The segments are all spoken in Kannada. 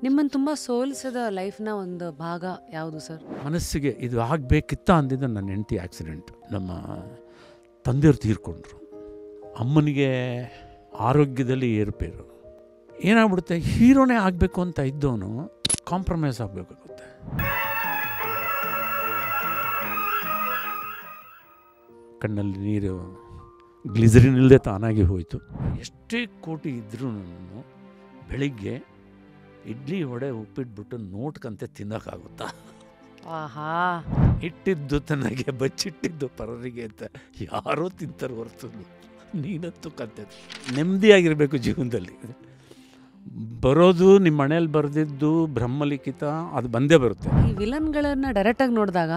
ನಿಮ್ಮನ್ನು ತುಂಬ ಸೋಲಿಸಿದ ಲೈಫ್ನ ಒಂದು ಭಾಗ ಯಾವುದು ಸರ್? ಮನಸ್ಸಿಗೆ ಇದು ಆಗಬೇಕಿತ್ತ ಅಂದಿದ್ದ ನನ್ನ ಹೆಂಡತಿ ಆಕ್ಸಿಡೆಂಟ್. ನಮ್ಮ ತಂದೆಯವ್ರು ತೀರ್ಕೊಂಡ್ರು. ಅಮ್ಮನಿಗೆ ಆರೋಗ್ಯದಲ್ಲಿ ಏರುಪೇರು. ಏನಾಗ್ಬಿಡುತ್ತೆ, ಹೀರೋನೇ ಆಗಬೇಕು ಅಂತ ಇದ್ದವನು ಕಾಂಪ್ರಮೈಸ್ ಆಗಬೇಕಾಗುತ್ತೆ. ಕಣ್ಣಲ್ಲಿ ನೀರು ಗ್ಲಿಸರಿನ್ ಇಲ್ಲದೆ ತಾನಾಗಿ ಹೋಯಿತು. ಎಷ್ಟೇ ಕೋಟಿ ಇದ್ರೂ ನಾನು ಬೆಳಿಗ್ಗೆ ಇಡ್ಲಿ ವಡೆ ಉಪ್ಪಿಟ್ಬಿಟ್ಟು ನೋಟ್ಕಂತೆ ತಿನ್ನೋಕ್ಕಾಗುತ್ತಾ? ಆಹಾ, ಇಟ್ಟಿದ್ದು ತನಗೆ ಬಚ್ಚಿಟ್ಟಿದ್ದು ಪರರಿಗೆ ಅಂತ ಯಾರೋ ತಿಂತಾರೆ ಹೊರತು ನೀನಂತೂ ಕಂತೆ. ನೆಮ್ಮದಿಯಾಗಿರಬೇಕು ಜೀವನದಲ್ಲಿ. ಬರೋದು ನಿಮ್ಮ ಮನೇಲಿ ಬರೆದಿದ್ದು ಬ್ರಹ್ಮಲಿಖಿತ, ಅದು ಬಂದೇ ಬರುತ್ತೆ. ಈ ವಿಲನ್ಗಳನ್ನ ಡೈರೆಕ್ಟಾಗಿ ನೋಡಿದಾಗ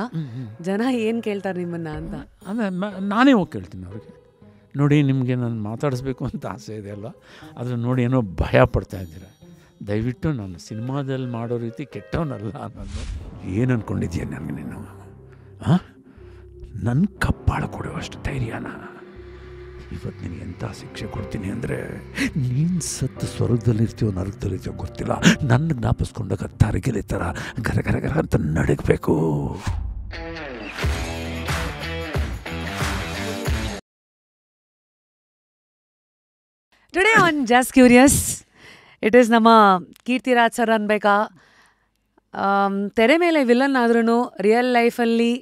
ಜನ ಏನು ಕೇಳ್ತಾರೆ ನಿಮ್ಮನ್ನ ಅಂತ? ಅದೇ ನಾನೇ ಹೋಗಿ ಕೇಳ್ತೀನಿ ಅವ್ರಿಗೆ, ನೋಡಿ ನಿಮಗೆ ನಾನು ಮಾತಾಡಿಸ್ಬೇಕು ಅಂತ ಆಸೆ ಇದೆ ಅಲ್ವ, ಅದನ್ನು ನೋಡಿ ಏನೋ ಭಯ ಪಡ್ತಾ ಇದ್ದೀರ, ದಯವಿಟ್ಟು ನಾನು ಸಿನಿಮಾದಲ್ಲಿ ಮಾಡೋ ರೀತಿ ಕೆಟ್ಟವನಲ್ಲ. ನಾನು ಏನು ಅಂದ್ಕೊಂಡಿದ್ದೀಯ ನನಗೆ ನೀನು? ನನ್ನ ಕಪ್ಪಾಳ ಕೊಡುವಷ್ಟು ಧೈರ್ಯನ? ಇವತ್ತು ನಿನಗೆ ಎಂಥ ಶಿಕ್ಷೆ ಕೊಡ್ತೀನಿ ಅಂದರೆ, ನೀನು ಸತ್ತು ಸ್ವರ್ಗದಲ್ಲಿರ್ತೀವೋ ನರಕದಲ್ಲಿರ್ತೀವೋ ಗೊತ್ತಿಲ್ಲ, ನನ್ನ ಜ್ಞಾಪಿಸ್ಕೊಂಡಾಗ ತರಗಿಲಿ ಥರ ಗರ ಗರ ಗರ ಅಂತ ನಡಗಬೇಕು. Today on just curious it is ನಮ್ಮ ಕೀರ್ತಿರಾಜ್ ಸರ್ ಅನ್ಬೇಕಾ? ತೆರೆ ಮೇಲೆ ವಿಲನ್ ಆದ್ರೂ ರಿಯಲ್ ಲೈಫಲ್ಲಿ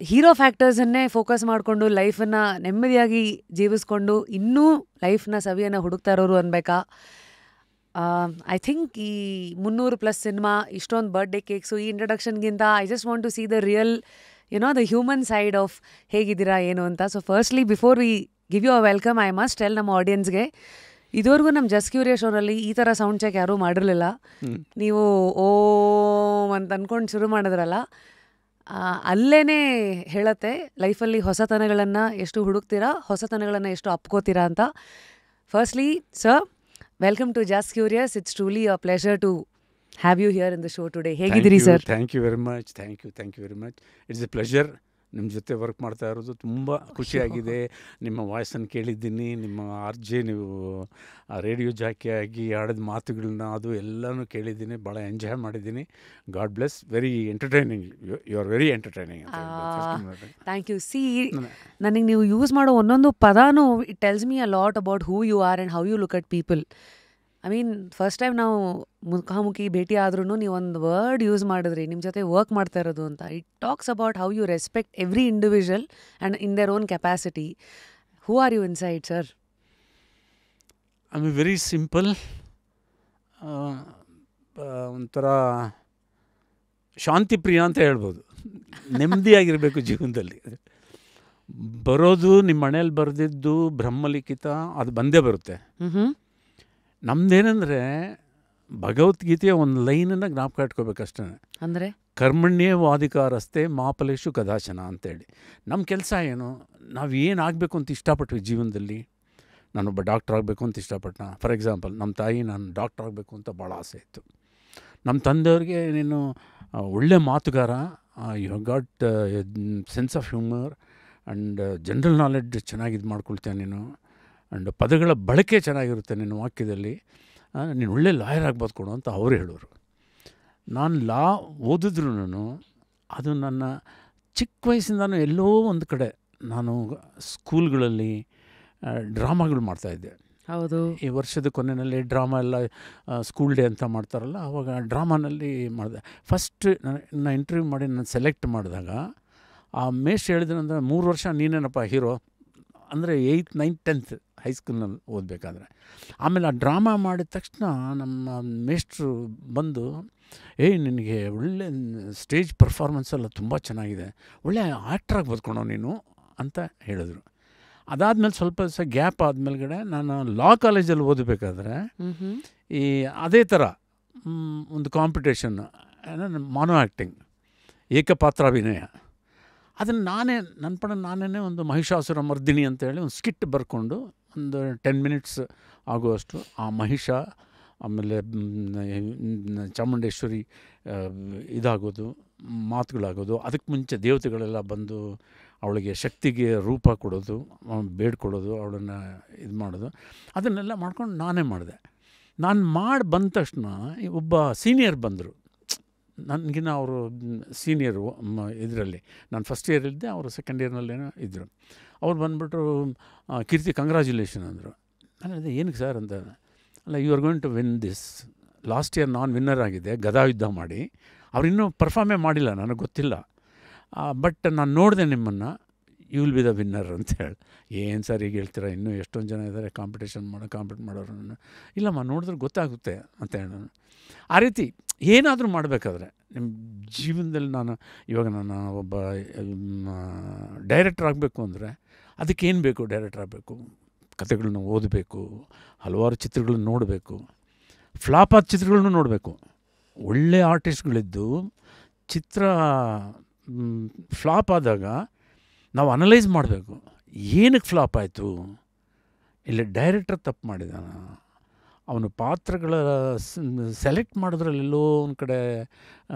ಹೀರೋ ಫ್ಯಾಕ್ಟರ್ಸನ್ನೇ ಫೋಕಸ್ ಮಾಡಿಕೊಂಡು ಲೈಫನ್ನು ನೆಮ್ಮದಿಯಾಗಿ ಜೀವಿಸ್ಕೊಂಡು ಇನ್ನೂ ಲೈಫ್ನ ಸವಿಯನ್ನು ಹುಡುಕ್ತಾ ಇರೋರು ಅನ್ಬೇಕಾ? ಐ ಥಿಂಕ್ ಈ 300+ ಸಿನಿಮಾ, ಇಷ್ಟೊಂದು ಬರ್ಡೇ ಕೇಕ್ಸು, ಈ ಇಂಟ್ರಡಕ್ಷನ್ಗಿಂತ I just want to see the real the human side of ಹೇಗಿದ್ದೀರಾ ಏನು ಅಂತ. So firstly before we give you a welcome, I must tell ನಮ್ಮ ಆಡಿಯನ್ಸ್ಗೆ, ಇದುವರೆಗೂ ನಮ್ಮ ಜಸ್ಟ್ ಕ್ಯೂರಿಯಸ್ ಶೋನಲ್ಲಿ ಈ ಥರ ಸೌಂಡ್ ಚೆಕ್ ಯಾರೂ ಮಾಡಿರಲಿಲ್ಲ. ನೀವು ಓಮ್ ಅಂತ ಅಂದ್ಕೊಂಡು ಶುರು ಮಾಡಿದ್ರಲ್ಲ, ಅಲ್ಲೇ ಹೇಳತ್ತೆ ಲೈಫಲ್ಲಿ ಹೊಸತನಗಳನ್ನು ಎಷ್ಟು ಹುಡುಕ್ತೀರಾ, ಹೊಸತನಗಳನ್ನು ಎಷ್ಟು ಅಪ್ಕೋತೀರಾ ಅಂತ. Firstly sir, welcome to just curious. It's truly a pleasure to have you here in the show today. ಹೇಗಿದ್ದೀರಿ sir? Thank you very much. Thank you very much. It's a pleasure ನಿಮ್ಮ ಜೊತೆ ವರ್ಕ್ ಮಾಡ್ತಾ ಇರೋದು. ತುಂಬ ಖುಷಿಯಾಗಿದೆ. ನಿಮ್ಮ ವಾಯ್ಸನ್ನು ಕೇಳಿದ್ದೀನಿ, ನಿಮ್ಮ ಆರ್ಜೆ ನೀವು ರೇಡಿಯೋ ಜಾಕಿಯಾಗಿ ಆಡಿದ ಮಾತುಗಳನ್ನ ಅದು ಎಲ್ಲನೂ ಕೇಳಿದ್ದೀನಿ, ಭಾಳ ಎಂಜಾಯ್ ಮಾಡಿದ್ದೀನಿ. God bless. Very entertaining. You are very entertaining. Thank you. See, ನನಗೆ ನೀವು ಯೂಸ್ ಮಾಡೋ ಒಂದೊಂದು ಪದಾನು it tells me a lot about who you are and how you look at people. I mean first time ನಾವು ಮುಖಾಮುಖಿ ಭೇಟಿ ಆದ್ರೂ ನೀವೊಂದು ವರ್ಡ್ ಯೂಸ್ ಮಾಡಿದ್ರಿ, ನಿಮ್ಮ ಜೊತೆ ವರ್ಕ್ ಮಾಡ್ತಾ ಇರೋದು ಅಂತ. It talks about how you respect every individual and in their own capacity. Who are you inside sir? I am very simple, ಒಂಥರ ಶಾಂತಿ ಪ್ರಿಯ ಅಂತ ಹೇಳ್ಬೋದು. ನೆಮ್ಮದಿಯಾಗಿರಬೇಕು ಜೀವನದಲ್ಲಿ. ಬರೋದು ನಿಮ್ಮ ಮನೇಲಿ ಬರೆದಿದ್ದು ಬ್ರಹ್ಮಲಿಖಿತ, ಅದು ಬಂದೇ ಬರುತ್ತೆ. ನಮ್ದೇನೆಂದರೆ ಭಗವದ್ಗೀತೆಯ ಒಂದು ಲೈನನ್ನು ಜ್ಞಾಪಕ ಇಟ್ಕೋಬೇಕಷ್ಟೇ. ಅಂದರೆ ಕರ್ಮಣ್ಯೇ ವಾಧಿಕಾರಸ್ತೆ ಮಾಫಲೇಶು ಕದಾಚನ ಅಂತೇಳಿ. ನಮ್ಮ ಕೆಲಸ ಏನು, ನಾವು ಏನು ಆಗಬೇಕು ಅಂತ ಇಷ್ಟಪಟ್ವಿ ಜೀವನದಲ್ಲಿ. ನಾನೊಬ್ಬ ಡಾಕ್ಟ್ರ್ ಆಗಬೇಕು ಅಂತ ಇಷ್ಟಪಟ್ಟೆ. ಫಾರ್ ಎಕ್ಸಾಂಪಲ್, ನಮ್ಮ ತಾಯಿ ನಾನು ಡಾಕ್ಟ್ರ್ ಆಗಬೇಕು ಅಂತ ಭಾಳ ಆಸೆ ಇತ್ತು. ನಮ್ಮ ತಂದೆಯವ್ರಿಗೆ ನೀನು ಒಳ್ಳೆ ಮಾತುಗಾರ, you got sense of humour and general knowledge ಚೆನ್ನಾಗಿ ಇದು ಮಾಡ್ಕೊಳ್ತೇನೆ ನೀನು, ಆ್ಯಂಡ್ ಪದಗಳ ಬಳಕೆ ಚೆನ್ನಾಗಿರುತ್ತೆ ನಿನ್ನ ವಾಕ್ಯದಲ್ಲಿ, ನೀನು ಒಳ್ಳೆ ಲಾಯರ್ ಆಗ್ಬೋದು ಕೊಡು ಅಂತ ಅವರು ಹೇಳೋರು. ನಾನು ಲಾ ಓದಿದ್ರು ಅದು ನನ್ನ ಚಿಕ್ಕ ವಯಸ್ಸಿಂದನೂ ಎಲ್ಲೋ ಒಂದು ಕಡೆ ನಾನು ಸ್ಕೂಲ್ಗಳಲ್ಲಿ ಡ್ರಾಮಾಗಳು ಮಾಡ್ತಾಯಿದ್ದೆ. ಹೌದು, ಈ ವರ್ಷದ ಕೊನೆಯಲ್ಲಿ ಡ್ರಾಮಾ ಎಲ್ಲ ಸ್ಕೂಲ್ ಡೇ ಅಂತ ಮಾಡ್ತಾರಲ್ಲ, ಆವಾಗ ಡ್ರಾಮಾನಲ್ಲಿ ಮಾಡಿದೆ. ಫಸ್ಟ್ ನನ್ನ ಇಂಟರ್ವ್ಯೂ ಮಾಡಿ ನಾನು ಸೆಲೆಕ್ಟ್ ಮಾಡಿದಾಗ ಆ ಮೇಷ್ ಹೇಳಿದ್ರಂದ್ರೆ 3 ವರ್ಷ ನೀನೇನಪ್ಪ ಹೀರೋ ಅಂದರೆ 8th 9th 10th ಹೈಸ್ಕೂಲ್ನಲ್ಲಿ ಓದಬೇಕಾದ್ರೆ. ಆಮೇಲೆ ಆ ಡ್ರಾಮಾ ಮಾಡಿದ ತಕ್ಷಣ ನಮ್ಮ ಮೇಷ್ಟ್ರು ಬಂದು, ನಿನಗೆ ಒಳ್ಳೆ ಸ್ಟೇಜ್ ಪರ್ಫಾರ್ಮೆನ್ಸ್ ಎಲ್ಲ ತುಂಬ ಚೆನ್ನಾಗಿದೆ, ಒಳ್ಳೆ ಆ್ಯಕ್ಟ್ರಾಗಿ ಬದುಕೊಂಡೋ ನೀನು ಅಂತ ಹೇಳಿದ್ರು. ಅದಾದಮೇಲೆ ಸ್ವಲ್ಪ ದಿವಸ ಗ್ಯಾಪ್ ಆದಮೇಲೆಗಡೆ ನಾನು ಲಾ ಕಾಲೇಜಲ್ಲಿ ಓದಬೇಕಾದ್ರೆ ಈ ಅದೇ ಥರ ಒಂದು ಕಾಂಪಿಟೇಷನ್, ಮಾನೋ ಆ್ಯಕ್ಟಿಂಗ್, ಏಕಪಾತ್ರಾಭಿನಯ, ಅದನ್ನು ನಾನೇ ಒಂದು ಮಹಿಷಾಸುರ ಮರ್ದಿನಿ ಅಂತೇಳಿ ಒಂದು ಸ್ಕಿಟ್ ಬರ್ಕೊಂಡು ಒಂದು 10 minutes ಆಗುವಷ್ಟು ಆ ಮಹಿಷ, ಆಮೇಲೆ ಚಾಮುಂಡೇಶ್ವರಿ ಇದಾಗೋದು, ಮಾತುಗಳಾಗೋದು, ಅದಕ್ಕೆ ಮುಂಚೆ ದೇವತೆಗಳೆಲ್ಲ ಬಂದು ಅವಳಿಗೆ ಶಕ್ತಿಗೆ ರೂಪ ಕೊಡೋದು, ಬೇಡ್ಕೊಡೋದು, ಅವಳನ್ನು ಇದು ಮಾಡೋದು, ಅದನ್ನೆಲ್ಲ ಮಾಡ್ಕೊಂಡು ನಾನೇ ಮಾಡಿದೆ. ನಾನು ಮಾಡಿ ಬಂದ ತಕ್ಷಣ ಒಬ್ಬ ಸೀನಿಯರ್ ಬಂದರು, ನನಗಿನ್ನ ಅವರು ಸೀನಿಯರು ಇದರಲ್ಲಿ. ನಾನು ಫಸ್ಟ್ ಇಯರಲ್ಲಿದ್ದೆ, ಅವರು ಸೆಕೆಂಡ್ ಇಯರ್ನಲ್ಲೇನೋ ಇದ್ದರು. ಅವ್ರು ಬಂದುಬಿಟ್ರು, ಕೀರ್ತಿ ಕಂಗ್ರ್ಯಾಚುಲೇಷನ್ ಅಂದರು. ನಾನು ಹೇಳಿದೆ ಏನಕ್ಕೆ ಸರ್ ಅಂತ. ಅಲ್ಲ, you are going to win this. Last year ನಾನು ವಿನ್ನರ್ ಆಗಿದೆ ಗದಾ ಯುದ್ಧ ಮಾಡಿ. ಅವ್ರು ಇನ್ನೂ ಪರ್ಫಾರ್ಮೇ ಮಾಡಿಲ್ಲ, ನನಗೆ ಗೊತ್ತಿಲ್ಲ. ಬಟ್ ನಾನು ನೋಡಿದೆ ನಿಮ್ಮನ್ನು, you will be the winner ಅಂತ ಹೇಳಿ. ಏನು ಸರ್ ಈಗ ಹೇಳ್ತೀರಾ, ಇನ್ನೂ ಎಷ್ಟೊಂದು ಜನ ಇದ್ದಾರೆ ಕಾಂಪಿಟೇಟ್ ಮಾಡೋರು. ಇಲ್ಲಮ್ಮ, ನೋಡಿದ್ರೆ ಗೊತ್ತಾಗುತ್ತೆ ಅಂತ ಹೇಳಿ. ನಾನು ಆ ರೀತಿ ಏನಾದರೂ ಮಾಡಬೇಕಾದ್ರೆ ನಿಮ್ಮ ಜೀವನದಲ್ಲಿ, ಇವಾಗ ನಾನು ಒಬ್ಬ ಡೈರೆಕ್ಟ್ರ್ ಆಗಬೇಕು ಅಂದರೆ ಅದಕ್ಕೇನು ಬೇಕು? ಡೈರೆಕ್ಟ್ರ್ ಆಗಬೇಕು, ಕಥೆಗಳನ್ನ ಓದಬೇಕು, ಹಲವಾರು ಚಿತ್ರಗಳನ್ನ ನೋಡಬೇಕು, ಫ್ಲಾಪ್ ಆದ ಚಿತ್ರಗಳನ್ನೂ ನೋಡಬೇಕು. ಒಳ್ಳೆ ಆರ್ಟಿಸ್ಟ್ಗಳಿದ್ದು ಚಿತ್ರ ಫ್ಲಾಪ್ ಆದಾಗ ನಾವು ಅನಲೈಸ್ ಮಾಡಬೇಕು, ಏನಕ್ಕೆ ಫ್ಲಾಪ್ ಆಯಿತು, ಇಲ್ಲ ಡೈರೆಕ್ಟರ್ ತಪ್ಪು ಮಾಡಿದಾನ, ಅವನು ಪಾತ್ರಗಳ ಸೆಲೆಕ್ಟ್ ಮಾಡೋದ್ರಲ್ಲೆಲ್ಲೋ ಒಂದು ಕಡೆ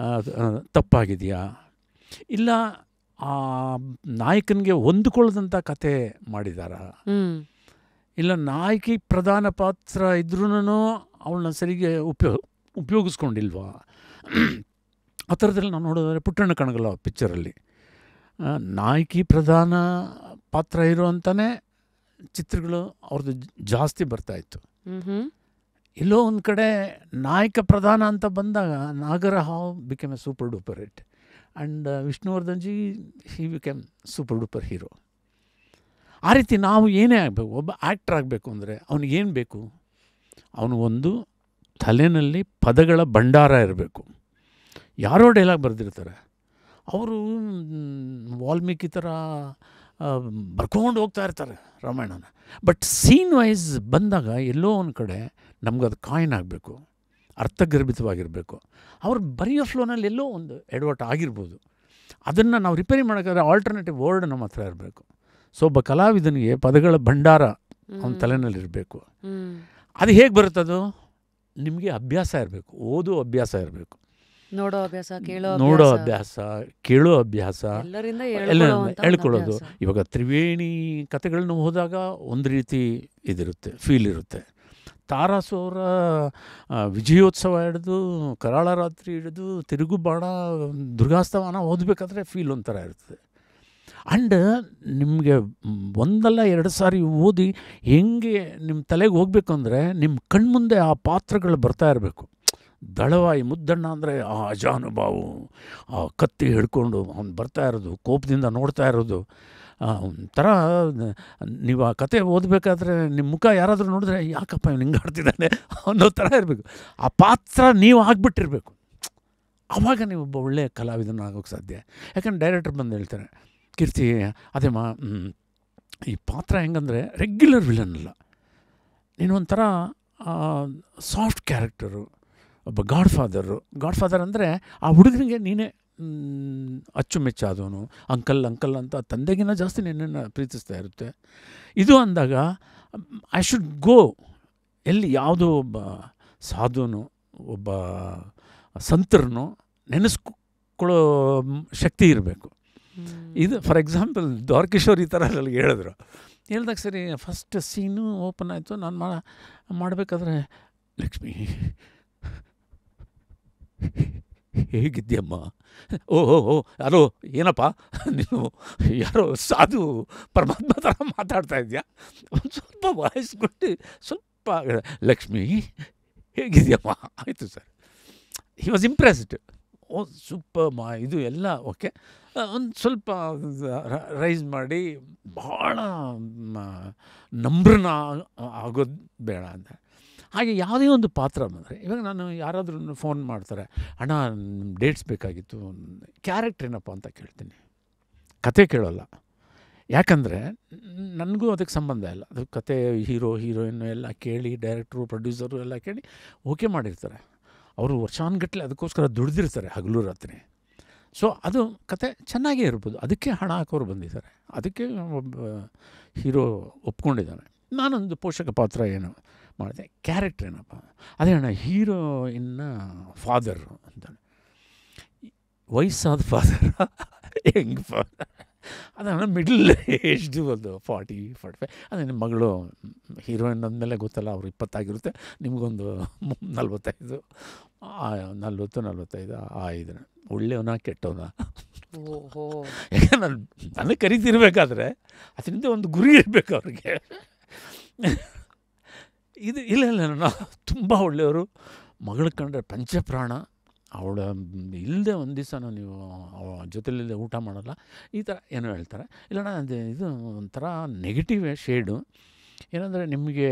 ತಪ್ಪಾಗಿದೆಯಾ, ಇಲ್ಲ ಆ ನಾಯಕನಿಗೆ ಹೊಂದಿಕೊಳ್ಳದಂಥ ಕತೆ ಮಾಡಿದಾರಾ, ಇಲ್ಲ ನಾಯಕಿ ಪ್ರಧಾನ ಪಾತ್ರ ಇದ್ರೂ ಅವಳನ್ನ ಸರಿಗೆ ಉಪಯೋಗಿಸ್ಕೊಂಡಿಲ್ವಾ. ಆ ಥರದಲ್ಲಿ ನಾವು ನೋಡೋದಾದ್ರೆ ಪುಟ್ಟಣ್ಣ ಕಣಗಲ ಪಿಕ್ಚರಲ್ಲಿ ನಾಯಕಿ ಪ್ರಧಾನ ಪಾತ್ರ ಇರುವಂತಾನೆ ಚಿತ್ರಗಳು ಅವ್ರದ್ದು ಜಾಸ್ತಿ ಬರ್ತಾಯಿತ್ತು. ಎಲ್ಲೋ ಒಂದು ಕಡೆ ನಾಯಕ ಪ್ರಧಾನ ಅಂತ ಬಂದಾಗ Nagarahavu became a super duper hit, and Vishnuvardhan ji he became super duper hero. ಆ ರೀತಿ ನಾವು ಏನೇ ಆಗಬೇಕು, ಒಬ್ಬ ಆ್ಯಕ್ಟ್ರ್ ಆಗಬೇಕು ಅಂದರೆ ಅವನಿಗೇನು ಬೇಕು? ಅವನು ಒಂದು ತಲೆಯಲ್ಲಿ ಪದಗಳ ಭಂಡಾರ ಇರಬೇಕು. ಯಾರೋ ಡೈಲಾಗ್ ಬರೆದಿರ್ತಾರೆ, ಅವರು ವಾಲ್ಮೀಕಿ ಥರ ಬರ್ಕೊಂಡು ಹೋಗ್ತಾ ಇರ್ತಾರೆ ರಾಮಾಯಣನ. ಬಟ್ ಸೀನ್ ವೈಸ್ ಬಂದಾಗ ಎಲ್ಲೋ ಒಂದು ಕಡೆ ನಮಗದು ಕಾಯಿನ್ ಆಗಬೇಕು, ಅರ್ಥಗರ್ಭಿತವಾಗಿರಬೇಕು. ಅವ್ರು ಬರೆಯೋ ಫ್ಲೋನಲ್ಲಿ ಎಲ್ಲೋ ಒಂದು ಎಡವಟ್ಟು ಆಗಿರ್ಬೋದು, ಅದನ್ನು ನಾವು ರಿಪೇರಿ ಮಾಡೋಕ್ಕಾದ್ರೆ ಆಲ್ಟರ್ನೇಟಿವ್ ವರ್ಡ್ ನಮ್ಮ ಹತ್ರ ಇರಬೇಕು. ಸೊ ಒಬ್ಬ ಕಲಾವಿದನಿಗೆ ಪದಗಳ ಭಂಡಾರ ಅವನ ತಲೆನಲ್ಲಿರಬೇಕು. ಅದು ಹೇಗೆ ಬರುತ್ತದು? ನಿಮಗೆ ಅಭ್ಯಾಸ ಇರಬೇಕು, ಓದೋ ಅಭ್ಯಾಸ ಇರಬೇಕು, ನೋಡೋ ಅಭ್ಯಾಸ, ಕೇಳೋ ಅಭ್ಯಾಸ, ಎಲ್ಲ ಹೇಳ್ಕೊಳ್ಳೋದು. ಇವಾಗ ತ್ರಿವೇಣಿ ಕಥೆಗಳನ್ನ ಹೋದಾಗ ಒಂದು ರೀತಿ ಇದಿರುತ್ತೆ, ಫೀಲ್ ಇರುತ್ತೆ. ತಾರಾಸು ಅವರ ವಿಜಯೋತ್ಸವ ಹಿಡಿದು ಕರಾಳ ರಾತ್ರಿ ಹಿಡಿದು ತಿರುಗುಬಾಣ ದುರ್ಗಾಸ್ತವನ ಓದಬೇಕಾದ್ರೆ ಫೀಲ್ ಒಂಥರ ಇರ್ತದೆ. ಆ್ಯಂಡ್ ನಿಮಗೆ ಒಂದಲ್ಲ ಎರಡು ಸಾರಿ ಓದಿ ಹೆಂಗೆ ನಿಮ್ಮ ತಲೆಗೆ ಹೋಗಬೇಕು ಅಂದರೆ ನಿಮ್ಮ ಕಣ್ಮುಂದೆ ಆ ಪಾತ್ರಗಳು ಬರ್ತಾ ಇರಬೇಕು. ದಳವಾಯಿ ಮುದ್ದಣ್ಣ ಅಂದರೆ ಆ ಅಜಾನುಭಾವು, ಆ ಕತ್ತಿ ಹಿಡ್ಕೊಂಡು ಅವ್ನು ಬರ್ತಾ ಇರೋದು, ಕೋಪದಿಂದ ನೋಡ್ತಾ ಇರೋದು, ಒಂಥರ ನೀವು ಆ ಕತೆ ಓದಬೇಕಾದ್ರೆ ನಿಮ್ಮ ಮುಖ ಯಾರಾದರೂ ನೋಡಿದ್ರೆ ಯಾಕಪ್ಪ ಇವ್ನು ಹಿಂಗೆ ಆಡ್ತಿದ್ದಾನೆ ಅನ್ನೋ ಥರ ಇರಬೇಕು. ಆ ಪಾತ್ರ ನೀವು ಆಗಿಬಿಟ್ಟಿರ್ಬೇಕು. ಆವಾಗ ನೀವು ಒಬ್ಬ ಒಳ್ಳೆಯ ಕಲಾವಿದನ ಆಗೋಕ್ಕೆ ಸಾಧ್ಯ. ಯಾಕಂದ್ರೆ ಡೈರೆಕ್ಟರ್ ಬಂದು ಹೇಳ್ತಾರೆ, ಕೀರ್ತಿ ಅದೇಮ್ಮ ಈ ಪಾತ್ರ ಹೆಂಗಂದರೆ ರೆಗ್ಯುಲರ್ ವಿಲನ್ ಅಲ್ಲ, ನೀನು ಒಂಥರ ಸಾಫ್ಟ್ ಕ್ಯಾರೆಕ್ಟರು, ಒಬ್ಬ ಗಾಡ್ ಫಾದರ್ ಅಂದರೆ ಆ ಹುಡುಗನಿಗೆ ನೀನೇ ಅಚ್ಚುಮೆಚ್ಚಾದವನು, ಅಂಕಲ್ ಅಂತ ತಂದೆಗಿನ್ನ ಜಾಸ್ತಿ ನಿನ್ನನ್ನು ಪ್ರೀತಿಸ್ತಾ ಇರುತ್ತೆ. ಇದು ಅಂದಾಗ ಐ ಶುಡ್ ಗೋ, ಎಲ್ಲಿ ಯಾವುದೋ ಒಬ್ಬ ಸಾಧುನು ಒಬ್ಬ ಸಂತರನ್ನು ನೆನೆಸ್ಕೊಳ್ಳೋ ಶಕ್ತಿ ಇರಬೇಕು. ಇದು ಫಾರ್ ಎಕ್ಸಾಂಪಲ್ ದ್ವಾರಕೀಶೋರ್ ಈ ಥರ ನನಗೆ ಹೇಳಿದಾಗ ಸರಿ ಫಸ್ಟ್ ಸೀನು ಓಪನ್ ಆಯಿತು. ನಾನು ಮಾಡಬೇಕಾದ್ರೆ ಲಕ್ಷ್ಮಿ ಹೇಗಿದ್ಯಮ್ಮ, ಓಹೋ ಯಾರೋ ಏನಪ್ಪ ನೀನು ಯಾರೋ ಸಾಧು ಪರಮಾತ್ಮ ಥರ ಮಾತಾಡ್ತಾ ಇದೆಯಾ, ಒಂದು ಸ್ವಲ್ಪ ವಾಯ್ಸ್ ಕೊಟ್ಟು ಸ್ವಲ್ಪ ಲಕ್ಷ್ಮಿ ಹೇಗಿದೆಯಮ್ಮ, ಆಯಿತು sir. He was impressed. Oh super ಇದು ಎಲ್ಲ ಓಕೆ. ಒಂದು ಸ್ವಲ್ಪ ರೈಸ್ ಮಾಡಿ ಭಾಳ ನಮ್ರನ ಆಗೋದು ಬೇಡ ಅಂತ. ಹಾಗೆ ಯಾವುದೇ ಒಂದು ಪಾತ್ರ ಬಂದರೆ, ಇವಾಗ ನಾನು ಯಾರಾದ್ರೂ ಫೋನ್ ಮಾಡ್ತಾರೆ, ಅಣ್ಣ ಡೇಟ್ಸ್ ಬೇಕಾಗಿತ್ತು, ಕ್ಯಾರೆಕ್ಟ್ರ್ ಏನಪ್ಪ ಅಂತ ಕೇಳ್ತೀನಿ, ಕತೆ ಕೇಳೋಲ್ಲ. ಯಾಕಂದರೆ ನನಗೂ ಅದಕ್ಕೆ ಸಂಬಂಧ ಇಲ್ಲ. ಅದು ಕತೆ ಹೀರೋಯಿನ್ನು ಎಲ್ಲ ಕೇಳಿ ಡೈರೆಕ್ಟ್ರು ಪ್ರೊಡ್ಯೂಸರು ಎಲ್ಲ ಕೇಳಿ ಓಕೆ ಮಾಡಿರ್ತಾರೆ. ಅವರು ವರ್ಷಾನುಗಟ್ಟಲೆ ಅದಕ್ಕೋಸ್ಕರ ದುಡಿದಿರ್ತಾರೆ ಹಗಲು ರಾತ್ರಿ. ಸೊ ಅದು ಕತೆ ಚೆನ್ನಾಗೇ ಇರ್ಬೋದು, ಅದಕ್ಕೆ ಹಣ ಹಾಕೋರು ಬಂದಿದ್ದಾರೆ, ಅದಕ್ಕೆ ಒಬ್ಬ ಹೀರೋ ಒಪ್ಕೊಂಡಿದ್ದಾನೆ. ನಾನೊಂದು ಪೋಷಕ ಪಾತ್ರ ಏನು ಮಾಡಿದೆ, ಕ್ಯಾರೆಕ್ಟ್ರ್ ಏನಪ್ಪ, ಅದೇ ಅಣ್ಣ ಹೀರೋಯಿನ್ನ ಫಾದರು ಅಂತಾನೆ. ವಯಸ್ಸಾದ ಫಾದರ್ ಹೆಂಗೆ ಫಾದರ್, ಅದನ್ನು ಮಿಡ್ಲ್ ಏಜ್ದು ಒಂದು 40-45. ಅದೇ ನಿಮ್ಮ ಮಗಳು ಹೀರೋಯಿನ್ ಅಂದಮೇಲೆ ಗೊತ್ತಲ್ಲ, ಅವರು 20 ಆಗಿರುತ್ತೆ, ನಿಮಗೊಂದು 45, 40-45 ಆ ಇದನ್ನು. ಒಳ್ಳೆಯವನ ಕೆಟ್ಟವನ? ಯಾಕೆ ನನಗೆ ಕರಿತಿರ್ಬೇಕಾದ್ರೆ ಅದರಿಂದ ಒಂದು ಗುರಿ ಇರಬೇಕು ಅವ್ರಿಗೆ. ಇದು ಇಲ್ಲ ನಾವು ತುಂಬ ಒಳ್ಳೆಯವರು, ಮಗಳು ಕಂಡ್ರೆ ಪಂಚಪ್ರಾಣ, ಅವಳ ಇಲ್ಲದೆ ಒಂದು ದಿವಸ ನೀವು ಜೊತೆಲಿಲ್ಲದೆ ಊಟ ಮಾಡಲ್ಲ, ಈ ಥರ ಏನೋ ಹೇಳ್ತಾರೆ. ಇಲ್ಲಣ್ಣ ಅದು ಇದು ಒಂಥರ ನೆಗೆಟಿವ್ ಶೇಡು. ಏನಂದರೆ ನಿಮಗೆ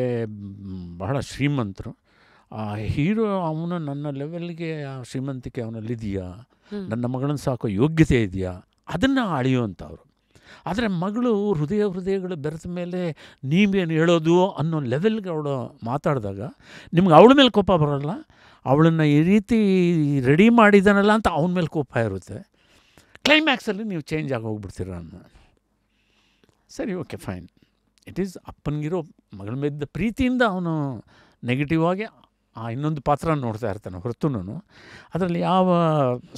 ಬಹಳ ಶ್ರೀಮಂತರು, ಆ ಹೀರೋ ಅವನು ನನ್ನ ಲೆವೆಲ್ಗೆ ಆ ಶ್ರೀಮಂತಿಕೆ ಅವನಲ್ಲಿದೆಯಾ, ನನ್ನ ಮಗಳನ್ನ ಸಾಕೋ ಯೋಗ್ಯತೆ ಇದೆಯಾ, ಅದನ್ನು ಅಳೆಯುವಂಥವ್ರು. ಆದರೆ ಮಗಳು ಹೃದಯಗಳು ಬೆರೆತ ಮೇಲೆ ನೀವೇನು ಹೇಳೋದು ಅನ್ನೋ ಲೆವೆಲ್ಗೆ ಅವಳು ಮಾತಾಡಿದಾಗ ನಿಮ್ಗೆ ಅವಳ ಮೇಲೆ ಕೋಪ ಬರೋಲ್ಲ, ಅವಳನ್ನು ಈ ರೀತಿ ರೆಡಿ ಮಾಡಿದ್ದಾನಲ್ಲ ಅಂತ ಅವನ ಮೇಲೆ ಕೋಪ ಇರುತ್ತೆ. ಕ್ಲೈಮ್ಯಾಕ್ಸಲ್ಲಿ ನೀವು ಚೇಂಜ್ ಆಗಿ ಹೋಗ್ಬಿಡ್ತೀರ ಅನ್ನೋ. ಸರಿ, ಓಕೆ, ಫೈನ್. ಇಟ್ ಈಸ್ ಅಪ್ಪನಿಗಿರೋ ಮಗಳ ಮೇಲಿದ್ದ ಪ್ರೀತಿಯಿಂದ ಅವನು ನೆಗೆಟಿವ್ ಆಗಿ ಆ ಇನ್ನೊಂದು ಪಾತ್ರ ನೋಡ್ತಾ ಇರ್ತಾನೆ, ಹೊರತುನು ಅದರಲ್ಲಿ ಯಾವ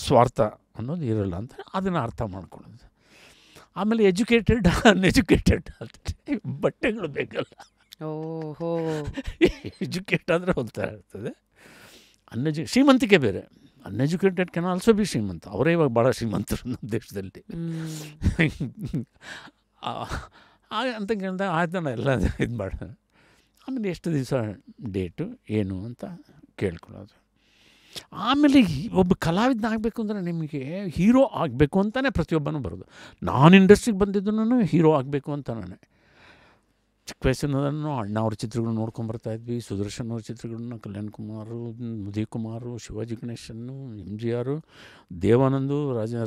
ಸ್ವಾರ್ಥ ಅನ್ನೋದು ಇರೋಲ್ಲ ಅಂತ ಅದನ್ನು ಅರ್ಥ ಮಾಡ್ಕೊಳ್ಳೋದು. ಆಮೇಲೆ ಎಜುಕೇಟೆಡ್ ಅನ್ಎಜುಕೇಟೆಡ್ ಅಂತ ಬಟ್ಟೆಗಳು ಬೇಕಲ್ಲ. ಓಹೋ, ಎಜುಕೇಟ್ ಆದರೆ ಹೋಗ್ತಾ ಇರ್ತದೆ. ಶ್ರೀಮಂತಿಕೆ ಬೇರೆ. ಅನ್ಎಜುಕೇಟೆಡ್ ಕ್ಯಾನ್ ಆಲ್ಸೋ ಬಿ ಶ್ರೀಮಂತ. ಅವರೇ ಇವಾಗ ಭಾಳ ಶ್ರೀಮಂತರು ನಮ್ಮ ದೇಶದಲ್ಲಿ. ಅಂತ ಕೇಳಿದಾಗ ಆಯ್ತಣ್ಣ ಎಲ್ಲ ಇದು ಮಾಡ. ಆಮೇಲೆ ಎಷ್ಟು ದಿವಸ ಡೇಟು ಏನು ಅಂತ ಕೇಳ್ಕೊಳ್ಳೋದು. ಆಮೇಲೆ ಒಬ್ಬ ಕಲಾವಿದನ ಆಗಬೇಕು ಅಂದರೆ ನಿಮಗೆ ಹೀರೋ ಆಗಬೇಕು ಅಂತಲೇ ಪ್ರತಿಯೊಬ್ಬನೂ ಬರೋದು. ನಾನು ಇಂಡಸ್ಟ್ರಿಗೆ ಬಂದಿದ್ದನು ಹೀರೋ ಆಗಬೇಕು ಅಂತ ನಾನೇ ಚಿಕ್ಕ ವಯಸ್ಸಿನದನ್ನು ಅಣ್ಣವ್ರ ಚಿತ್ರಗಳನ್ನ ನೋಡ್ಕೊಂಬರ್ತಾಯಿದ್ವಿ. ಸುದರ್ಶನ್ ಅವ್ರ ಚಿತ್ರಗಳನ್ನ, ಕಲ್ಯಾಣ್ ಕುಮಾರು, ಉದಯ್ ಕುಮಾರು, ಶಿವಾಜಿ ಗಣೇಶನ್ನು, MGR, ದೇವಾನಂದು,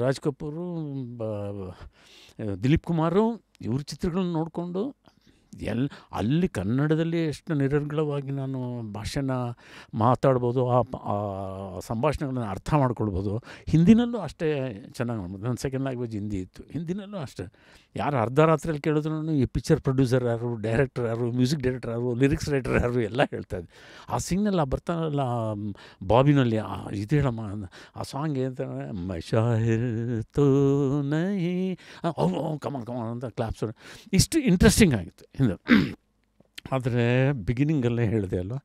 ರಾಜ್ ಕಪೂರು, ದಿಲೀಪ್ ಕುಮಾರು, ಇವ್ರ ಚಿತ್ರಗಳನ್ನ ನೋಡಿಕೊಂಡು ಅಲ್ಲಿ ಕನ್ನಡದಲ್ಲಿ ಎಷ್ಟು ನಿರರ್ಗಳವಾಗಿ ನಾನು ಭಾಷೆನ ಮಾತಾಡ್ಬೋದು, ಆ ಸಂಭಾಷಣೆಗಳನ್ನ ಅರ್ಥ ಮಾಡ್ಕೊಳ್ಬೋದು. ಹಿಂದಿನಲ್ಲೂ ಅಷ್ಟೇ ಚೆನ್ನಾಗಿ ಮಾಡ್ಬೋದು. ನನ್ನ ಸೆಕೆಂಡ್ ಲ್ಯಾಂಗ್ವೇಜ್ ಹಿಂದಿ ಇತ್ತು. ಹಿಂದಿನಲ್ಲೂ ಅಷ್ಟೇ. ಯಾರು ಅರ್ಧ ರಾತ್ರಿಯಲ್ಲಿ ಕೇಳಿದ್ರು ಈ ಪಿಕ್ಚರ್ ಪ್ರೊಡ್ಯೂಸರ್ ಯಾರು, ಡೈರೆಕ್ಟರ್ ಯಾರು, ಮ್ಯೂಸಿಕ್ ಡೈರೆಕ್ಟರ್ ಯಾರು, ಲಿರಿಕ್ಸ್ ರೈಟರ್ ಯಾರು ಎಲ್ಲ ಹೇಳ್ತಾಯಿದ್ದೆ. ಆ ಸಿಂಗ್ನೆಲ್ಲ ಬರ್ತಾನಲ್ಲ ಬಾಬಿನಲ್ಲಿ, ಇದು ಹೇಳಮ್ಮ ಆ ಸಾಂಗ್ ಏನಂತಾರೆ, ಮಶಾಹಿರ್ ತೋ ನಹಿ ಕಮಾನ್ ಅಂತ ಕ್ಲಾಪ್ಸ್. ಇಷ್ಟು ಇಂಟ್ರೆಸ್ಟಿಂಗ್ ಆಗಿತ್ತು ಹಿಂದೆ. ಆದರೆ ಬಿಗಿನಿಂಗಲ್ಲೇ ಹೇಳಿದೆ ಅಲ್ವ,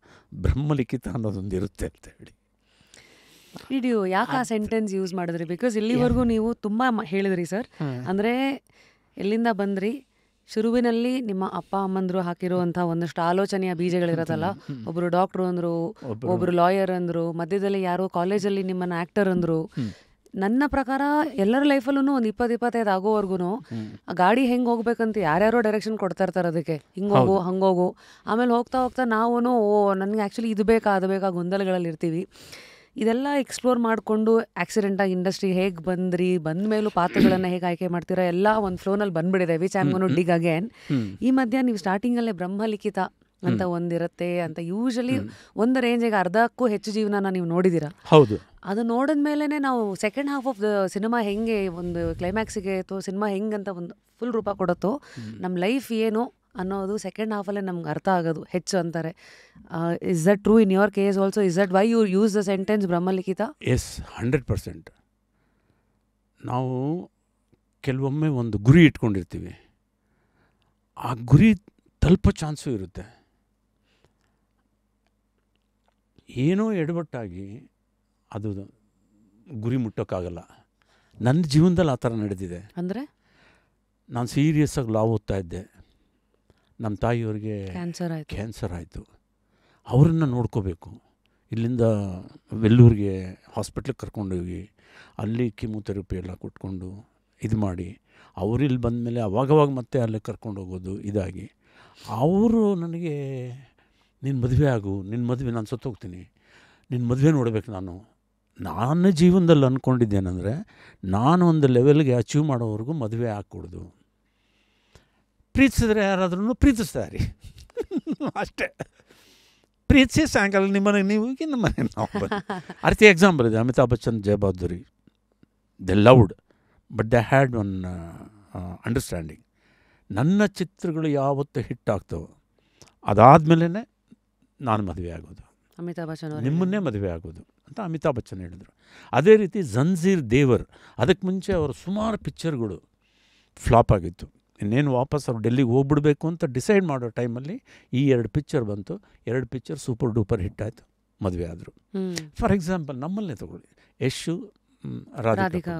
ಬ್ರಹ್ಮಲಿಖಿತ ಅನ್ನೋದೊಂದು ಇರುತ್ತೆ ಅಂತ ಹೇಳಿ. ನೀವು ಯಾಕೆ ಆ ಸೆಂಟೆನ್ಸ್ ಯೂಸ್ ಮಾಡಿದ್ರಿ? ಬಿಕಾಸ್ ಇಲ್ಲಿವರೆಗೂ ನೀವು ತುಂಬ ಹೇಳಿದ್ರಿ ಸರ್. ಅಂದರೆ ಎಲ್ಲಿಂದ ಬಂದ್ರಿ, ಶುರುವಿನಲ್ಲಿ ನಿಮ್ಮ ಅಪ್ಪ ಅಮ್ಮಂದರು ಹಾಕಿರುವಂಥ ಒಂದಷ್ಟು ಆಲೋಚನೆಯ ಬೀಜಗಳಿರತ್ತಲ್ಲ. ಒಬ್ಬರು ಡಾಕ್ಟ್ರು ಅಂದರು, ಒಬ್ಬರು ಲಾಯರ್ ಅಂದರು, ಮಧ್ಯದಲ್ಲಿ ಯಾರೋ ಕಾಲೇಜಲ್ಲಿ ನಿಮ್ಮನ್ನು ಆ್ಯಕ್ಟರ್ ಅಂದರು. ನನ್ನ ಪ್ರಕಾರ ಎಲ್ಲರ ಲೈಫಲ್ಲೂ ಒಂದು 20-25 ಆಗೋವರೆಗೂ ಗಾಡಿ ಹೆಂಗೆ ಹೋಗ್ಬೇಕಂತ ಯಾರ್ಯಾರೋ ಡೈರೆಕ್ಷನ್ ಕೊಡ್ತಾ ಇರ್ತಾರೆ, ಅದಕ್ಕೆ ಹಿಂಗೋಗು ಹಂಗೋಗು. ಆಮೇಲೆ ಹೋಗ್ತಾ ಹೋಗ್ತಾ ನಾವು ನನಗೆ ಆ್ಯಕ್ಚುಲಿ ಇದು ಬೇಕಾ ಅದು ಬೇಕಾ ಗೊಂದಲಗಳಲ್ಲಿ ಇರ್ತೀವಿ. ಇದೆಲ್ಲ ಎಕ್ಸ್ಪ್ಲೋರ್ ಮಾಡಿಕೊಂಡು ಆಕ್ಸಿಡೆಂಟಾಗಿ ಇಂಡಸ್ಟ್ರಿಗೆ ಹೇಗೆ ಬಂದ್ರಿ, ಬಂದ ಮೇಲೂ ಪಾತ್ರಗಳನ್ನು ಹೇಗೆ ಆಯ್ಕೆ ಮಾಡ್ತೀರಾ, ಎಲ್ಲ ಒಂದು ಫ್ಲೋನಲ್ಲಿ ಬಂದ್ಬಿಟ್ಟಿದೆ. Which I am gonna dig again. ಈ ಮಧ್ಯ ನೀವು ಸ್ಟಾರ್ಟಿಂಗಲ್ಲೇ ಬ್ರಹ್ಮಲಿಖಿತ ಅಂತ ಒಂದಿರುತ್ತೆ ಅಂತ, ಯೂಶಲಿ ಒಂದು ರೇಂಜಿಗೆ ಅರ್ಧಕ್ಕೂ ಹೆಚ್ಚು ಜೀವನ ನೀವು ನೋಡಿದ್ದೀರಾ. ಹೌದು. ಅದು ನೋಡಿದ ಮೇಲೇ ನಾವು second half of the cinema ಹೆಂಗೆ ಒಂದು ಕ್ಲೈಮ್ಯಾಕ್ಸಿಗೆ ಅಥವಾ ಸಿನಿಮಾ ಹೆಂಗಂತ ಒಂದು ಫುಲ್ ರೂಪ ಕೊಡುತ್ತೋ, ನಮ್ಮ ಲೈಫ್ ಏನು ಅನ್ನೋದು ಸೆಕೆಂಡ್ ಹಾಫಲ್ಲೇ ನಮ್ಗೆ ಅರ್ಥ ಆಗೋದು ಹೆಚ್ಚು ಅಂತಾರೆ. Is that true in your case also? Is that why you use the sentence ಬ್ರಹ್ಮಲಿಖಿತ? ಎಸ್, 100%. ನಾವು ಕೆಲವೊಮ್ಮೆ ಒಂದು ಗುರಿ ಇಟ್ಕೊಂಡಿರ್ತೀವಿ, ಆ ಗುರಿ ತಲುಪೋ ಚಾನ್ಸು ಇರುತ್ತೆ. ಏನೋ ಎಡವಟ್ಟಾಗಿ ಅದು ಗುರಿ ಮುಟ್ಟೋಕ್ಕಾಗಲ್ಲ. ನನ್ನ ಜೀವನದಲ್ಲಿ ಆ ಥರ ನಡೆದಿದೆ. ಅಂದರೆ ನಾನು ಸೀರಿಯಸ್ಸಾಗಿ ಲಾ ಓದ್ತಾ ಇದ್ದೆ. ನಮ್ಮ ತಾಯಿಯವ್ರಿಗೆ ಕ್ಯಾನ್ಸರ್ ಆಯಿತು. ಅವರನ್ನು ನೋಡ್ಕೋಬೇಕು. ಇಲ್ಲಿಂದ ವೆಲ್ಲೂರಿಗೆ ಹಾಸ್ಪಿಟ್ಲಿಗೆ ಕರ್ಕೊಂಡೋಗಿ ಅಲ್ಲಿ ಕೀಮೋಥೆರಪಿ ಎಲ್ಲ ಕೊಟ್ಕೊಂಡು ಇದು ಮಾಡಿ, ಅವರಿಲ್ಲಿ ಬಂದಮೇಲೆ ಅವಾಗವಾಗ ಮತ್ತೆ ಅಲ್ಲೇ ಕರ್ಕೊಂಡು ಹೋಗೋದು ಇದಾಗಿ, ಅವರು ನನಗೆ ನಿನ್ನ ಮದುವೆ ಆಗು, ನಿನ್ನ ಮದುವೆ ನಾನು ಸತ್ತೋಗ್ತೀನಿ, ನಿನ್ನ ಮದುವೆ ನೋಡಬೇಕು. ನಾನು ಜೀವನದಲ್ಲಿ ಅಂದ್ಕೊಂಡಿದ್ದೇನೆಂದರೆ, ನಾನು ಒಂದು ಲೆವೆಲ್ಗೆ ಅಚೀವ್ ಮಾಡೋವರೆಗೂ ಮದುವೆ ಹಾಕ್ಕೊಡ್ದು. ಪ್ರೀತಿಸಿದ್ರೆ ಯಾರಾದ್ರೂ ಪ್ರೀತಿಸ್ತಾರೆ ಅಷ್ಟೇ. ಪ್ರೀತಿಸಿ ಸಾಯಂಕಾಲ ನಿಮ್ಮನೆಗೆ ನೀವು, ನಮ್ಮನೆಗೆ ನಾವು. ಅರ್ತಿ ಎಕ್ಸಾಂಪಲ್ ಇದೆ, Amitabh Bachchan, Jaya Bhaduri. They loved but they had one understanding. ನನ್ನ ಚಿತ್ರಗಳು ಯಾವತ್ತು ಹಿಟ್ ಆಗ್ತವೋ ಅದಾದಮೇಲೆ ನಾನು ಮದುವೆ ಆಗೋದು, ಅಮಿತಾಬ್ ಬಚ್ಚನ್ ನಿಮ್ಮನ್ನೇ ಮದುವೆ ಆಗೋದು ಅಂತ ಅಮಿತಾಬ್ ಬಚ್ಚನ್ ಹೇಳಿದರು. ಅದೇ ರೀತಿ ಜಂಜೀರ್ ದೇವರ್, ಅದಕ್ಕೆ ಮುಂಚೆ ಅವರು ಸುಮಾರು ಪಿಕ್ಚರ್ಗಳು ಫ್ಲಾಪ್ ಆಗಿತ್ತು. ಇನ್ನೇನು ವಾಪಸ್ ಅವ್ರು ಡೆಲ್ಲಿಗೆ ಹೋಗ್ಬಿಡ್ಬೇಕು ಅಂತ ಡಿಸೈಡ್ ಮಾಡೋ ಟೈಮಲ್ಲಿ ಈ 2 ಪಿಕ್ಚರ್ ಬಂತು. 2 ಪಿಕ್ಚರ್ ಸೂಪರ್ ಡೂಪರ್ ಹಿಟ್ ಆಯಿತು, ಮದುವೆ ಆದರು. ಫಾರ್ ಎಕ್ಸಾಂಪಲ್ ನಮ್ಮಲ್ಲೇ ತಗೊಳ್ಳಿ, ಯಶು ರಾಧಿಕಾ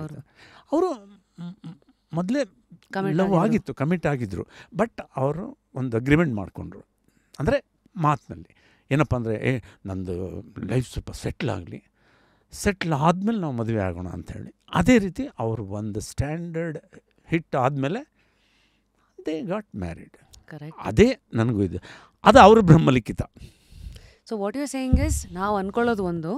ಅವರು ಮೊದಲೇ ಲವ್ ಆಗಿತ್ತು, ಕಮಿಟ್ ಆಗಿದ್ದರು. ಬಟ್ ಅವರು ಒಂದು ಅಗ್ರಿಮೆಂಟ್ ಮಾಡಿಕೊಂಡ್ರು, ಅಂದರೆ ಮಾತಿನಲ್ಲಿ ಏನಪ್ಪ ಅಂದರೆ ನಂದು ಲೈಫ್ ಸ್ವಲ್ಪ ಸೆಟ್ಲ್ ಆದಮೇಲೆ ನಾವು ಮದುವೆ ಆಗೋಣ ಅಂಥೇಳಿ. ಅದೇ ರೀತಿ ಅವರು ಒಂದು ಸ್ಟ್ಯಾಂಡರ್ಡ್ ಹಿಟ್ ಆದಮೇಲೆ ದೇ ಗಾಟ್ ಮ್ಯಾರಿಡ್. ಅದೇ ನನಗೂ ಇದು, ಅದು ಅವ್ರ ಬ್ರಹ್ಮಲಿಖಿತ. So what you saying is, ನಾವು ಅಂದ್ಕೊಳ್ಳೋದು ಒಂದು,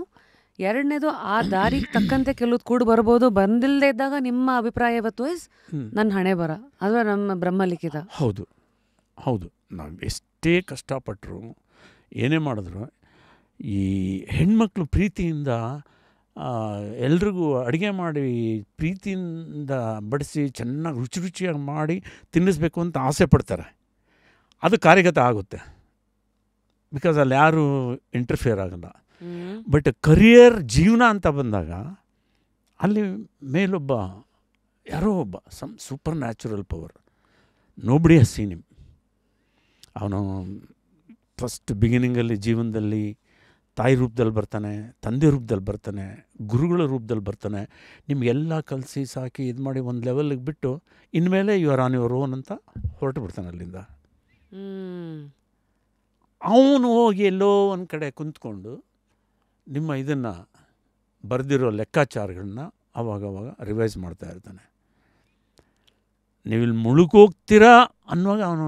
ಎರಡನೇದು ಆ ದಾರಿಗೆ ತಕ್ಕಂತೆ ಕೆಲವು ಕೂಡ ಬರ್ಬೋದು, ಬಂದಿಲ್ಲದೆ ಇದ್ದಾಗ ನಿಮ್ಮ ಅಭಿಪ್ರಾಯ ಇವತ್ತು ಇಸ್ ನನ್ನ ಹಣೆ ಬರ, ಅದು ನಮ್ಮ ಬ್ರಹ್ಮಲಿಖಿತ. ಹೌದು, ನಾವು ಎಷ್ಟೇ ಕಷ್ಟಪಟ್ಟರು ಏನೇ ಮಾಡಿದ್ರು, ಈ ಹೆಣ್ಮಕ್ಳು ಪ್ರೀತಿಯಿಂದ ಎಲ್ರಿಗೂ ಅಡುಗೆ ಮಾಡಿ ಪ್ರೀತಿಯಿಂದ ಬಡಿಸಿ ಚೆನ್ನಾಗಿ ರುಚಿಯಾಗಿ ಮಾಡಿ ತಿನ್ನಿಸ್ಬೇಕು ಅಂತ ಆಸೆ ಪಡ್ತಾರೆ. ಅದು ಕಾರ್ಯಗತ ಆಗುತ್ತೆ, ಬಿಕಾಸ್ ಅಲ್ಲಿ ಯಾರೂ ಇಂಟರ್ಫಿಯರ್ ಆಗಲ್ಲ. ಬಟ್ ಕರಿಯರ್ ಜೀವನ ಅಂತ ಬಂದಾಗ ಅಲ್ಲಿ ಮೇಲೊಬ್ಬ ಯಾರೋ ಒಬ್ಬ super natural power, nobody has seen him. ಅವನು ಫಸ್ಟ್ ಬಿಗಿನಿಂಗಲ್ಲಿ ಜೀವನದಲ್ಲಿ ತಾಯಿ ರೂಪದಲ್ಲಿ ಬರ್ತಾನೆ, ತಂದೆ ರೂಪದಲ್ಲಿ ಬರ್ತಾನೆ, ಗುರುಗಳ ರೂಪದಲ್ಲಿ ಬರ್ತಾನೆ, ನಿಮಗೆಲ್ಲ ಕಲಿಸಿ ಸಾಕಿ ಇದು ಮಾಡಿ ಒಂದು ಲೆವೆಲ್ಗೆ ಬಿಟ್ಟು ಇನ್ಮೇಲೆ you are on your own ಅಂತ ಹೊರಟು ಬಿಡ್ತಾನೆ ಅಲ್ಲಿಂದ. ಅವನು ಹೋಗಿ ಎಲ್ಲೋ ಒಂದು ಕಡೆ ಕುಂತ್ಕೊಂಡು ನಿಮ್ಮ ಇದನ್ನು ಬರೆದಿರೋ ಲೆಕ್ಕಾಚಾರಗಳನ್ನ ಅವಾಗವಾಗ ರಿವೈಸ್ ಮಾಡ್ತಾ ಇರ್ತಾನೆ. ನೀವಿಲ್ಲಿ ಮುಳುಗೋಗ್ತೀರಾ ಅನ್ನುವಾಗ ಅವನು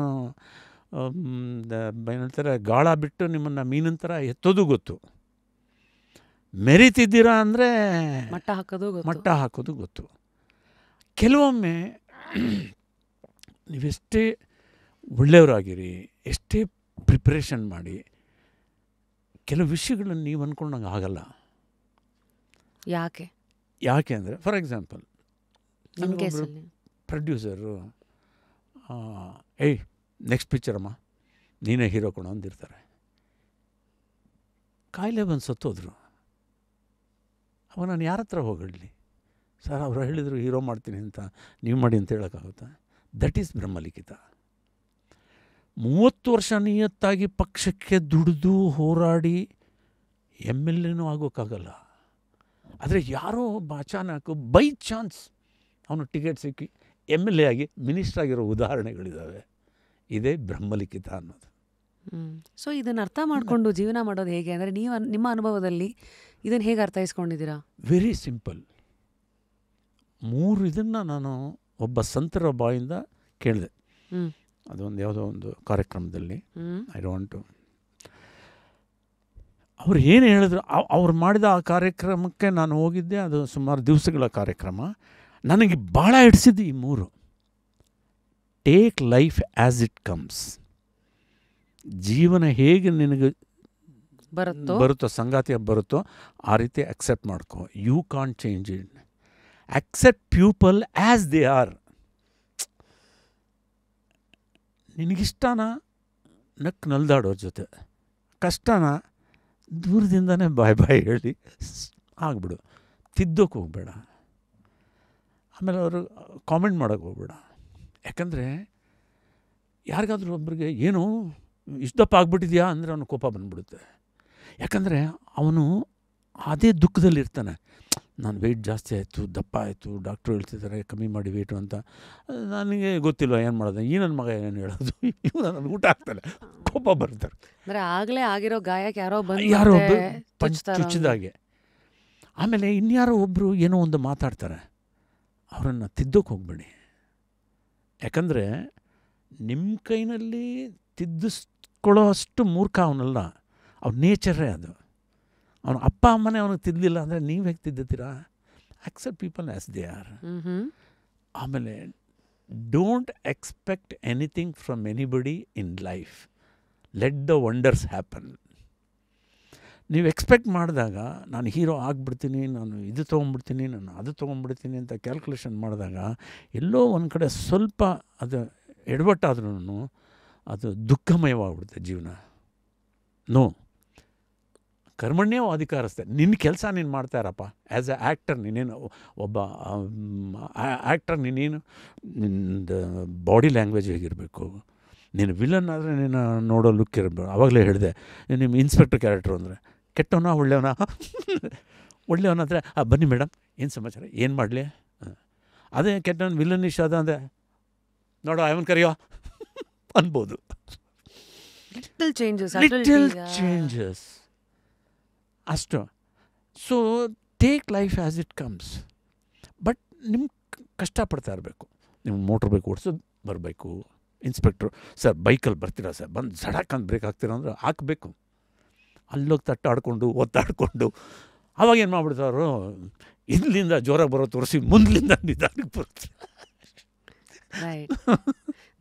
ಏನಂತಾರೆ, ಗಾಳ ಬಿಟ್ಟು ನಿಮ್ಮನ್ನು ಮೀನಿನ ಥರ ಎತ್ತೋದು ಗೊತ್ತು, ಮೆರಿತಿದ್ದೀರಾ ಅಂದರೆ ಮಟ್ಟ ಹಾಕೋದು ಗೊತ್ತು. ಕೆಲವೊಮ್ಮೆ ನೀವೆಷ್ಟೇ ಒಳ್ಳೆಯವರಾಗಿರಿ, ಎಷ್ಟೇ ಪ್ರಿಪ್ರೇಷನ್ ಮಾಡಿ, ಕೆಲವು ವಿಷಯಗಳನ್ನು ನೀವು ಅಂದ್ಕೊಂಡಂಗೆ ಆಗಲ್ಲ. ಯಾಕೆ ಅಂದರೆ, ಫಾರ್ ಎಕ್ಸಾಂಪಲ್ ಪ್ರೊಡ್ಯೂಸರು ನೆಕ್ಸ್ಟ್ ಪಿಕ್ಚರಮ್ಮ ನೀನೇ ಹೀರೋ ಕೊಡೋ ಅಂದಿರ್ತಾರೆ. ಕಾಯಿಲೆ ಬಂದು ಸತ್ತೋದ್ರು. ಅವಾಗ ನಾನು ಯಾರ ಹತ್ರ ಹೋಗಲಿ ಸರ್, ಅವರು ಹೇಳಿದರು ಹೀರೋ ಮಾಡ್ತೀನಿ ಅಂತ, ನೀವು ಮಾಡಿ ಅಂತ ಹೇಳೋಕ್ಕಾಗುತ್ತಾ? That is ಬ್ರಹ್ಮಲಿಖಿತ. 30 ವರ್ಷ ನಿಯತ್ತಾಗಿ ಪಕ್ಷಕ್ಕೆ ದುಡಿದು ಹೋರಾಡಿ MLA ಆಗೋಕ್ಕಾಗಲ್ಲ. ಆದರೆ ಯಾರೋ ಒಬ್ಬ ಅಚಾನಕ್ ಬೈ ಚಾನ್ಸ್ ಅವನು ಟಿಕೆಟ್ ಸಿಕ್ಕಿ MLA ಆಗಿ ಮಿನಿಸ್ಟರ್ ಆಗಿರೋ ಉದಾಹರಣೆಗಳಿದ್ದಾವೆ. ಇದೇ ಬ್ರಹ್ಮಲಿಖಿತ ಅನ್ನೋದು. ಸೊ ಇದನ್ನು ಅರ್ಥ ಮಾಡಿಕೊಂಡು ಜೀವನ ಮಾಡೋದು ಹೇಗೆ ಅಂದರೆ, ನೀವು ನಿಮ್ಮ ಅನುಭವದಲ್ಲಿ ಇದನ್ನು ಹೇಗೆ ಅರ್ಥೈಸ್ಕೊಂಡಿದ್ದೀರಾ? Very simple. 3 ಇದನ್ನು ನಾನು ಒಬ್ಬ ಸಂತರ ಬಾಯಿಂದ ಕೇಳಿದೆ. ಅದೊಂದು ಯಾವುದೋ ಒಂದು ಕಾರ್ಯಕ್ರಮದಲ್ಲಿ, ಐ ಡೋಂಟ್ ಟು, ಅವ್ರು ಏನು ಹೇಳಿದ್ರು, ಅವ್ರು ಮಾಡಿದ ಆ ಕಾರ್ಯಕ್ರಮಕ್ಕೆ ನಾನು ಹೋಗಿದ್ದೆ. ಅದು ಸುಮಾರು ದಿವಸಗಳ ಕಾರ್ಯಕ್ರಮ. ನನಗೆ ಭಾಳ ಹಿಡಿಸಿದ್ದು ಈ 3. Take life as it comes. ಜೀವನ ಹೇಗೆ ನಿನಗೆ ಬರುತ್ತೋ, ಸಂಗಾತಿಯಾಗಿ ಬರುತ್ತೋ ಆ ರೀತಿ ಅಕ್ಸೆಪ್ಟ್ ಮಾಡ್ಕೋ. You can't change it. Accept people as they are. ನಿನಗಿಷ್ಟನ ನಲ್ದಾಡೋರ ಜೊತೆ, ಕಷ್ಟನ ದೂರದಿಂದನೇ ಬಾಯ್ ಹೇಳಿ ಆಗಿಬಿಡು. ತಿದ್ದೋಕೆ ಹೋಗಬೇಡ, ಆಮೇಲೆ ಅವರು ಕಾಮೆಂಟ್ ಮಾಡೋಕ್ಕೆ ಹೋಗಬೇಡ. ಯಾಕಂದರೆ ಯಾರಿಗಾದ್ರೂ ಒಬ್ಬರಿಗೆ ಏನೋ ಇಷ್ಟಪ್ಪ ಆಗ್ಬಿಟ್ಟಿದೆಯಾ ಅಂದರೆ ಅವನು ಕೋಪ ಬಂದುಬಿಡುತ್ತೆ. ಯಾಕಂದರೆ ಅವನು ಅದೇ ದುಃಖದಲ್ಲಿರ್ತಾನೆ. ನಾನು ವೆಯ್ಟ್ ಜಾಸ್ತಿ ಆಯಿತು, ದಪ್ಪ ಆಯಿತು, ಡಾಕ್ಟ್ರು ಹೇಳ್ತಿದ್ದಾರೆ ಕಮ್ಮಿ ಮಾಡಿ ವೆಯ್ಟು ಅಂತ. ನನಗೆ ಗೊತ್ತಿಲ್ವ ಏನು ಮಾಡೋದು, ಈ ನನ್ನ ಮಗ ಏನು ಹೇಳೋದು, ಇವು ನನಗೆ ಊಟ ಆಗ್ತಾನೆ, ಕೋಪ ಬರ್ತಾರೆ. ಅಂದರೆ ಆಗಲೇ ಆಗಿರೋ ಗಾಯಕ್ಕೆ ಯಾರೋ ಒಬ್ಬರು ಚುಚ್ಚಿದಾಗೆ. ಆಮೇಲೆ ಇನ್ಯಾರೋ ಒಬ್ಬರು ಏನೋ ಒಂದು ಮಾತಾಡ್ತಾರೆ, ಅವರನ್ನು ತಿದ್ದೋಕೆ ಹೋಗಬೇಡಿ. ಯಾಕಂದರೆ ನಿಮ್ಮ ಕೈನಲ್ಲಿ ತಿದ್ದಿಸ್ಕೊಳ್ಳೋ ಅಷ್ಟು ಮೂರ್ಖ ಅವನಲ್ಲ, ಅವ್ನ ನೇಚರೇ ಅದು. ಅವನ ಅಪ್ಪ ಅಮ್ಮನೇ ಅವನಿಗೆ ತಿದ್ದಲಿಲ್ಲ ಅಂದರೆ ನೀವು ಹೇಗೆ ತಿದ್ದುತ್ತೀರಾ? accept people as they are. ಆಮೇಲೆ don't expect anything from anybody in life. Let the wonders happen. ನೀವು ಎಕ್ಸ್ಪೆಕ್ಟ್ ಮಾಡಿದಾಗ ನಾನು ಹೀರೋ ಆಗಿಬಿಡ್ತೀನಿ, ನಾನು ಇದು ತೊಗೊಂಡ್ಬಿಡ್ತೀನಿ, ನಾನು ಅದು ತೊಗೊಂಡ್ಬಿಡ್ತೀನಿ ಅಂತ ಕ್ಯಾಲ್ಕುಲೇಷನ್ ಮಾಡಿದಾಗ ಎಲ್ಲೋ ಒಂದು ಕಡೆ ಸ್ವಲ್ಪ ಅದು ಎಡವಟ್ಟಾದ್ರೂ ಅದು ದುಃಖಮಯವಾಗ್ಬಿಡುತ್ತೆ ಜೀವನ. ನೋ, ಕರ್ಮಣ್ಯೋ ಅಧಿಕಾರಸ್ತೆ, ನಿನ್ನ ಕೆಲಸ ನೀನು ಮಾಡ್ತಾ ಇರಪ್ಪ. ಆ್ಯಸ್ ಎ ಆ್ಯಕ್ಟರ್ ನೀನೇನು ಒಬ್ಬ ಆ್ಯಕ್ಟರ್, ನೀನೇನು ನಿನ್ನ ಬಾಡಿ ಲ್ಯಾಂಗ್ವೇಜ್ ಹೇಗಿರಬೇಕು, ನೀನು ವಿಲನ್ ಆದರೆ ನೀನು ನೋಡೋ ಲುಕ್ ಇರಬೇಕು. ಆವಾಗಲೇ ಹೇಳಿದೆ, ನಿಮ್ಮ ಇನ್ಸ್ಪೆಕ್ಟರ್ ಕ್ಯಾರೆಕ್ಟ್ರು ಅಂದರೆ ಕೆಟ್ಟವನ ಒಳ್ಳೆಯವನ, ಒಳ್ಳೆಯವನಾದರೆ ಬನ್ನಿ ಮೇಡಮ್ ಏನು ಸಮಾಚಾರ, ಏನು ಮಾಡಲಿ, ಅದೇ ಕೆಟ್ಟವನು ವಿಲನಿಶ್ ಅದ ಅಂದರೆ ನೋಡೋ ಅವನ್ ಕರೆಯೋ ಅನ್ಬೋದು. ಲಿಟಲ್ ಚೇಂಜಸ್ ಅಷ್ಟು. So take life as it comes. But ನಿಮ್ಗೆ ಕಷ್ಟಪಡ್ತಾ ಇರಬೇಕು. ನಿಮ್ಗೆ ಮೋಟ್ರ್ ಬೈಕ್ ಓಡಿಸೋದು ಬರಬೇಕು. ಇನ್ಸ್ಪೆಕ್ಟ್ರು ಸರ್ ಬೈಕಲ್ಲಿ ಬರ್ತೀರಾ ಸರ್, ಬಂದು ಝಡಕ್ಕಂತ ಬ್ರೇಕ್ ಹಾಕ್ತೀರ ಅಂದರೆ ಹಾಕಬೇಕು. ಅಲ್ಲೋಗಿ ತಟ್ಟಾಡಿಕೊಂಡು ಒತ್ತಾಡಿಕೊಂಡು ಅವಾಗೇನು ಮಾಡ್ಬಿಡ್ತಾರೋ, ಇಲ್ಲಿಂದ ಜೋರಾಗಿ ಬರೋ ತೋರಿಸಿ ಮುಂದ್ಲಿಂದ ನಿಧಾನಕ್ಕೆ ಬರುತ್ತೆ.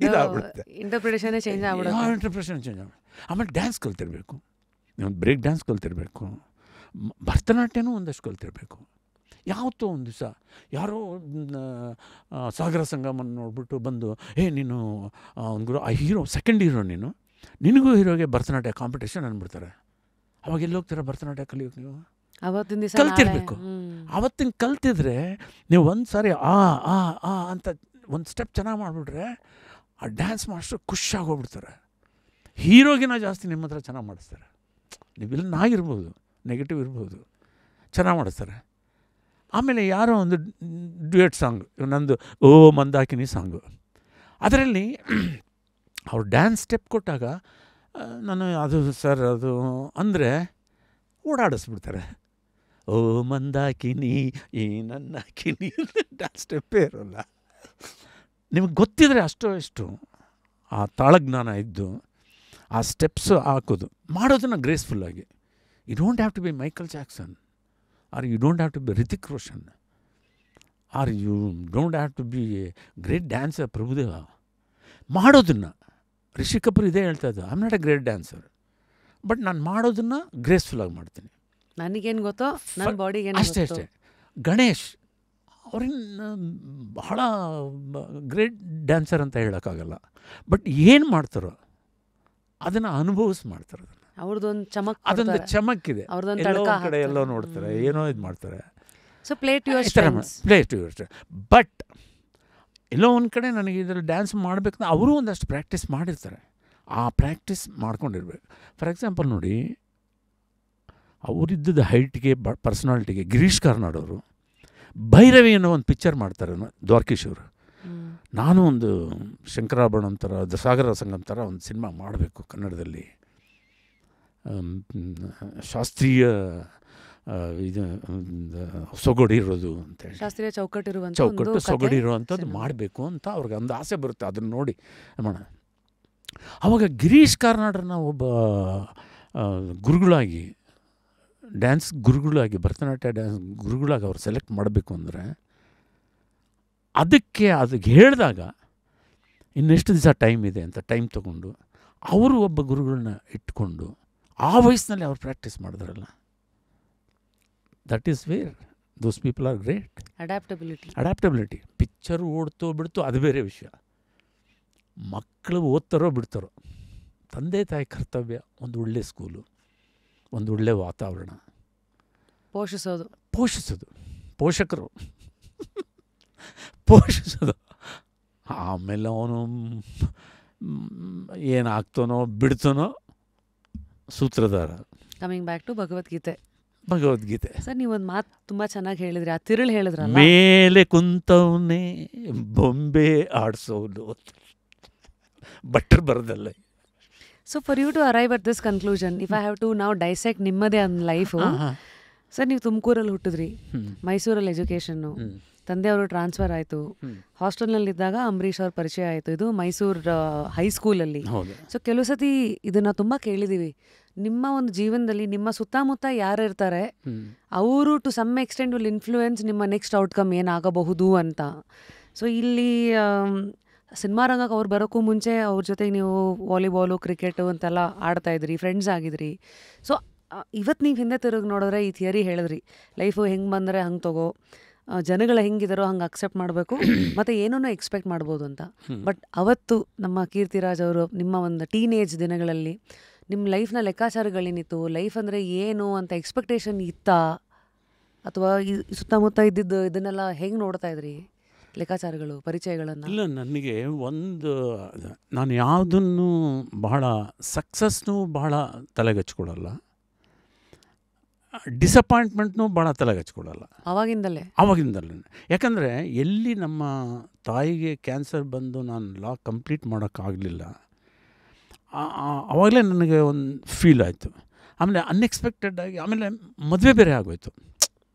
ಇದಾಗ್ಬಿಡುತ್ತೆ. ಇಂಟರ್ಪ್ರಿಟೇಷನ್ ಚೇಂಜ್ ಆಗ್ಬಿಡುತ್ತೆ. ಆಮೇಲೆ ಡ್ಯಾನ್ಸ್ ಕಲ್ತಿರ್ಬೇಕು. ನೀವು ಬ್ರೇಕ್ ಡ್ಯಾನ್ಸ್ ಕಲ್ತಿರ್ಬೇಕು. ಭರತನಾಟ್ಯನೂ ಒಂದಷ್ಟು ಕಲ್ತಿರ್ಬೇಕು. ಯಾವತ್ತೋ ಒಂದು ದಿವಸ ಯಾರೋ ಸಾಗರ ಸಂಗಮನ ನೋಡ್ಬಿಟ್ಟು ಬಂದು ನೀನು ಒಂದು ಹೀರೋ, ಸೆಕೆಂಡ್ ಹೀರೋ, ನಿನಗೂ ಹೀರೋಗೆ ಭರತನಾಟ್ಯ ಕಾಂಪಿಟೇಷನ್ ಅಂದ್ಬಿಡ್ತಾರೆ. ಅವಾಗ ಎಲ್ಲಿ ಹೋಗ್ತೀರಾ ಭರತನಾಟ್ಯ ಕಲಿಯೋಕೆ? ನೀವು ಅವತ್ತಿನ ದಿವಸ ಕಲ್ತಿರ್ಬೇಕು. ಅವತ್ತಿನ ಕಲ್ತಿದ್ರೆ ನೀವು ಒಂದು ಸಾರಿ ಅಂತ ಒಂದು ಸ್ಟೆಪ್ ಚೆನ್ನಾಗಿ ಮಾಡಿಬಿಟ್ರೆ ಆ ಡ್ಯಾನ್ಸ್ ಮಾಸ್ಟ್ರು ಖುಷಿಯಾಗಿ ಹೋಗ್ಬಿಡ್ತಾರೆ. ಹೀರೋಗಿನ ಜಾಸ್ತಿ ನಿಮ್ಮ ಹತ್ರ ಚೆನ್ನಾಗಿ ಮಾಡಿಸ್ತಾರೆ. ನೀವು ವಿಲನ್ ಆಗಿರ್ಬೋದು, ನೆಗೆಟಿವ್ ಇರ್ಬೋದು, ಚೆನ್ನಾಗಿ ಮಾಡಿಸ್ತಾರೆ. ಆಮೇಲೆ ಯಾರೋ ಒಂದು ಡ್ಯುಯೆಟ್ ಸಾಂಗ್, ನಂದು ಓ ಮಂದಾಕಿನಿ ಸಾಂಗು, ಅದರಲ್ಲಿ ಅವ್ರು ಡ್ಯಾನ್ಸ್ ಸ್ಟೆಪ್ ಕೊಟ್ಟಾಗ ನಾನು ಅದು ಸರ್ ಅದು ಅಂದರೆ ಓಡಾಡಿಸ್ಬಿಡ್ತಾರೆ. ಓ ಮಂದಾಕಿನಿ ಈ ನನ್ನ ಕಿನಿ ಡ್ಯಾನ್ಸ್ ಸ್ಟೆಪ್ಪೇ ಇರೋಲ್ಲ. ನಿಮಗೆ ಗೊತ್ತಿದ್ರೆ ಅಷ್ಟೋ ಎಷ್ಟು ಆ ತಾಳಜ್ಞಾನ ಇದ್ದು ಆ ಸ್ಟೆಪ್ಸು ಹಾಕೋದು ಮಾಡೋದನ್ನು ಗ್ರೇಸ್ಫುಲ್ಲಾಗಿ. You don't have to be Michael Jackson, or you don't have to be Hrithik Roshan, or you don't have to be a great dancer Prabhudeva. ಮಾಡೋದನ್ನು ರಿಷಿ ಕಪೂರ್ ಇದೇ ಹೇಳ್ತಾ ಇದ್ದು, I am not a great dancer, but ನಾನು ಮಾಡೋದನ್ನು ಗ್ರೇಸ್ಫುಲ್ಲಾಗಿ ಮಾಡ್ತೀನಿ. ನನಗೇನು ಗೊತ್ತೋ ನನ್ನ ಬಾಡಿಗೆ ಅಷ್ಟೇ ಅಷ್ಟೇ. ಗಣೇಶ್ ಅವ್ರಿನ್ನ ಬಹಳ ಗ್ರೇಟ್ ಡ್ಯಾನ್ಸರ್ ಅಂತ ಹೇಳೋಕ್ಕಾಗಲ್ಲ, ಬಟ್ ಏನು ಮಾಡ್ತಾರೋ ಅದನ್ನು ಅನುಭವಿಸಿ ಮಾಡ್ತಾರೆ. ಅವ್ರದ್ದೊಂದು ಚಮಕ್, ಅದೊಂದು ಚಮಕ್ಕಿದೆ. ಎಲ್ಲೋ ಕಡೆ ಎಲ್ಲೋ ನೋಡ್ತಾರೆ, ಏನೋ ಇದು ಮಾಡ್ತಾರೆ. So play to your strengths. But ಎಲ್ಲೋ ಒಂದು ಕಡೆ ನನಗೆ ಇದರಲ್ಲಿ ಡ್ಯಾನ್ಸ್ ಮಾಡಬೇಕಂದ್ರೆ ಅವರು ಒಂದಷ್ಟು ಪ್ರಾಕ್ಟೀಸ್ ಮಾಡಿರ್ತಾರೆ. ಆ ಪ್ರಾಕ್ಟೀಸ್ ಮಾಡ್ಕೊಂಡಿರ್ಬೇಕು. ಫಾರ್ ಎಕ್ಸಾಂಪಲ್ ನೋಡಿ, ಅವರಿದ್ದದ ಹೈಟ್ಗೆ ಪರ್ಸನಾಲಿಟಿಗೆ ಗಿರೀಶ್ ಕಾರ್ನಾಡ್ ಅವರು ಭೈರವಿ ಅನ್ನೋ ಒಂದು ಪಿಕ್ಚರ್ ಮಾಡ್ತಾರೆ ದ್ವಾರಕೀಶ್ ಅವರು. ನಾನು ಒಂದು ಶಂಕರಾಭರಣಂ ಥರ, ಸಾಗರ ಸಂಗಮ್ ಥರ ಒಂದು ಸಿನಿಮಾ ಮಾಡಬೇಕು ಕನ್ನಡದಲ್ಲಿ, ಶಾಸ್ತ್ರೀಯ ಇದು ಸೊಗಡಿರೋದು ಅಂತೇಳಿ, ಶಾಸ್ತ್ರೀಯ ಚೌಕಟ್ಟು ಸೊಗಡಿರುವಂಥದ್ದು ಮಾಡಬೇಕು ಅಂತ ಅವ್ರಿಗೆ ಒಂದು ಆಸೆ ಬರುತ್ತೆ. ಅದನ್ನು ನೋಡಿ ಮಾಡೋಣ. ಆವಾಗ ಗಿರೀಶ್ ಕಾರ್ನಾಡ್ರನ್ನ ಒಬ್ಬ ಗುರುಗಳಾಗಿ, ಡ್ಯಾನ್ಸ್ ಗುರುಗಳಾಗಿ, ಭರತನಾಟ್ಯ ಡ್ಯಾನ್ಸ್ ಗುರುಗಳಾಗಿ ಅವ್ರು ಸೆಲೆಕ್ಟ್ ಮಾಡಬೇಕು ಅಂದರೆ ಅದಕ್ಕೆ ಹೇಳಿದಾಗ ಇನ್ನೆಷ್ಟು ದಿವಸ ಟೈಮ್ ಇದೆ ಅಂತ ಟೈಮ್ ತೊಗೊಂಡು ಅವರು ಒಬ್ಬ ಗುರುಗಳನ್ನ ಇಟ್ಕೊಂಡು ಆ ವಯಸ್ಸಿನಲ್ಲಿ ಅವ್ರು ಪ್ರಾಕ್ಟೀಸ್ ಮಾಡಿದ್ರಲ್ಲ, that is where those people are great. Adaptability. Picture ಓಡ್ತೋ ಬಿಡ್ತೋ ಅದು ಬೇರೆ ವಿಷಯ. ಮಕ್ಕಳು ಓದ್ತಾರೋ ಬಿಡ್ತಾರೋ, ತಂದೆ ತಾಯಿ ಕರ್ತವ್ಯ ಒಂದು ಒಳ್ಳೆ ಸ್ಕೂಲು, ಒಂದು ಒಳ್ಳೆ ವಾತಾವರಣ, ಪೋಷಿಸೋದು, ಪೋಷಕರು ಪೋಷಿಸೋದು. ಆಮೇಲೆ ಅವನು ಏನಾಗ್ತಾನೋ ಬಿಡ್ತಾನೋ ಸೂತ್ರಧಾರ. Coming back to Bhagavad Gita. Sir ನೀವೊಂದು ಮಾತು ತುಂಬ ಚೆನ್ನಾಗಿ ಹೇಳಿದ್ರಿ, ಆ ತಿರುಳು ಹೇಳಿದ್ರಲ್ಲ, ಮೇಲೆ ಕುಂತವನೇ ಬೊಂಬೆ ಆಡಿಸೋದು, ಬಟ್ರ್ ಬರೋದಲ್ಲ. So for you to arrive at this conclusion, if I have to ನಾವು ಡೈಸೆಕ್ಟ್ ನಿಮ್ಮದೇ ಒಂದು ಲೈಫು. ಸರ್ ನೀವು ತುಮಕೂರಲ್ಲಿ ಹುಟ್ಟಿದ್ರಿ, ಮೈಸೂರಲ್ಲಿ ಎಜುಕೇಷನ್ನು, ತಂದೆಯವರು ಟ್ರಾನ್ಸ್ಫರ್ ಆಯಿತು, ಹಾಸ್ಟೆಲ್ನಲ್ಲಿದ್ದಾಗ ಅಂಬರೀಷ್ ಅವ್ರ ಪರಿಚಯ ಆಯಿತು, ಇದು ಮೈಸೂರು ಹೈಸ್ಕೂಲಲ್ಲಿ. ಸೊ ಕೆಲವು ಸತಿ ಇದನ್ನು ತುಂಬ ಕೇಳಿದ್ದೀವಿ, ನಿಮ್ಮ ಒಂದು ಜೀವನದಲ್ಲಿ ನಿಮ್ಮ ಸುತ್ತಮುತ್ತ ಯಾರು ಇರ್ತಾರೆ ಅವರು to some extent will influence ನಿಮ್ಮ ನೆಕ್ಸ್ಟ್ ಔಟ್ಕಮ್ ಏನಾಗಬಹುದು ಅಂತ. ಸೊ ಇಲ್ಲಿ ಸಿನಿಮಾ ರಂಗಕ್ಕೆ ಅವ್ರು ಬರೋಕ್ಕೂ ಮುಂಚೆ ಅವ್ರ ಜೊತೆಗೆ ನೀವು ವಾಲಿಬಾಲು, ಕ್ರಿಕೆಟು ಅಂತೆಲ್ಲ ಆಡ್ತಾಯಿದ್ರಿ, ಫ್ರೆಂಡ್ಸ್ ಆಗಿದ್ರಿ. ಸೊ ಇವತ್ತು ನೀವು ಹಿಂದೆ ತಿರುಗಿ ನೋಡಿದ್ರೆ ಈ ಥಿಯರಿ ಹೇಳಿದ್ರಿ, ಲೈಫು ಹೆಂಗೆ ಬಂದರೆ ಹಂಗೆ ತಗೋ, ಜನಗಳು ಹೆಂಗಿದಾರೋ ಹಂಗೆ ಅಕ್ಸೆಪ್ಟ್ ಮಾಡಬೇಕು, ಮತ್ತು ಏನೂ ಎಕ್ಸ್ಪೆಕ್ಟ್ ಮಾಡ್ಬೋದು ಅಂತ. ಬಟ್ ಅವತ್ತು ನಮ್ಮ ಕೀರ್ತಿರಾಜ್ ಅವರು ನಿಮ್ಮ ಒಂದು ಟೀನೇಜ್ ದಿನಗಳಲ್ಲಿ ನಿಮ್ಮ ಲೈಫ್ನ ಲೆಕ್ಕಾಚಾರಗಳೇನಿತ್ತು, ಲೈಫ್ ಅಂದರೆ ಏನು ಅಂತ ಎಕ್ಸ್ಪೆಕ್ಟೇಷನ್ ಇತ್ತಾ, ಅಥವಾ ಸುತ್ತಮುತ್ತ ಇದ್ದಿದ್ದು ಇದನ್ನೆಲ್ಲ ಹೆಂಗೆ ನೋಡ್ತಾ ಇದ್ರಿ ಲೆಕ್ಕಾಚಾರಗಳು, ಪರಿಚಯಗಳನ್ನು? ಇಲ್ಲ, ನನಗೆ ನಾನು ಯಾವುದನ್ನು ಬಹಳ ಸಕ್ಸಸ್ನೂ ಬಹಳ ತಲೆಗಚ್ಕೊಳ್ಳಲ್ಲ, ಡಿಸಪಾಯಿಂಟ್ಮೆಂಟ್ನೂ ಭಾಳ ತಲೆಗಚ್ಕೊಳ್ಳಲ್ಲ ಆವಾಗಿಂದಲೇ. ಯಾಕಂದರೆ ಎಲ್ಲಿ ನಮ್ಮ ತಾಯಿಗೆ ಕ್ಯಾನ್ಸರ್ ಬಂದು ನಾನು ಲಾ ಕಂಪ್ಲೀಟ್ ಮಾಡೋಕ್ಕಾಗಲಿಲ್ಲ, ಆವಾಗಲೇ ನನಗೆ ಒಂದು ಫೀಲ್ ಆಯಿತು. ಆಮೇಲೆ ಅನ್ಎಕ್ಸ್ಪೆಕ್ಟೆಡ್ ಆಗಿ ಆಮೇಲೆ ಮದುವೆ ಬೇರೆ ಆಗೋಯ್ತು.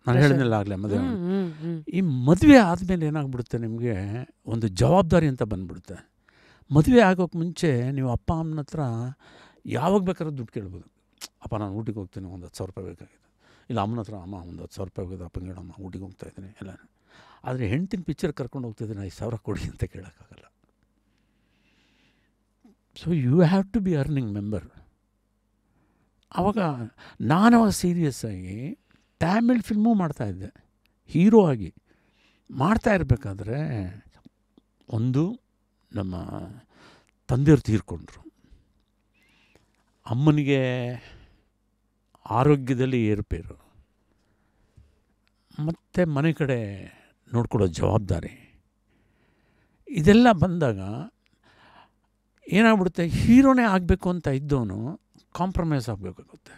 ನಾನು ಹೇಳಿದ್ನಲ್ಲ ಆಗಲೇ ಮದುವೆ. ಈ ಮದುವೆ ಆದಮೇಲೆ ಏನಾಗ್ಬಿಡುತ್ತೆ, ನಿಮಗೆ ಒಂದು ಜವಾಬ್ದಾರಿ ಅಂತ ಬಂದ್ಬಿಡುತ್ತೆ. ಮದುವೆ ಆಗೋಕ್ಕೆ ಮುಂಚೆ ನೀವು ಅಪ್ಪ ಅಮ್ಮನ ಹತ್ರ ಯಾವಾಗ ಬೇಕಾದ್ರೂ ದುಡ್ಡು ಕೇಳ್ಬೋದು. ಅಪ್ಪ ನಾನು ಊಟಿಗೆ ಹೋಗ್ತೀನಿ, ಒಂದು 10,000 ರೂಪಾಯಿ ಬೇಕಾಗಿದೆ. ಇಲ್ಲ ಅಮ್ಮನ ಹತ್ರ, ಅಮ್ಮ ಒಂದು 10,000 ರೂಪಾಯಿ ಹೋಗೋದು, ಅಪ್ಪಂಗೆ ಹೇಳಮ್ಮ ಊಟಿಗೆ ಹೋಗ್ತಾಯಿದ್ದೀನಿ ಎಲ್ಲ. ಆದರೆ ಹೆಂಡ್ತಿನ ಪಿಕ್ಚರ್ ಕರ್ಕೊಂಡು ಹೋಗ್ತಿದ್ದೀನಿ, 5,000 ಕೊಡಿ ಅಂತ ಕೇಳೋಕ್ಕಾಗಲ್ಲ. So you have to be earning member. ಆವಾಗ ನಾನು ಸೀರಿಯಸ್ ಆಗಿ ತಮಿಳ್ ಫಿಲ್ಮು ಮಾಡ್ತಾಯಿದ್ದೆ, ಹೀರೋ ಆಗಿ ಮಾಡ್ತಾ ಇರಬೇಕಾದ್ರೆ ಒಂದು ನಮ್ಮ ತಂದೆಯವ್ರು ತೀರ್ಕೊಂಡ್ರು. ಅಮ್ಮನಿಗೆ ಆರೋಗ್ಯದಲ್ಲಿ ಏರುಪೇರು, ಮತ್ತು ಮನೆ ಕಡೆ ನೋಡ್ಕೊಳ್ಳೋ ಜವಾಬ್ದಾರಿ, ಇದೆಲ್ಲ ಬಂದಾಗ ಏನಾಗ್ಬಿಡುತ್ತೆ, ಹೀರೋನೇ ಆಗಬೇಕು ಅಂತ ಇದ್ದವನು ಕಾಂಪ್ರಮೈಸ್ ಆಗಬೇಕಾಗುತ್ತೆ.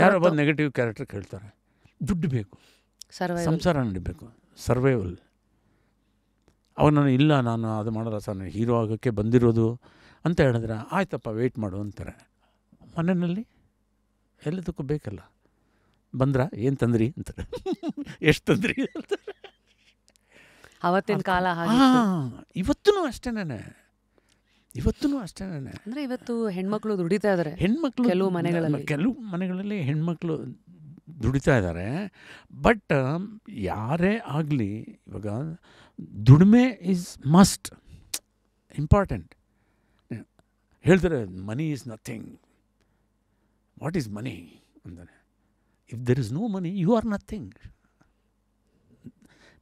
ಯಾರೋ ಬಂದು ನೆಗೆಟಿವ್ ಕ್ಯಾರೆಕ್ಟರ್ ಕೇಳ್ತಾರೆ, ದುಡ್ಡು ಬೇಕು, ಸಂಸಾರ ನಡಿಬೇಕು, ಸರ್ವೈವಲ್. ಅವಾಗ ನಾನು ಅದು ಮಾಡಲ್ಲ ಸರ್, ನಾನು ಹೀರೋ ಆಗೋಕ್ಕೆ ಬಂದಿರೋದು ಅಂತ ಹೇಳಿದ್ರೆ, ಆಯ್ತಪ್ಪ ವೆಯ್ಟ್ ಮಾಡು ಅಂತಾರೆ. ಮನೆಯಲ್ಲಿ ಎಲ್ಲದಕ್ಕೂ ಬೇಕಲ್ಲ. ಬಂದ್ರಾ, ಏನು ತಂದ್ರಿ ಅಂತಾರೆ, ಎಷ್ಟು ತಂದ್ರಿ ಅಂತಾರೆ. ಅವತ್ತಿನ ಕಾಲ ಇವತ್ತೂ ಅಷ್ಟೇನೆ. ಅಂದರೆ ಇವತ್ತು ಹೆಣ್ಮಕ್ಳು ದುಡಿತಾ ಇದ್ದಾರೆ. ಕೆಲವು ಮನೆಗಳಲ್ಲಿ ಹೆಣ್ಮಕ್ಳು ದುಡಿತಾ ಇದ್ದಾರೆ. ಬಟ್ ಯಾರೇ ಆಗಲಿ, ಇವಾಗ ದುಡಿಮೆ ಈಸ್ ಮಸ್ಟ್ ಇಂಪಾರ್ಟೆಂಟ್. ಹೇಳ್ತಾರೆ money is nothing, what is money ಅಂತಾನೆ. If there is no money you are nothing.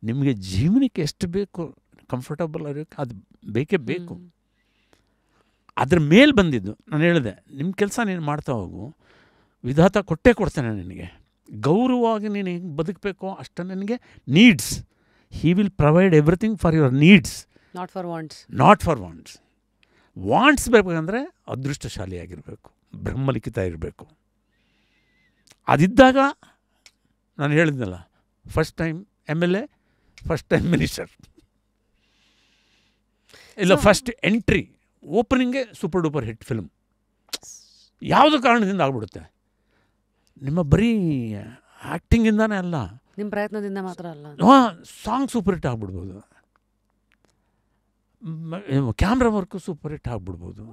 ನಿಮಗೆ ಜೀವನಕ್ಕೆ ಎಷ್ಟು ಬೇಕು, ಕಂಫರ್ಟಬಲ್ ಆಗಿರೋಕ್ಕೆ ಅದು ಬೇಕೇ ಬೇಕು. ಅದ್ರ ಮೇಲೆ ಬಂದಿದ್ದು ನಾನು ಹೇಳಿದೆ, ನಿಮ್ಮ ಕೆಲಸ ನೀನು ಮಾಡ್ತಾ ಹೋಗು, ವಿಧಾತ ಕೊಡ್ತಾನೆ ನಿನಗೆ. ಗೌರವವಾಗಿ ನೀನು ಹೆಂಗೆ ಬದುಕಬೇಕೋ ಅಷ್ಟು ನಿನಗೆ needs. He will provide everything for your needs, not for wants. Wants ಬೇಕಂದರೆ ಅದೃಷ್ಟಶಾಲಿಯಾಗಿರಬೇಕು, ಬ್ರಹ್ಮಲಿಖಿತ ಇರಬೇಕು. ಅದಿದ್ದಾಗ ನಾನು ಹೇಳಿದ್ನಲ್ಲ, first time MLA, first time minister, ಇಲ್ಲ ಫಸ್ಟ್ ಎಂಟ್ರಿ, ಓಪನಿಂಗೇ ಸೂಪರ್ ಡೂಪರ್ ಹಿಟ್ ಫಿಲ್ಮ್. ಯಾವುದೋ ಕಾರಣದಿಂದ ಆಗ್ಬಿಡುತ್ತೆ. ನಿಮ್ಮ ಬರೀ ಆ್ಯಕ್ಟಿಂಗಿಂದಾನೇ ಅಲ್ಲ, ನಿಮ್ಮ ಪ್ರಯತ್ನದಿಂದ ಮಾತ್ರ ಅಲ್ಲ. ಸಾಂಗ್ ಸೂಪರ್ ಹಿಟ್ ಆಗ್ಬಿಡ್ಬೋದು, ಕ್ಯಾಮ್ರಾ ವರ್ಕು ಸೂಪರ್ ಹಿಟ್ ಆಗ್ಬಿಡ್ಬೋದು,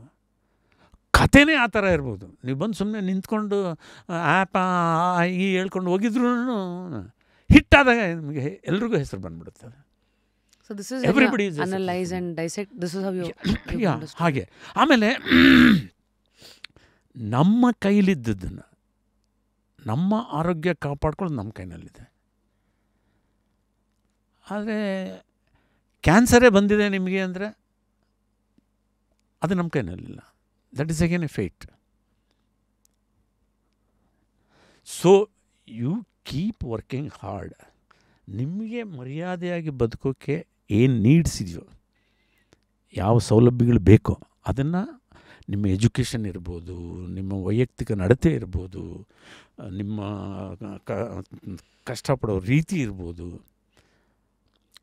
ಕಥೆನೇ ಆ ಥರ ಇರ್ಬೋದು. ನೀವು ಬಂದು ಸುಮ್ಮನೆ ನಿಂತ್ಕೊಂಡು ಈ ಹೇಳ್ಕೊಂಡು ಹೋಗಿದ್ರು ಹಿಟ್ಟಾದಾಗ ನಿಮಗೆ ಎಲ್ರಿಗೂ ಹೆಸರು ಬಂದ್ಬಿಡುತ್ತೆ. So this is everybody analyze and dissect. This is how you ಹಾಗೆ. ಆಮೇಲೆ ನಮ್ಮ ಕೈಲಿದ್ದದನ್ನು, ನಮ್ಮ ಆರೋಗ್ಯ ಕಾಪಾಡ್ಕೊಳ್ಳೋದು ನಮ್ಮ ಕೈನಲ್ಲಿದೆ. ಆದರೆ ಕ್ಯಾನ್ಸರೇ ಬಂದಿದೆ ನಿಮಗೆ ಅಂದರೆ ಅದು ನಮ್ಮ ಕೈನಲ್ಲಿಲ್ಲ. That is again a fate. So you keep working hard. ನಿಮಗೆ ಮರ್ಯಾದೆಯಾಗಿ ಬದುಕೋಕ್ಕೆ ಏನು ನೀಡ್ಸ್ ಇದೆಯೋ, ಯಾವ ಸೌಲಭ್ಯಗಳು ಬೇಕೋ ಅದನ್ನು, ನಿಮ್ಮ ಎಜುಕೇಷನ್ ಇರ್ಬೋದು, ನಿಮ್ಮ ವೈಯಕ್ತಿಕ ನಡತೆ ಇರ್ಬೋದು, ನಿಮ್ಮ ಕಷ್ಟಪಡೋ ರೀತಿ ಇರ್ಬೋದು.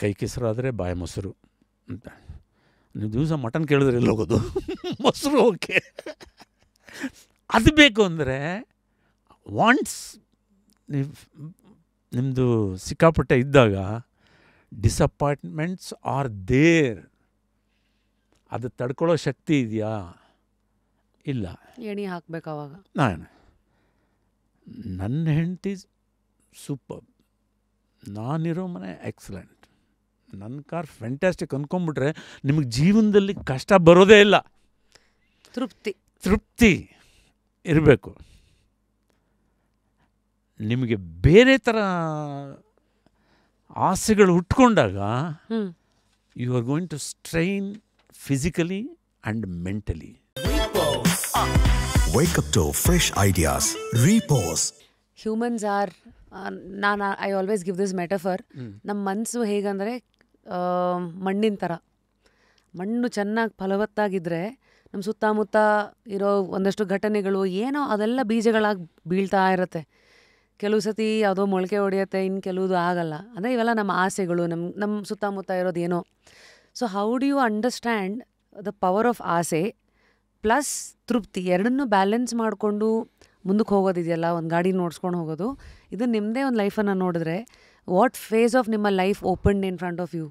ಕೈ ಕೆಸರಾದರೆ ಬಾಯ ಮೊಸರು ಅಂತ. ನೀವು ದಿವಸ ಮಟನ್ ಕೇಳಿದ್ರೆ ಎಲ್ಲಿ ಹೋಗೋದು, ಮೊಸರು ಓಕೆ. ಅದು ಬೇಕು ಅಂದರೆ ವಾಂಟ್ಸ್ ನಿಮ್ಮದು ಸಿಕ್ಕಾಪಟ್ಟೆ ಇದ್ದಾಗ ಡಿಸಪಾಯಿಂಟ್ಮೆಂಟ್ಸ್ ಆರ್ ದೇರ್. ಅದು ತಡ್ಕೊಳ್ಳೋ ಶಕ್ತಿ ಇದೆಯಾ? ಇಲ್ಲ. ಎಣಿ ಹಾಕ್ಬೇಕು ಅವಾಗ. ನನ್ನ ಹೆಂಡತಿ ಸೂಪರ್, ನಾನಿರೋ ಮನೆ ಎಕ್ಸಲೆಂಟ್, ನನ್ನ ಕಾರ್ ಫ್ಯಾಂಟಾಸ್ಟಿಕ್ ಅಂದ್ಕೊಂಡ್ಬಿಟ್ರೆ ನಿಮಗೆ ಜೀವನದಲ್ಲಿ ಕಷ್ಟ ಬರೋದೇ ಇಲ್ಲ. ತೃಪ್ತಿ ಇರಬೇಕು. ನಿಮಗೆ ಬೇರೆ ಥರ ಆಸೆಗಳು ಹುಟ್ಕೊಂಡಾಗ you are going to strain physically and mentally. Wake up to fresh ideas. Repose. Humans are I always give this metaphor. ನಮ್ಮ ಮನಸ್ಸು ಹೇಗಂದರೆ ಮಣ್ಣಿನ ಥರ. ಮಣ್ಣು ಚೆನ್ನಾಗಿ ಫಲವತ್ತಾಗಿದ್ದರೆ ನಮ್ಮ ಸುತ್ತಮುತ್ತ ಇರೋ ಒಂದಷ್ಟು ಘಟನೆಗಳು ಏನೋ ಅದೆಲ್ಲ ಬೀಜಗಳಾಗಿ ಬೀಳ್ತಾ ಇರುತ್ತೆ. ಕೆಲವು ಸತಿ ಯಾವುದೋ ಮೊಳಕೆ ಹೊಡೆಯುತ್ತೆ, ಇನ್ನು ಕೆಲವುದು ಆಗಲ್ಲ. ಅಂದರೆ ಇವೆಲ್ಲ ನಮ್ಮ ಆಸೆಗಳು, ನಮ್ಮ ಸುತ್ತಮುತ್ತ ಇರೋದು ಏನೋ. So how do you understand the power of ಆಸೆ ಪ್ಲಸ್ ತೃಪ್ತಿ, ಎರಡನ್ನೂ ಬ್ಯಾಲೆನ್ಸ್ ಮಾಡಿಕೊಂಡು ಮುಂದಕ್ಕೆ ಹೋಗೋದಿದೆಯಲ್ಲ, ಒಂದು ಗಾಡಿ ನೋಡ್ಸ್ಕೊಂಡು ಹೋಗೋದು. ಇದು ನಿಮ್ಮದೇ ಒಂದು ಲೈಫನ್ನು ನೋಡಿದ್ರೆ ವಾಟ್ ಫೇಸ್ ಆಫ್ ನಿಮ್ಮ life open in front of you?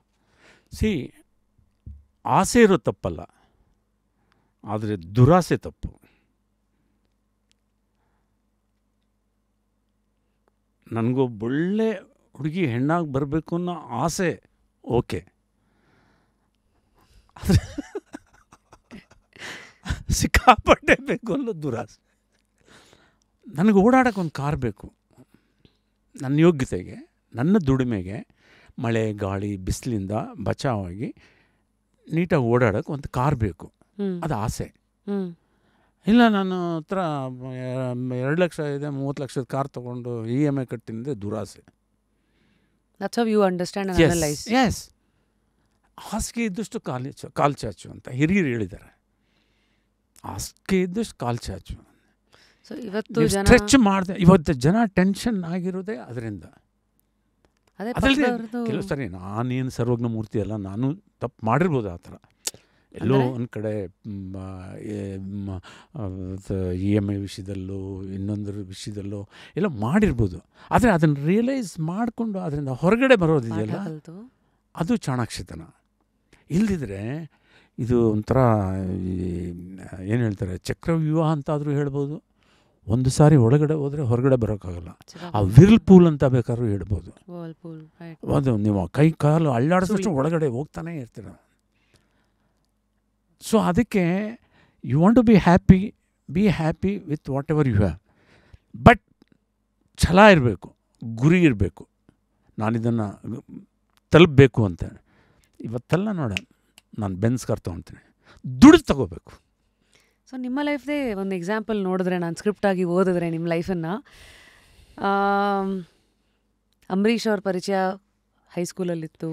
See, ಆಸೆ ಇರೋ ತಪ್ಪಲ್ಲ, ಆದರೆ ದುರಾಸೆ ತಪ್ಪು. ನನಗೊಬ್ಬೊಳ್ಳೆ ಹುಡುಗಿ ಹೆಣ್ಣಾಗಿ ಬರಬೇಕು ಅನ್ನೋ ಆಸೆ ಓಕೆ, ಆದರೆ ಸಿಕ್ಕಾಪಟ್ಟೆ ಬೇಕು ಅನ್ನೋ ದುರಾಸೆ. ನನಗೆ ಓಡಾಡೋಕ್ಕೆ ಒಂದು ಕಾರ್ ಬೇಕು, ನನ್ನ ಯೋಗ್ಯತೆಗೆ, ನನ್ನ ದುಡಿಮೆಗೆ, ಮಳೆ ಗಾಳಿ ಬಿಸಿಲಿಂದ ಬಚಾವಾಗಿ ನೀಟಾಗಿ ಓಡಾಡೋಕ್ಕೆ ಒಂದು ಕಾರ್ ಬೇಕು, ಅದು ಆಸೆ. ಇಲ್ಲ ನನ್ನ ಹತ್ರ 2 ಲಕ್ಷ ಇದೆ, 30 ಲಕ್ಷದ ಕಾರ್ ತೊಗೊಂಡು EMI ಕಟ್ಟಿಂದೆ ದುರಾಸೆ. That's how you understand and analyze. Yes. ಹಾಸಿಗೆ ಇದ್ದಷ್ಟು ಕಾಲು ಚಾಚು ಅಂತ ಹಿರಿಯರು ಹೇಳಿದ್ದಾರೆ. ಹಾಸಿಗೆ ಇದ್ದಷ್ಟು ಕಾಲು ಚಾಚು. ಸೊ ಇವತ್ತು ಸ್ಟ್ರೆಚ್ ಮಾಡಿದೆ. ಇವತ್ತು ಜನ ಟೆನ್ಷನ್ ಆಗಿರೋದೇ ಅದರಿಂದ. ಅದರಲ್ಲಿ ಕೆಲವು ಸರಿ ನಾನೇನು ಸರ್ವಜ್ಞ ಮೂರ್ತಿ ಅಲ್ಲ, ನಾನು ತಪ್ಪು ಮಾಡಿರ್ಬೋದು ಆ ಥರ. ಎಲ್ಲೋ ಒಂದು ಕಡೆ EMI ವಿಷಯದಲ್ಲೋ ಇನ್ನೊಂದರ ವಿಷಯದಲ್ಲೋ ಎಲ್ಲ ಮಾಡಿರ್ಬೋದು. ಆದರೆ ಅದನ್ನು ರಿಯಲೈಸ್ ಮಾಡಿಕೊಂಡು ಅದರಿಂದ ಹೊರಗಡೆ ಬರೋದಿದೆಯಲ್ಲ, ಅದು ಚಾಣಾಕ್ಷತನ. ಇಲ್ಲದಿದ್ದರೆ ಇದು ಒಂಥರ ಏನು ಹೇಳ್ತಾರೆ, ಚಕ್ರವ್ಯೂಹ ಅಂತಾದರೂ ಹೇಳ್ಬೋದು. ಒಂದು ಸಾರಿ ಒಳಗಡೆ ಹೋದರೆ ಹೊರಗಡೆ ಬರೋಕ್ಕಾಗಲ್ಲ. ಆ ವಿರ್ಲ್ ಪೂಲ್ ಅಂತ ಬೇಕಾದ್ರೂ ಹೇಳ್ಬೋದು. ಅದು ನೀವು ಕೈ ಕಾಲು ಅಳ್ಳಾಡಿಸೋಷ್ಟು ಒಳಗಡೆ ಹೋಗ್ತಾನೆ ಇರ್ತೀರ. ಸೊ ಅದಕ್ಕೆ you want to be happy with whatever you have. But ಛಲ ಇರಬೇಕು, ಗುರಿ ಇರಬೇಕು, ನಾನಿದನ್ನು ತಲುಪಬೇಕು ಅಂತ. ಇವತ್ತೆಲ್ಲ ನಾನು ಬೆನ್ಸ್ ಕಾರ್ ತೊಗೊಳ್ತೀನಿ, ದುಡ್ಡು ತಗೋಬೇಕು. ಸೊ ನಿಮ್ಮ ಲೈಫ್ದೇ ಒಂದು ಎಕ್ಸಾಂಪಲ್ ನೋಡಿದ್ರೆ, ನಾನು ಸ್ಕ್ರಿಪ್ಟಾಗಿ ಓದಿದ್ರೆ ನಿಮ್ಮ ಲೈಫನ್ನು, ಅಂಬರೀಷ್ ಅವ್ರ ಪರಿಚಯ ಹೈಸ್ಕೂಲಲ್ಲಿತ್ತು,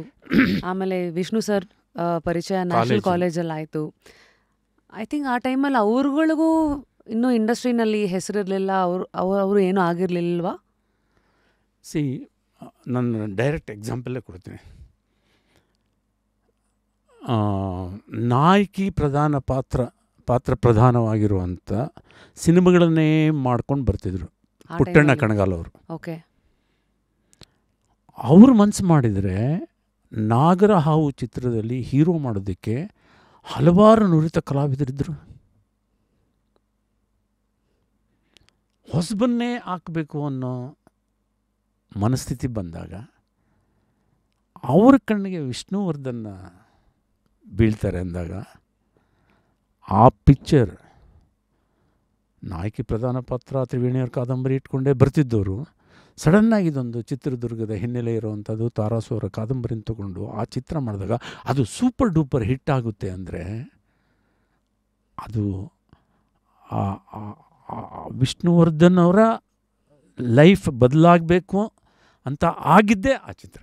ಆಮೇಲೆ ವಿಷ್ಣು ಸರ್ ಪರಿಚಯ ನ್ಯಾಷನಲ್ ಕಾಲೇಜಲ್ಲಿ ಆಯಿತು. ಐ ಥಿಂಕ್ ಆ ಟೈಮಲ್ಲಿ ಅವ್ರುಗಳಿಗೂ ಇನ್ನೂ ಇಂಡಸ್ಟ್ರಿನಲ್ಲಿ ಹೆಸರಿರಲಿಲ್ಲ, ಅವರು ಏನೂ ಆಗಿರಲಿಲ್ವಾ? ಸಿ, ನಾನು ಡೈರೆಕ್ಟ್ ಎಕ್ಸಾಂಪಲ್ಲೇ ಕೊಡ್ತೀನಿ. ನಾಯಕಿ ಪಾತ್ರ ಪ್ರಧಾನವಾಗಿರುವಂಥ ಸಿನಿಮಾಗಳನ್ನೇ ಮಾಡ್ಕೊಂಡು ಬರ್ತಿದ್ರು ಪುಟ್ಟಣ್ಣ ಕಣಗಾಲ್ ಅವರು. ಓಕೆ. ಅವರು ಮನಸ್ಸು ಮಾಡಿದರೆ ನಾಗರ ಹಾವು ಚಿತ್ರದಲ್ಲಿ ಹೀರೋ ಮಾಡೋದಕ್ಕೆ ಹಲವಾರು ನುರಿತ ಕಲಾವಿದರಿದ್ದರು. ಹೊಸಬನ್ನೇ ಹಾಕಬೇಕು ಅನ್ನೋ ಮನಸ್ಥಿತಿ ಬಂದಾಗ ಅವ್ರ ಕಣ್ಣಿಗೆ ವಿಷ್ಣುವರ್ಧನ್ನ ಬೀಳ್ತಾರೆ ಅಂದಾಗ, ಆ ಪಿಕ್ಚರ್ ನಾಯಕಿ ಪ್ರಧಾನ ಪಾತ್ರ ತ್ರಿವೇಣಿಯವ್ರ ಕಾದಂಬರಿ ಇಟ್ಕೊಂಡೇ ಬರ್ತಿದ್ದವರು ಸಡನ್ನಾಗಿ ಇದೊಂದು ಚಿತ್ರದುರ್ಗದ ಹಿನ್ನೆಲೆ ಇರೋವಂಥದ್ದು ತಾರಾಸು ಅವರ ಕಾದಂಬರಿನ ತಗೊಂಡು ಆ ಚಿತ್ರ ಮಾಡಿದಾಗ ಅದು ಸೂಪರ್ ಡೂಪರ್ ಹಿಟ್ ಆಗುತ್ತೆ ಅಂದರೆ, ಅದು ವಿಷ್ಣುವರ್ಧನ್ ಅವರ ಲೈಫ್ ಬದಲಾಗಬೇಕು ಅಂತ ಆಗಿದ್ದೇ ಆ ಚಿತ್ರ.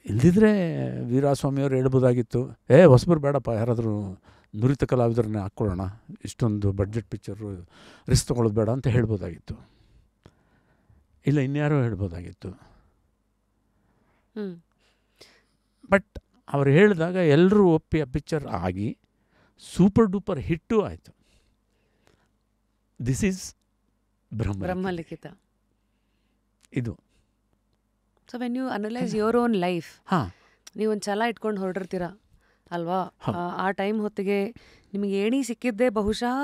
ಇಲ್ದಿದ್ರೆ ವೀರಾಸ್ವಾಮಿಯವರು ಹೇಳ್ಬೋದಾಗಿತ್ತು, ಹೊಸಬರು ಬೇಡಪ್ಪ, ಯಾರಾದರೂ ನುರಿತ ಕಲಾವಿದರನ್ನೇ ಹಾಕ್ಕೊಳ್ಳೋಣ, ಇಷ್ಟೊಂದು ಬಡ್ಜೆಟ್ ಪಿಕ್ಚರು ರಿಸ್ಕ್ ತೊಗೊಳ್ಳೋದು ಬೇಡ ಅಂತ ಹೇಳ್ಬೋದಾಗಿತ್ತು. ಇಲ್ಲ ಇನ್ಯಾರೋ ಹೇಳ್ಬೋದಾಗಿತ್ತು. ಬಟ್ ಅವ್ರು ಹೇಳಿದಾಗ ಎಲ್ಲರೂ ಒಪ್ಪಿ ಆ ಪಿಕ್ಚರ್ ಆಗಿ ಸೂಪರ್ ಡೂಪರ್ ಹಿಟ್ಟು ಆಯಿತು. ದಿಸ್ ಈಸ್ ಬ್ರಹ್ಮಲಿಖಿತ. ಇದು. So when you analyse your own life, ನೀವೊಂದು ಛಲ ಇಟ್ಕೊಂಡು ಹೊರಟಿರ್ತೀರ ಅಲ್ವಾ? ಆ ಟೈಮ್ ಹೊತ್ತಿಗೆ ನಿಮಗೆ ಏಣಿ ಸಿಕ್ಕಿದ್ದೇ ಬಹುಶಃ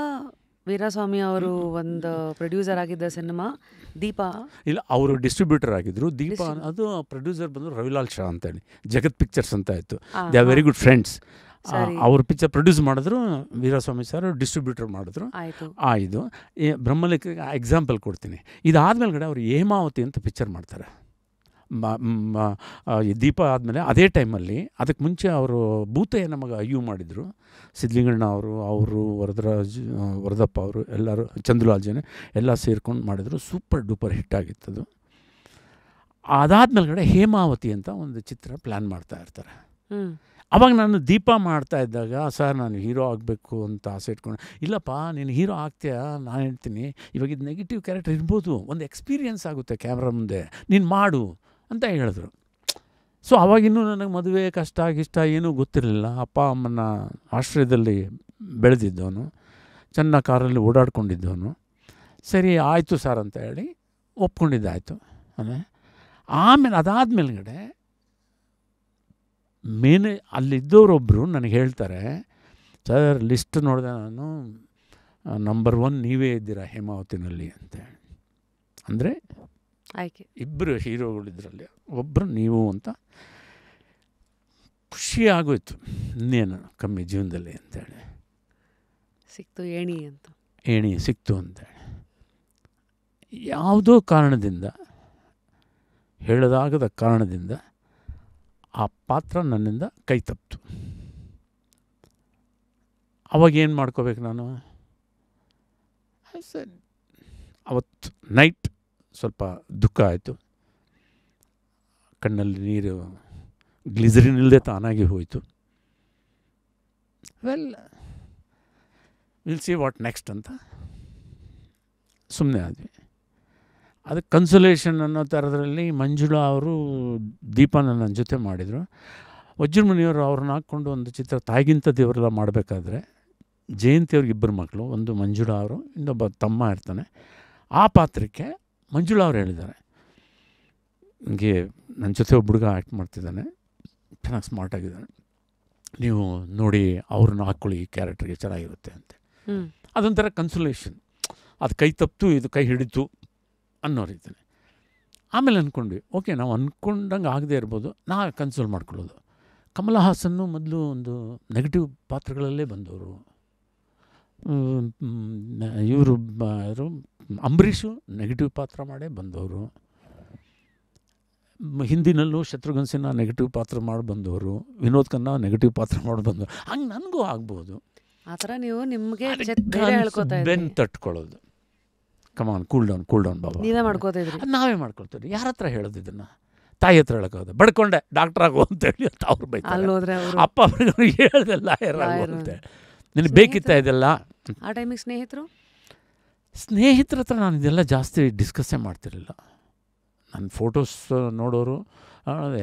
ವೀರಾಸ್ವಾಮಿ ಅವರು ಒಂದು ಪ್ರೊಡ್ಯೂಸರ್ ಆಗಿದ್ದ ಸಿನಿಮಾ ದೀಪ. ಇಲ್ಲ, ಅವರು ಡಿಸ್ಟ್ರಿಬ್ಯೂಟರ್ ಆಗಿದ್ರು. ದೀಪ ಅದು ಪ್ರೊಡ್ಯೂಸರ್ ಬಂದರು ರವಿಲಾಲ್ ಶಾ ಅಂತೇಳಿ, ಜಗತ್ ಪಿಕ್ಚರ್ಸ್ ಅಂತ ಇತ್ತು. They are very good friends. ಅವ್ರ ಪಿಕ್ಚರ್ ಪ್ರೊಡ್ಯೂಸ್ ಮಾಡಿದ್ರು, ವೀರಾಸ್ವಾಮಿ ಸರ್ ಡಿಸ್ಟ್ರಿಬ್ಯೂಟರ್ ಮಾಡಿದ್ರು. ಇದು ಬ್ರಹ್ಮಲಿಖ ಎಕ್ಸಾಂಪಲ್ ಕೊಡ್ತೀನಿ. ಇದಾದ್ಮೇಲೆ ಅವ್ರು ಹೇಮಾವತಿ ಅಂತ ಪಿಕ್ಚರ್ ಮಾಡ್ತಾರೆ. ದೀಪ ಆದಮೇಲೆ ಅದೇ ಟೈಮಲ್ಲಿ ಅದಕ್ಕೆ ಮುಂಚೆ ಅವರು ಭೂತಯ್ಯ ನಮಗೆ ಅಯ್ಯೂ ಮಾಡಿದರು. ಸಿದ್ಲಿಂಗಣ್ಣ ಅವರು ವರದಪ್ಪ ಅವರು ಎಲ್ಲರೂ, ಚಂದ್ರಲಾಲ್ ಜನ ಎಲ್ಲ ಸೇರ್ಕೊಂಡು ಮಾಡಿದರು. ಸೂಪರ್ ಡೂಪರ್ ಹಿಟ್ ಆಗಿತ್ತದು. ಅದಾದ್ಮೇಲೆ ಹೇಮಾವತಿ ಅಂತ ಒಂದು ಚಿತ್ರ ಪ್ಲ್ಯಾನ್ ಮಾಡ್ತಾ ಇರ್ತಾರೆ. ಅವಾಗ ನಾನು ದೀಪ ಮಾಡ್ತಾ ಇದ್ದಾಗ, ಸರ್ ನಾನು ಹೀರೋ ಆಗಬೇಕು ಅಂತ ಆಸೆ ಇಟ್ಕೊಂಡು, ಇಲ್ಲಪ್ಪ ನೀನು ಹೀರೋ ಆಗ್ತೀಯಾ, ನಾನು ಹೇಳ್ತೀನಿ ಇವಾಗ ಇದು ನೆಗೆಟಿವ್ ಕ್ಯಾರೆಕ್ಟರ್ ಇರ್ಬೋದು, ಒಂದು ಎಕ್ಸ್ಪೀರಿಯೆನ್ಸ್ ಆಗುತ್ತೆ ಕ್ಯಾಮ್ರಾ ಮುಂದೆ, ನೀನು ಮಾಡು ಅಂತ ಹೇಳಿದ್ರು. ಸೊ ಅವಾಗಿನ್ನೂ ನನಗೆ ಮದುವೆ ಕಷ್ಟ ಆಗಿಷ್ಟ ಏನೂ ಗೊತ್ತಿರಲಿಲ್ಲ. ಅಪ್ಪ ಅಮ್ಮನ ಆಶ್ರಯದಲ್ಲಿ ಬೆಳೆದಿದ್ದವನು, ಚೆನ್ನಾಗಿ ಕಾರಲ್ಲಿ ಓಡಾಡ್ಕೊಂಡಿದ್ದವನು. ಸರಿ ಆಯಿತು ಸರ್ ಅಂತ ಹೇಳಿ ಒಪ್ಕೊಂಡಿದ್ದಾಯಿತು. ಆಮೇಲೆ ಅದಾದಮೇಲೆ ಅಲ್ಲಿದ್ದವರೊಬ್ಬರು ನನಗೆ ಹೇಳ್ತಾರೆ, ಸರ್ ಲಿಸ್ಟ್ ನೋಡಿದೆ ನಾನು, ನಂಬರ್ 1 ನೀವೇ ಇದ್ದೀರಾ ಹೇಮಾವತಿನಲ್ಲಿ ಅಂತೇಳಿ. ಅಂದರೆ ಆಯ್ಕೆ ಇಬ್ಬರು ಹೀರೋಗಳಿದ್ರಲ್ಲಿ ಒಬ್ಬರು ನೀವು ಅಂತ. ಖುಷಿ ಆಗೋಯ್ತು, ಇನ್ನೇನು ಕಮ್ಮಿ ಜೀವನದಲ್ಲಿ ಅಂತೇಳಿ. ಸಿಕ್ತು ಏಣಿ ಅಂತ, ಏಣಿ ಸಿಕ್ತು ಅಂತೇಳಿ. ಯಾವುದೋ ಕಾರಣದಿಂದ, ಹೇಳದಾಗದ ಕಾರಣದಿಂದ ಆ ಪಾತ್ರ ನನ್ನಿಂದ ಕೈ ತಪ್ಪಿತು. ಅವಾಗೇನು ಮಾಡ್ಕೋಬೇಕು ನಾನು? ಸರಿ, ಅವತ್ತು ನೈಟ್ ಸ್ವಲ್ಪ ದುಃಖ ಆಯಿತು, ಕಣ್ಣಲ್ಲಿ ನೀರು ಗ್ಲಿಸರಿನ್ ಇಲ್ಲದೆ ತಾನಾಗಿ ಹೋಯಿತು. ವಿಲ್ ಸಿ ವಾಟ್ ನೆಕ್ಸ್ಟ್ ಅಂತ ಸುಮ್ಮನೆ ಆದ್ವಿ. ಅದಕ್ಕೆ ಕನ್ಸೋಲೇಷನ್ ಅನ್ನೋ ಥರದ್ರಲ್ಲಿ ಮಂಜುಳಾ ಅವರು ದೀಪನ ನನ್ನ ಜೊತೆ ಮಾಡಿದರು. ವಜ್ರಮುನಿಯವರು ಅವ್ರನ್ನ ಹಾಕ್ಕೊಂಡು ಒಂದು ಚಿತ್ರ ತಾಯಿಗಿಂತ ದೇವರೆಲ್ಲ ಮಾಡಬೇಕಾದ್ರೆ, ಜಯಂತಿಯವ್ರಿಗೆ 2 ಮಕ್ಕಳು, ಒಂದು ಮಂಜುಳಾ ಅವರು, ಇನ್ನೊಬ್ಬ ತಮ್ಮ ಇರ್ತಾನೆ. ಆ ಪಾತ್ರಕ್ಕೆ ಮಂಜುಳಾ ಅವ್ರು ಹೇಳಿದ್ದಾರೆ, ಹಿಂಗೆ ನನ್ನ ಜೊತೆ ಒಬ್ಬ ಹುಡುಗ ಆ್ಯಕ್ಟ್ ಮಾಡ್ತಿದ್ದಾನೆ, ಚೆನ್ನಾಗಿ ಸ್ಮಾರ್ಟಾಗಿದ್ದಾನೆ, ನೀವು ನೋಡಿ ಅವ್ರನ್ನ ಹಾಕ್ಕೊಳ್ಳಿ ಈ ಕ್ಯಾರೆಕ್ಟರ್ಗೆ, ಚೆನ್ನಾಗಿರುತ್ತೆ ಅಂತ. ಅದೊಂಥರ ಕನ್ಸೋಲೇಷನ್. ಅದು ಕೈ ತಪ್ಪಿತು, ಇದು ಕೈ ಹಿಡಿತು ಅನ್ನೋ ರೀತಿಯೇ. ಆಮೇಲೆ ಅಂದ್ಕೊಂಡ್ವಿ, ಓಕೆ ನಾವು ಅಂದ್ಕೊಂಡಂಗೆ ಆಗದೆ ಇರ್ಬೋದು, ನಾವು ಕನ್ಸೋಲ್ ಮಾಡ್ಕೊಳ್ಳೋದು. ಕಮಲ ಹಾಸನ್ನು ಮೊದಲು ಒಂದು ನೆಗೆಟಿವ್ ಪಾತ್ರಗಳಲ್ಲೇ ಬಂದವರು. ಇವರು ಯಾರು ಅಂಬರೀಷು ನೆಗೆಟಿವ್ ಪಾತ್ರ ಮಾಡೇ ಬಂದವರು. ಹಿಂದಿನಲ್ಲೂ ಶತ್ರುಘ್ನ ಸಿನ್ಹಾ ನೆಗೆಟಿವ್ ಪಾತ್ರ ಮಾಡಿ ಬಂದವರು, ವಿನೋದ್ ಖನ್ನಾ ನೆಗೆಟಿವ್ ಪಾತ್ರ ಮಾಡಿ ಬಂದವರು. ಹಂಗೆ ನನಗೂ ಆಗ್ಬೋದು. ಆ ಥರ ನೀವು ನಿಮಗೆ ಬೆನ್ನು ತಟ್ಕೊಳ್ಳೋದು, ಕಮಾನ್ ಕೂಲ್ ಡೌನ್ ಬಾಬಾ, ನೀವೇ ಮಾಡ್ಕೋತಾ ಇದ್ರಿ. ನಾವೇ ಮಾಡ್ಕೊಳ್ತೀವಿ. ಯಾರ ಹತ್ರ ಹೇಳೋದು ಇದನ್ನು? ತಾಯಿ ಹತ್ರ ಹೇಳೋದು, ಬಡ್ಕೊಂಡೆ ಡಾಕ್ಟರ್ ಆಗೋ ಅಂತೇಳಿ ಅಂತ ಅವ್ರು ಬೈತಾರೆ. ಅಪ್ಪ ಅವ್ರಿಗೆ ಹೇಳ್ದೆ ಲಾಯರ್ ಆಗುತ್ತೆ, ನಿನಗೆ ಬೇಕಿತ್ತ ಇದೆಲ್ಲ. ಆ ಟೈಮಿಗೆ ಸ್ನೇಹಿತರ ಹತ್ರ ನಾನು ಇದೆಲ್ಲ ಜಾಸ್ತಿ ಡಿಸ್ಕಸ್ಸೇ ಮಾಡ್ತಿರಲಿಲ್ಲ. ನನ್ನ ಫೋಟೋಸ್ ನೋಡೋರು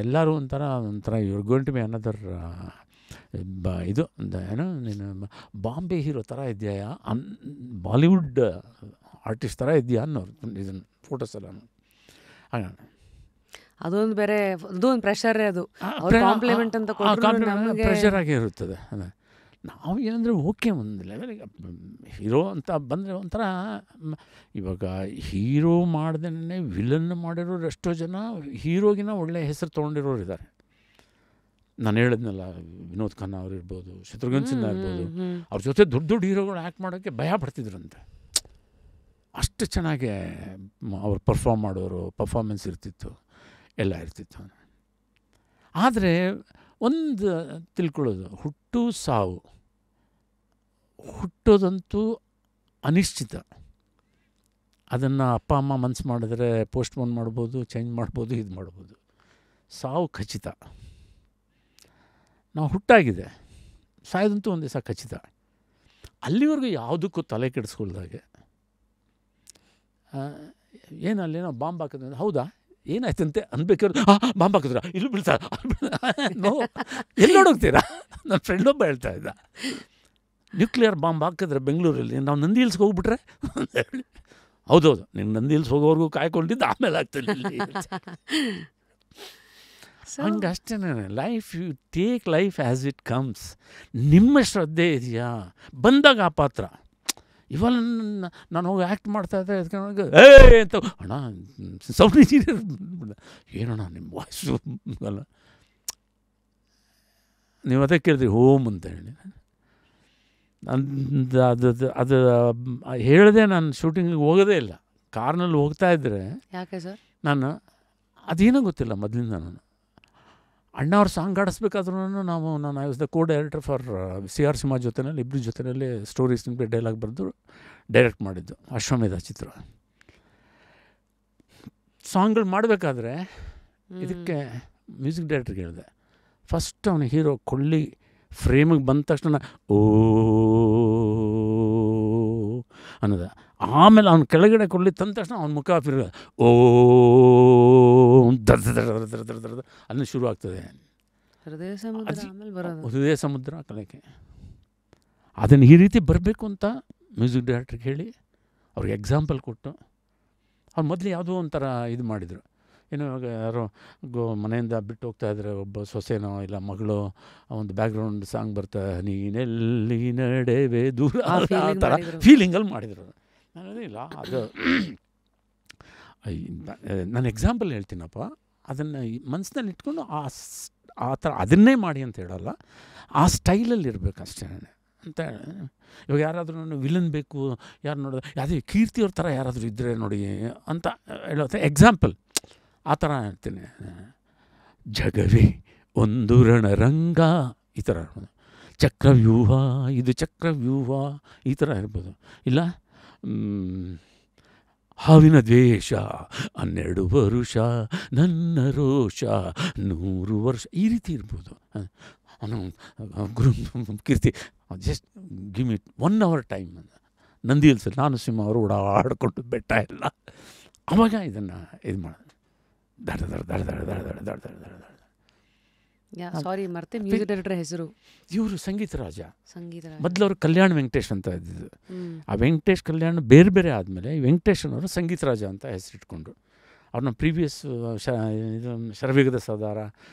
ಎಲ್ಲರೂ ಒಂಥರ ಇವ್ರು ಗೋಯಿಂಗ್ ಟು ಬಿ ಅನದರ್ ಇದು ಏನೋ, ನೀನು ಬಾಂಬೆ ಹೀರೋ ಥರ ಇದೆಯಾ, ಬಾಲಿವುಡ್ ಆರ್ಟಿಸ್ಟ್ ಥರ ಇದೆಯಾ ಅನ್ನೋರು ಇದನ್ನು ಫೋಟೋಸ್ ಎಲ್ಲ. ಹಾಗೆ ಅದೊಂದು ಬೇರೆ, ಅದು ಒಂದು ಪ್ರೆಷರೇ, ಅದು ಕಾಂಪ್ಲಿಮೆಂಟ್ ಅಂತ ಪ್ರೆಷರ್ ಆಗೇ ಇರುತ್ತದೆ. ನಾವು ಏನಂದರೆ ಓಕೆ, ಒಂದು ಲೆವೆಲಿಗೆ ಹೀರೋ ಅಂತ ಬಂದರೆ ಒಂಥರ, ಇವಾಗ ಹೀರೋ ಮಾಡ್ದೇ ವಿಲನ್ ಮಾಡಿರೋರು ಎಷ್ಟೋ ಜನ ಹೀರೋಗಿನ ಒಳ್ಳೆಯ ಹೆಸರು ತೊಗೊಂಡಿರೋರು ಇದ್ದಾರೆ. ನಾನು ಹೇಳಿದ್ನಲ್ಲ, ವಿನೋದ್ ಖನ್ನಾ ಅವ್ರು ಇರ್ಬೋದು, ಶತ್ರುಘ್ನ ಸಿನ್ಹಾ ಇರ್ಬೋದು, ಅವ್ರ ಜೊತೆ ದೊಡ್ಡ ದೊಡ್ಡ ಹೀರೋಗಳು ಆ್ಯಕ್ಟ್ ಮಾಡೋಕ್ಕೆ ಭಯ ಪಡ್ತಿದ್ರಂತೆ. ಅಷ್ಟು ಚೆನ್ನಾಗಿ ಅವ್ರು ಪರ್ಫಾರ್ಮ್ ಮಾಡೋರು, ಪರ್ಫಾರ್ಮೆನ್ಸ್ ಇರ್ತಿತ್ತು, ಎಲ್ಲ ಇರ್ತಿತ್ತು. ಆದರೆ ಒಂದು ತಿಳ್ಕೊಳ್ಳೋದು, ಹುಟ್ಟು ಸಾವು, ಹುಟ್ಟೋದಂತೂ ಅನಿಶ್ಚಿತ. ಅದನ್ನು ಅಪ್ಪ ಅಮ್ಮ ಮನಸ್ಸು ಮಾಡಿದ್ರೆ ಪೋಸ್ಟ್ಪೋನ್ ಮಾಡ್ಬೋದು, ಚೇಂಜ್ ಮಾಡ್ಬೋದು, ಇದು ಮಾಡ್ಬೋದು. ಸಾವು ಖಚಿತ. ನಾವು ಹುಟ್ಟಾಗಿದೆ, ಸಾಯೋದಂತೂ ಒಂದು ದಿವಸ ಖಚಿತ. ಅಲ್ಲಿವರೆಗೂ ಯಾವುದಕ್ಕೂ ತಲೆ ಕೆಡಿಸ್ಕೊಳ್ದಾಗೆ, ಏನಲ್ಲೇನೋ ಬಾಂಬ್ ಹಾಕಿದ್ರೆ, ಹೌದಾ ಏನಾಯ್ತಂತೆ ಅನ್ಬೇಕಾದ್ರೆ, ಬಾಂಬ್ ಹಾಕಿದ್ರ, ಇಲ್ಲಿ ಬೀಳ್ತಾರೆ, ನೋ, ಎಲ್ಲಿ ನೋಡೋಗ್ತೀರಾ? ನನ್ನ ಫ್ರೆಂಡೊಬ್ಬ ಹೇಳ್ತಾ ಇದ್ದ, ನ್ಯೂಕ್ಲಿಯರ್ ಬಾಂಬ್ ಹಾಕಿದ್ರೆ ಬೆಂಗಳೂರಲ್ಲಿ, ನಾವು ನಂದಿ ಹಿಲ್ಸ್ಗೆ ಹೋಗ್ಬಿಟ್ರೆ ಅಂತ ಹೇಳಿ. ಹೌದೌದು, ನೀನು ನಂದಿ ಹಿಲ್ಸ್ ಹೋಗೋವರೆಗೂ ಕಾಯ್ಕೊಂಡಿದ್ದು, ಆಮೇಲೆ ಆಗ್ತದೆ ಇಲ್ಲಿ. ಹಂಗೆ ಅಷ್ಟೇ. Life, you take life as it comes. ನಿಮ್ಮ ಶ್ರದ್ಧೆ ಇದೆಯಾ ಬಂದಾಗ ಆ ಪಾತ್ರ. ಇವಾಗ ನಾನು ಹೋಗಿ ಆ್ಯಕ್ಟ್ ಮಾಡ್ತಾಯಿದ್ದೆ, ಎತ್ಕೊಂಡು ಅಂತ, ಅಣ್ಣ ಸೌಂಡ್ ಇಂಜಿನಿಯರ್, ಏನಣ್ಣ ನಿಮ್ಮ ವಾಯ್ಸು ಅಲ್ಲ, ನೀವು ಅದೇ ಕೇಳಿದ್ರಿ ಹೋಮ್ ಅಂತ ಹೇಳಿ. ಅದು ಹೇಳಿದೆ, ನಾನು ಶೂಟಿಂಗಿಗೆ ಹೋಗೋದೇ ಇಲ್ಲ. ಕಾರ್ನಲ್ಲಿ ಹೋಗ್ತಾಯಿದ್ರೆ ಯಾಕೆ ಸರ್, ನಾನು ಅದೇನೋ ಗೊತ್ತಿಲ್ಲ ಮೊದಲಿಂದ ನಾನು ಅಣ್ಣ ಅವ್ರ ಸಾಂಗ್ ಆಡಿಸ್ಬೇಕಾದ್ರೂ ನಾನು I was the co director for CR Simha ಜೊತೆಯಲ್ಲಿ ಇಬ್ಬರು ಜೊತೆಯಲ್ಲಿ ಸ್ಟೋರೀಸ್ ಡೈಲಾಗ್ ಬರೆದು ಡೈರೆಕ್ಟ್ ಮಾಡಿದ್ದು ಅಶ್ವಮೇಧ ಚಿತ್ರ. ಸಾಂಗ್ಗಳು ಮಾಡಬೇಕಾದ್ರೆ ಇದಕ್ಕೆ ಮ್ಯೂಸಿಕ್ ಡೈರೆಕ್ಟ್ರಿಗೆ ಹೇಳಿದೆ, ಫಸ್ಟ್ ಅವನ ಹೀರೋ ಕೊಳ್ಳಿ ಫ್ರೇಮಿಗೆ ಬಂದ ತಕ್ಷಣ ಓ ಅನ್ನೋದ, ಆಮೇಲೆ ಅವ್ನ ಕೆಳಗಡೆ ಕೊಳ್ಳಿ ತಂದ ತಕ್ಷಣ ಅವ್ನ ಮುಖ ಫಿರ ಓ ದರ್ದ ಅಲ್ಲಿ ಶುರು ಆಗ್ತದೆ. ಹೃದಯ ಸಮುದ್ರ ಕಲೆಗೆ ಅದನ್ನು ಈ ರೀತಿ ಬರಬೇಕು ಅಂತ ಮ್ಯೂಸಿಕ್ ಡೈರೆಕ್ಟ್ರಿಗೆ ಹೇಳಿ ಅವ್ರಿಗೆ ಎಕ್ಸಾಂಪಲ್ ಕೊಟ್ಟು, ಅವ್ರು ಮೊದಲು ಯಾವುದೋ ಒಂಥರ ಇದು ಮಾಡಿದರು. ಏನೋ ಇವಾಗ ಯಾರೋ ಮನೆಯಿಂದ ಬಿಟ್ಟು ಹೋಗ್ತಾಯಿದ್ರೆ ಒಬ್ಬ ಸೊಸೆನೋ ಇಲ್ಲ ಮಗಳು ಒಂದು ಬ್ಯಾಕ್ಗ್ರೌಂಡ್ ಸಾಂಗ್ ಬರ್ತಾ ನೀನೆಲ್ಲಿ ನಡೆವೆ ದೂರ ಆ ಥರ ಫೀಲಿಂಗಲ್ಲಿ ಮಾಡಿದರು. ಇಲ್ಲ ಅದು ನಾನು ಎಕ್ಸಾಂಪಲ್ ಹೇಳ್ತೀನಪ್ಪ, ಅದನ್ನು ಮನಸ್ಸಿನಲ್ಲಿ ಇಟ್ಕೊಂಡು ಆ ಥರ ಅದನ್ನೇ ಮಾಡಿ ಅಂತ ಹೇಳೋಲ್ಲ, ಆ ಸ್ಟೈಲಲ್ಲಿ ಇರಬೇಕು ಅಷ್ಟೇ ಅಂತ. ಇವಾಗ ಯಾರಾದರೂ ವಿಲನ್ ಬೇಕು ಯಾರು ನೋಡೋದು ಯಾವುದೇ ಕೀರ್ತಿಯವ್ರ ಥರ ಯಾರಾದರೂ ಇದ್ದರೆ ನೋಡಿ ಅಂತ ಹೇಳೋತ್ತೆ ಎಕ್ಸಾಂಪಲ್ ಆ ಥರ ಹೇಳ್ತೀನಿ. ಜಗವೇ ಒಂದು ರಣರಂಗ ಈ ಥರ ಇರ್ಬೋದು, ಚಕ್ರವ್ಯೂಹ ಇದು ಚಕ್ರವ್ಯೂಹ ಈ ಥರ ಇರ್ಬೋದು. ಇಲ್ಲ ಹಾವಿನ ದ್ವೇಷ 12 ವರುಷ ನನ್ನ ರೋಷ 100 ವರ್ಷ ಈ ರೀತಿ ಇರ್ಬೋದು. Guru Keerthi just give me 1 hour time Nandi ಹಿಲ್ಸಲ್ಲಿ ನಾನು ಸಿಂಹ ಅವರು ಓಡಾಡಿಕೊಂಡು ಬೆಟ್ಟ ಎಲ್ಲ ಅವಾಗ ಇದನ್ನು ಇದು ಮಾಡೋದು ದಡ ದಡ ದಡ ದಡ ದಡ ದಡ ದಡ ದಡ ದಡ ದಡ. ಸಾರಿ ಮರ್ತೆ ಮ್ಯೂಸಿಕ್ ಡೈರೆಕ್ಟರ್ ಹೆಸರು ಇವರು ಸಂಗೀತ ರಾಜ. ಮೊದಲು ಅವರು ಕಲ್ಯಾಣ್ ವೆಂಕಟೇಶ್ ಅಂತ ಇದ್ದಿದ್ದು. ಆ ವೆಂಕಟೇಶ್ ಕಲ್ಯಾಣ್ ಬೇರೆ ಬೇರೆ ಆದಮೇಲೆ ವೆಂಕಟೇಶನವರು ಸಂಗೀತ ರಾಜ ಅಂತ ಹೆಸರಿಟ್ಕೊಂಡ್ರು. ಅವ್ರನ್ನ ಪ್ರೀವಿಯಸ್ ಇದು ಶರವೇಗದ ಸದಾರ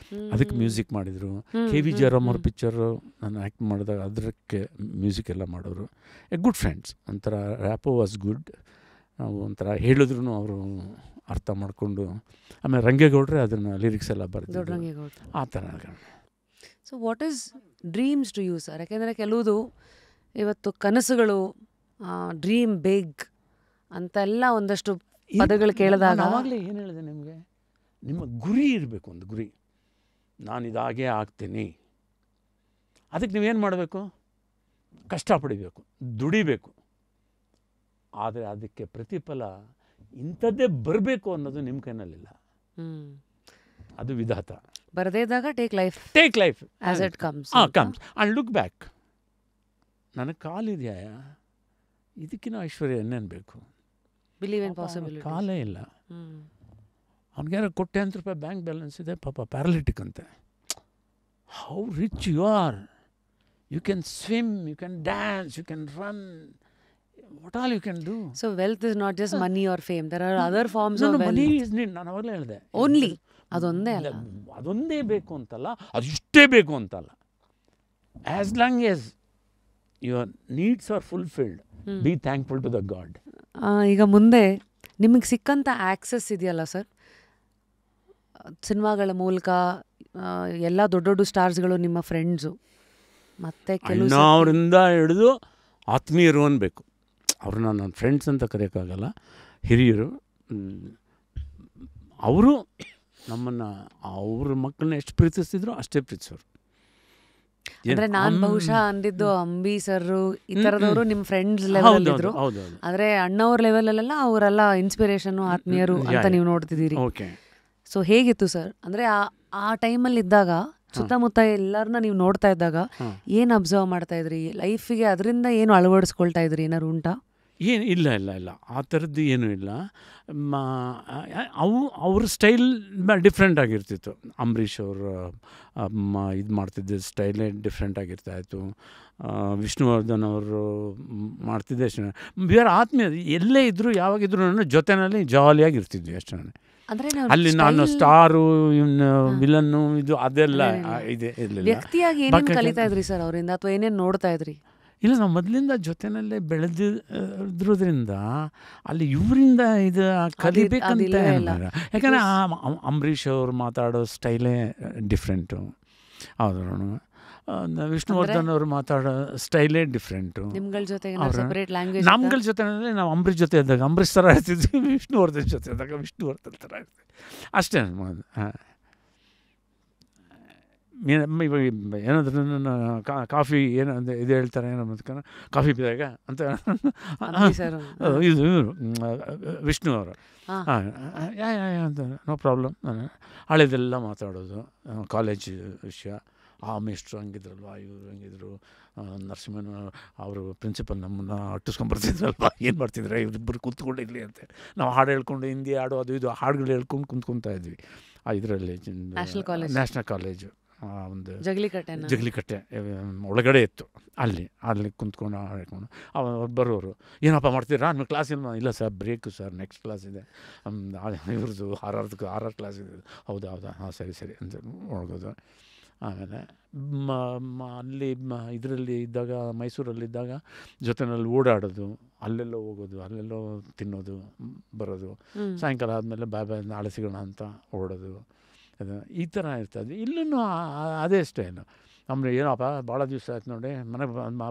ಅದಕ್ಕೆ ಮ್ಯೂಸಿಕ್ ಮಾಡಿದರು. KV ಜಯರಾಮ್ ಅವ್ರ ಪಿಕ್ಚರು ನಾನು ಆ್ಯಕ್ಟ್ ಮಾಡಿದಾಗ ಅದಕ್ಕೆ ಮ್ಯೂಸಿಕ್ ಎಲ್ಲ ಮಾಡೋರು. ಎ ಗುಡ್ ಫ್ರೆಂಡ್ಸ್, ಒಂಥರ ರ್ಯಾಪೋ ವಾಸ್ ಗುಡ್. ನಾವು ಒಂಥರ ಹೇಳಿದ್ರು ಅವರು ಅರ್ಥ ಮಾಡಿಕೊಂಡು, ಆಮೇಲೆ ರಂಗೇಗೌಡ್ರೆ ಅದನ್ನು ಲಿರಿಕ್ಸ್ ಎಲ್ಲ ಬರೆದು ಆ ಥರ. So what is dreams to you sir? ಯಾಕೆಂದರೆ ಕೆಲವುದು ಇವತ್ತು ಕನಸುಗಳು, ಡ್ರೀಮ್ ಬಿಗ್ ಅಂತೆಲ್ಲ ಒಂದಷ್ಟು ಪದಗಳು ಕೇಳಿದಾಗ ಆವಾಗಲೇ ಏನು ಹೇಳಿದೆ ನಿಮಗೆ, ನಿಮ್ಮ ಗುರಿ ಇರಬೇಕು. ಒಂದು ಗುರಿ, ನಾನು ಇದಾಗೇ ಆಗ್ತೀನಿ. ಅದಕ್ಕೆ ನೀವೇನು ಮಾಡಬೇಕು? ಕಷ್ಟಪಡಬೇಕು, ದುಡಿಬೇಕು. ಆದರೆ ಅದಕ್ಕೆ ಪ್ರತಿಫಲ ಇಂಥದ್ದೇ ಬರಬೇಕು ಅನ್ನೋದು ನಿಮ್ಮ ಕೈನಲ್ಲಿಲ್ಲ. ಅದು ವಿಧಾತ. ಬರದೇ ಇದ್ದಾಗ take life as it comes and look back. ನನಗೆ ಕಾಲಿದೆಯಾ, ಇದಕ್ಕಿಂತ ಐಶ್ವರ್ಯ ಇನ್ನೇನು ಬೇಕು? Believe in possibility. ಕಾಲೇ ಇಲ್ಲ. ಅವ್ನಿಗೆ ಕೋಟ್ಯಾಂತರ ರೂಪಾಯಿ ಬ್ಯಾಂಕ್ ಬ್ಯಾಲೆನ್ಸ್ ಇದೆ, ಪಾಪ ಪ್ಯಾರಾಲಿಟಿಕ್ ಅಂತೆ. How rich you are, you can swim, you can dance, you can run. What all you can do? So wealth is not just money or fame. There are other forms of wealth. Money is need. ನಾನು ಅವಾಗಲೇ ಹೇಳಿದೆ. Only. ಅದೊಂದೇ ಅಲ್ಲ. ಅದೊಂದೇ ಬೇಕು ಅಂತಲ್ಲ, ಅದು ಇಷ್ಟೇ ಬೇಕು ಅಂತಲ್ಲ. As long as your needs are fulfilled, be thankful to the God. ಈಗ ಮುಂದೆ ನಿಮಗೆ ಸಿಕ್ಕಂಥ ಆಕ್ಸೆಸ್ ಇದೆಯಲ್ಲ ಸರ್, ಸಿನಿಮಾಗಳ ಮೂಲಕ ಎಲ್ಲ ದೊಡ್ಡ ದೊಡ್ಡ ಸ್ಟಾರ್ಸ್ಗಳು ನಿಮ್ಮ ಫ್ರೆಂಡ್ಸು, ಮತ್ತೆ ಕೆಲವು ಅವರಿಂದ ಹಿಡಿದು ಆತ್ಮೀಯರು ಅನ್ಬೇಕು. ಅವ್ರನ್ನ ನನ್ನ ಫ್ರೆಂಡ್ಸ್ ಅಂತ ಕರೆಯೋಕ್ಕಾಗಲ್ಲ, ಹಿರಿಯರು. ಅವರು ನಮ್ಮನ್ನು ಅವ್ರ ಮಕ್ಕಳನ್ನ ಎಷ್ಟು ಪ್ರೀತಿಸ್ತಿದ್ರು ಅಷ್ಟೇ ಪ್ರೀತಿಸೋರು. ಅಂದರೆ ನಾನು ಬಹುಶಃ ಅಂದಿದ್ದು ಅಂಬಿ ಸರ್ರು ಈ ಥರದವರು ನಿಮ್ಮ ಫ್ರೆಂಡ್ಸ್ ಲೆವೆಲ್ ಇದ್ರು. ಆದರೆ ಅಣ್ಣವ್ರ ಲೆವೆಲಲ್ಲೆಲ್ಲ ಅವರೆಲ್ಲ ಇನ್ಸ್ಪಿರೇಷನ್ನು, ಆತ್ಮೀಯರು ಅಂತ ನೀವು ನೋಡ್ತಿದ್ದೀರಿ. ಓಕೆ. ಸೊ ಹೇಗಿತ್ತು ಸರ್? ಅಂದರೆ ಆ ಟೈಮಲ್ಲಿ ಇದ್ದಾಗ ಸುತ್ತಮುತ್ತ ಎಲ್ಲರನ್ನ ನೀವು ನೋಡ್ತಾ ಇದ್ದಾಗ ಏನು ಅಬ್ಸರ್ವ್ ಮಾಡ್ತಾ ಇದ್ರಿ ಲೈಫಿಗೆ? ಅದರಿಂದ ಏನು ಅಳವಡಿಸ್ಕೊಳ್ತಾ ಇದ್ರಿ? ಏನಾರು ಉಂಟಾ? ಏನು ಇಲ್ಲ ಇಲ್ಲ ಇಲ್ಲ ಆ ಥರದ್ದು ಏನೂ ಇಲ್ಲ. ಅವ್ರ ಸ್ಟೈಲ್ ಡಿಫ್ರೆಂಟ್ ಆಗಿರ್ತಿತ್ತು. ಅಂಬರೀಷ್ ಅವರು ಇದು ಮಾಡ್ತಿದ್ದ ಸ್ಟೈಲೇ ಡಿಫ್ರೆಂಟ್ ಆಗಿರ್ತಾಯಿತ್ತು. ವಿಷ್ಣುವರ್ಧನ್ ಅವರು ಮಾಡ್ತಿದ್ದೆ ಅಷ್ಟೇ. ಬೇರೆ ಆತ್ಮೀಯ ಎಲ್ಲೇ ಇದ್ದರೂ ಯಾವಾಗಿದ್ರು ನನ್ನ ಜೊತೆಯಲ್ಲಿ ಜಾಲಿಯಾಗಿರ್ತಿದ್ವಿ ಅಷ್ಟೇ. ಅಲ್ಲಿ ನಾನು ಸ್ಟಾರು, ವಿಲನ್ನು, ಇದು ಅದೆಲ್ಲ ಇದೆ ಇರಲಿಲ್ಲ. ವ್ಯಕ್ತಿಯಾಗಿ ಏನೇನು ಕಲಿತಾ ಇದ್ರಿ ಸರ್ ಅವರಿಂದ, ಅಥವಾ ಏನೇನು ನೋಡ್ತಾ ಇದ್ರಿ? ಇಲ್ಲ, ನಾವು ಮೊದಲಿಂದ ಜೊತೆಯಲ್ಲೇ ಬೆಳೆದಿರೋದ್ರಿಂದ ಅಲ್ಲಿ ಇವರಿಂದ ಇದು ಕಲಿಬೇಕಂತ ಇಲ್ಲ. ಯಾಕಂದರೆ ಅಂಬರೀಷ್ ಅವರು ಮಾತಾಡೋ ಸ್ಟೈಲೇ ಡಿಫ್ರೆಂಟು. ಆದ್ರೂ ವಿಷ್ಣುವರ್ಧನ್ ಅವರು ಮಾತಾಡೋ ಸ್ಟೈಲೇ ಡಿಫ್ರೆಂಟು. ನಿಮ್ಗಳ ಜೊತೆ ಸೆಪರೇಟ್ ಲ್ಯಾಂಗ್ವೇಜ್? ನಮ್ಗಳ ಜೊತೆ ಅಂದರೆ ನಾವು ಅಂಬರೀಷ್ ಜೊತೆ ಇದ್ದಾಗ ಅಂಬರೀಷ್ ಥರ ಇರ್ತಿದ್ವಿ, ವಿಷ್ಣುವರ್ಧನ್ ಜೊತೆ ಇದ್ದಾಗ ವಿಷ್ಣುವರ್ಧನ್ ಥರ ಇರ್ತೀವಿ ಅಷ್ಟೇ. ಹಾಂ, ಏನಾದ್ರೂ ಕಾಫಿ ಏನಂದ್ರೆ ಇದು ಹೇಳ್ತಾರೆ, ಏನೋ ಕಾಫಿ ಬಿದ್ದಾಗ ಅಂತ ಇದು ವಿಷ್ಣು ಅವರು ಅಂತ ನೋ ಪ್ರಾಬ್ಲಮ್. ಹಳೆದೆಲ್ಲ ಮಾತಾಡೋದು, ಕಾಲೇಜ್ ವಿಷಯ, ಆ ಮೇಷ್ಟ್ರು ಹಂಗಿದ್ರಲ್ವ, ಇವರು ಹಂಗಿದ್ರು, ನರಸಿಂಹನ ಅವರು ಪ್ರಿನ್ಸಿಪಲ್ ನಮ್ಮನ್ನು ಅಟ್ಟಿಸ್ಕೊಂಬರ್ತಿದ್ರಲ್ವ, ಏನು ಮಾಡ್ತಿದ್ರೆ ಇವರಿಬ್ಬರು ಕೂತ್ಕೊಂಡಿರಲಿ ಅಂತ ನಾವು ಹಾಡು ಹೇಳ್ಕೊಂಡು ಹಿಂದಿ ಹಾಡು ಅದು ಇದು ಹಾಡುಗಳು ಹೇಳ್ಕೊಂಡು ಕುಂತ್ಕೊತಾ ಇದ್ವಿ ಇದರಲ್ಲಿ ನ್ಯಾಷನಲ್ ಕಾಲೇಜು. ಒಂದು ಜಗಲಿಕಟ್ಟೆ ಒಳಗಡೆ ಇತ್ತು, ಅಲ್ಲಿ ಕುಂತ್ಕೊಂಡು ಹೇಳ್ಕೊಂಡು ಅವ್ರು ಬರೋರು, ಏನಪ್ಪ ಮಾಡ್ತೀರಾ ನಿಮ್ಮ ಕ್ಲಾಸಿನ? ಇಲ್ಲ sir break sir, next class ಇದೆ, ಇವ್ರದ್ದು ಆರ್ ಕ್ಲಾಸ್ ಇದೆ. ಹೌದಾ ಹಾಂ ಸರಿ ಅಂತ ಹೋಗೋದು. ಆಮೇಲೆ ಅಲ್ಲಿ ಇದರಲ್ಲಿ ಇದ್ದಾಗ, ಮೈಸೂರಲ್ಲಿದ್ದಾಗ ಜೊತೆಯಲ್ಲಿ ಓಡಾಡೋದು, ಅಲ್ಲೆಲ್ಲೋ ಹೋಗೋದು, ಅಲ್ಲೆಲ್ಲೋ ತಿನ್ನೋದು ಬರೋದು, ಸಾಯಂಕಾಲ ಆದಮೇಲೆ ಬಾಯ್ ನಾಳೆ ಸಿಗೋಣ ಅಂತ ಓಡೋದು, ಅದು ಈ ಥರ ಇರ್ತದೆ. ಇಲ್ಲೂ ಅದೇ ಅಷ್ಟೇ. ನಮ್ಮದು ಏನಪ್ಪ ಭಾಳ ದಿವಸ ಆಯ್ತು ನೋಡಿ,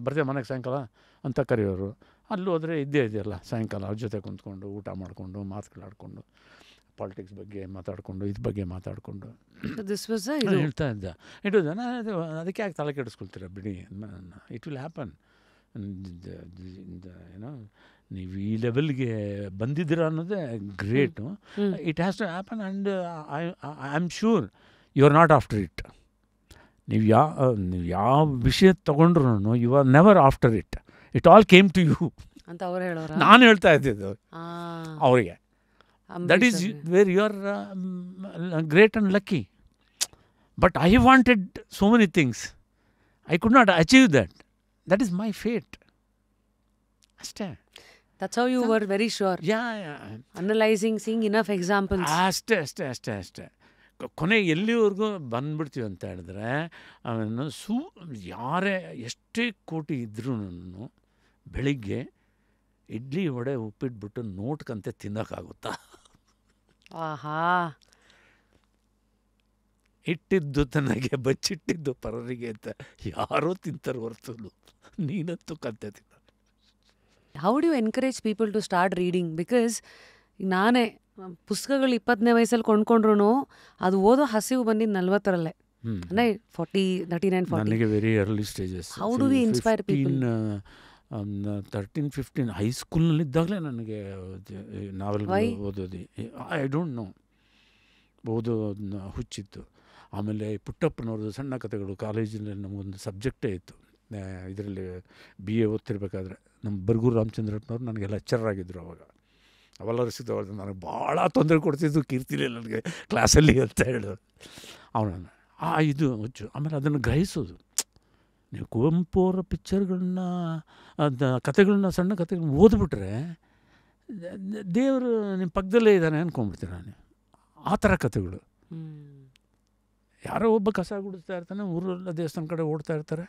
ಬರ್ತೀವಿ ಮನೆಗೆ ಸಾಯಂಕಾಲ ಅಂತ ಕರೆಯೋರು. ಅಲ್ಲೂ ಹೋದರೆ ಇದ್ದೇ ಇದೆಯಲ್ಲ ಸಾಯಂಕಾಲ ಅವ್ರ ಜೊತೆ ಕುಂತ್ಕೊಂಡು ಊಟ ಮಾಡಿಕೊಂಡು ಮಾತುಗಳಾಡಿಕೊಂಡು ಪಾಲಿಟಿಕ್ಸ್ ಬಗ್ಗೆ ಮಾತಾಡಿಕೊಂಡು ಇದ್ರ ಬಗ್ಗೆ ಮಾತಾಡಿಕೊಂಡು ಹೇಳ್ತಾ ಇದ್ದ. ಅದಕ್ಕೆ ಯಾಕೆ ತಲೆ ಕೆಡಿಸ್ಕೊಳ್ತೀರ ಬಿಡಿ, ಇಟ್ ವಿಲ್ ಹ್ಯಾಪನ್. ಏನೋ ನೀವು ಈ ಲೆವೆಲ್ಗೆ ಬಂದಿದ್ದೀರ ಅನ್ನೋದೇ great. It has to happen and I am sure you are not after it. ನೀವು ಯಾವ ವಿಷಯ ತೊಗೊಂಡ್ರು you are never after it. It all came to you ಅಂತ ಅವ್ರು ಹೇಳೋರು. ನಾನು ಹೇಳ್ತಾ ಇದ್ದಿದ್ದು ಅವರಿಗೆ. That is where you are great and lucky. But I wanted so many things, I could not achieve that. That is my fate ಅಷ್ಟೇ. That's how you were very sure. Yeah. Analyzing, seeing enough examples. ಅಷ್ಟೇ. ಕೊನೆ ಎಲ್ಲಿವರೆಗೂ ಬಂದ್ಬಿಡ್ತೀವಿ ಅಂತ ಹೇಳಿದ್ರೆ, ಅವನು ಯಾರೇ ಎಷ್ಟೇ ಕೋಟಿ ಇದ್ರೂ ಬೆಳಿಗ್ಗೆ ಇಡ್ಲಿ ವಡೆ ಉಪ್ಪಿಟ್ಬಿಟ್ಟು ನೋಟ್ಕಂತೆ ತಿನ್ನೋಕ್ಕಾಗುತ್ತಾ? ಆಹಾ, ಇಟ್ಟಿದ್ದು ತನಗೆ ಬಚ್ಚಿಟ್ಟಿದ್ದು ಪರರಿಗೆ ಅಂತ ಯಾರೋ ತಿಂತಾರೆ ಹೊರತು ನೀನಂತೂ ಕಂತೆ ತಿನ್ನ. How do you encourage people to start reading? Because ನಾನೇ ಪುಸ್ತಕಗಳು 20ನೇ ವಯಸ್ಸಲ್ಲಿ ಕೊಂಡ್ಕೊಂಡ್ರು ಅದು ಓದೋ ಹಸಿವು ಬಂದಿದ್ದು 40ರಲ್ಲೇ, ಅಂದರೆ 39-40. ನನಗೆ very early stages. How do we inspire people? 13-15 ಹೈಸ್ಕೂಲ್ನಲ್ಲಿದ್ದಾಗಲೇ ನನಗೆ ನಾವೆಲ್ಗಳು ಓದೋದು, ಐ ಡೋಂಟ್ ನೋ, ಓದೋದನ್ನ ಹುಚ್ಚಿತ್ತು. ಆಮೇಲೆ ಪುಟ್ಟಪ್ಪನವ್ರದ್ದು ಸಣ್ಣ ಕಥೆಗಳು ಕಾಲೇಜಲ್ಲಿ ನಮಗೊಂದು ಸಬ್ಜೆಕ್ಟೇ ಇತ್ತು. ಇದರಲ್ಲಿ BA ಓದ್ತಿರ್ಬೇಕಾದ್ರೆ ನಮ್ಮ ಬರ್ಗೂರು ರಾಮಚಂದ್ರಪ್ಪನವ್ರು ನನಗೆ ಲೆಕ್ಚರರ್ ಆಗಿದ್ದರು ಅವೆಲ್ಲರೂ ಸಿಗ್ತವ್ರು. ನನಗೆ ಭಾಳ ತೊಂದರೆ ಕೊಡ್ತಿದ್ದು, ಕೀರ್ತಿಲೇ ನನಗೆ ಕ್ಲಾಸಲ್ಲಿ ಅಂತ ಹೇಳೋದು ಅವನನ್ನು. ಇದು ಹುಚ್ಚು. ಆಮೇಲೆ ಅದನ್ನು ಗ್ರಹಿಸೋದು. ನೀವು ಕುವೆಂಪು ಅವರ ಪಿಕ್ಚರ್ಗಳನ್ನ, ಕಥೆಗಳನ್ನ, ಸಣ್ಣ ಕಥೆಗಳನ್ನ ಓದ್ಬಿಟ್ರೆ ದೇವರು ನಿಮ್ಮ ಪಕ್ಕದಲ್ಲೇ ಇದ್ದಾನೆ ಅಂದ್ಕೊಂಡ್ಬಿಡ್ತೀನಿ ನಾನು. ಆ ಥರ ಕಥೆಗಳು. ಯಾರೋ ಒಬ್ಬ ಕಸ ಗುಡಿಸ್ತಾ ಇರ್ತಾನೆ, ಊರೆಲ್ಲ ದೇವಸ್ಥಾನ ಕಡೆ ಓಡ್ತಾ ಇರ್ತಾರೆ.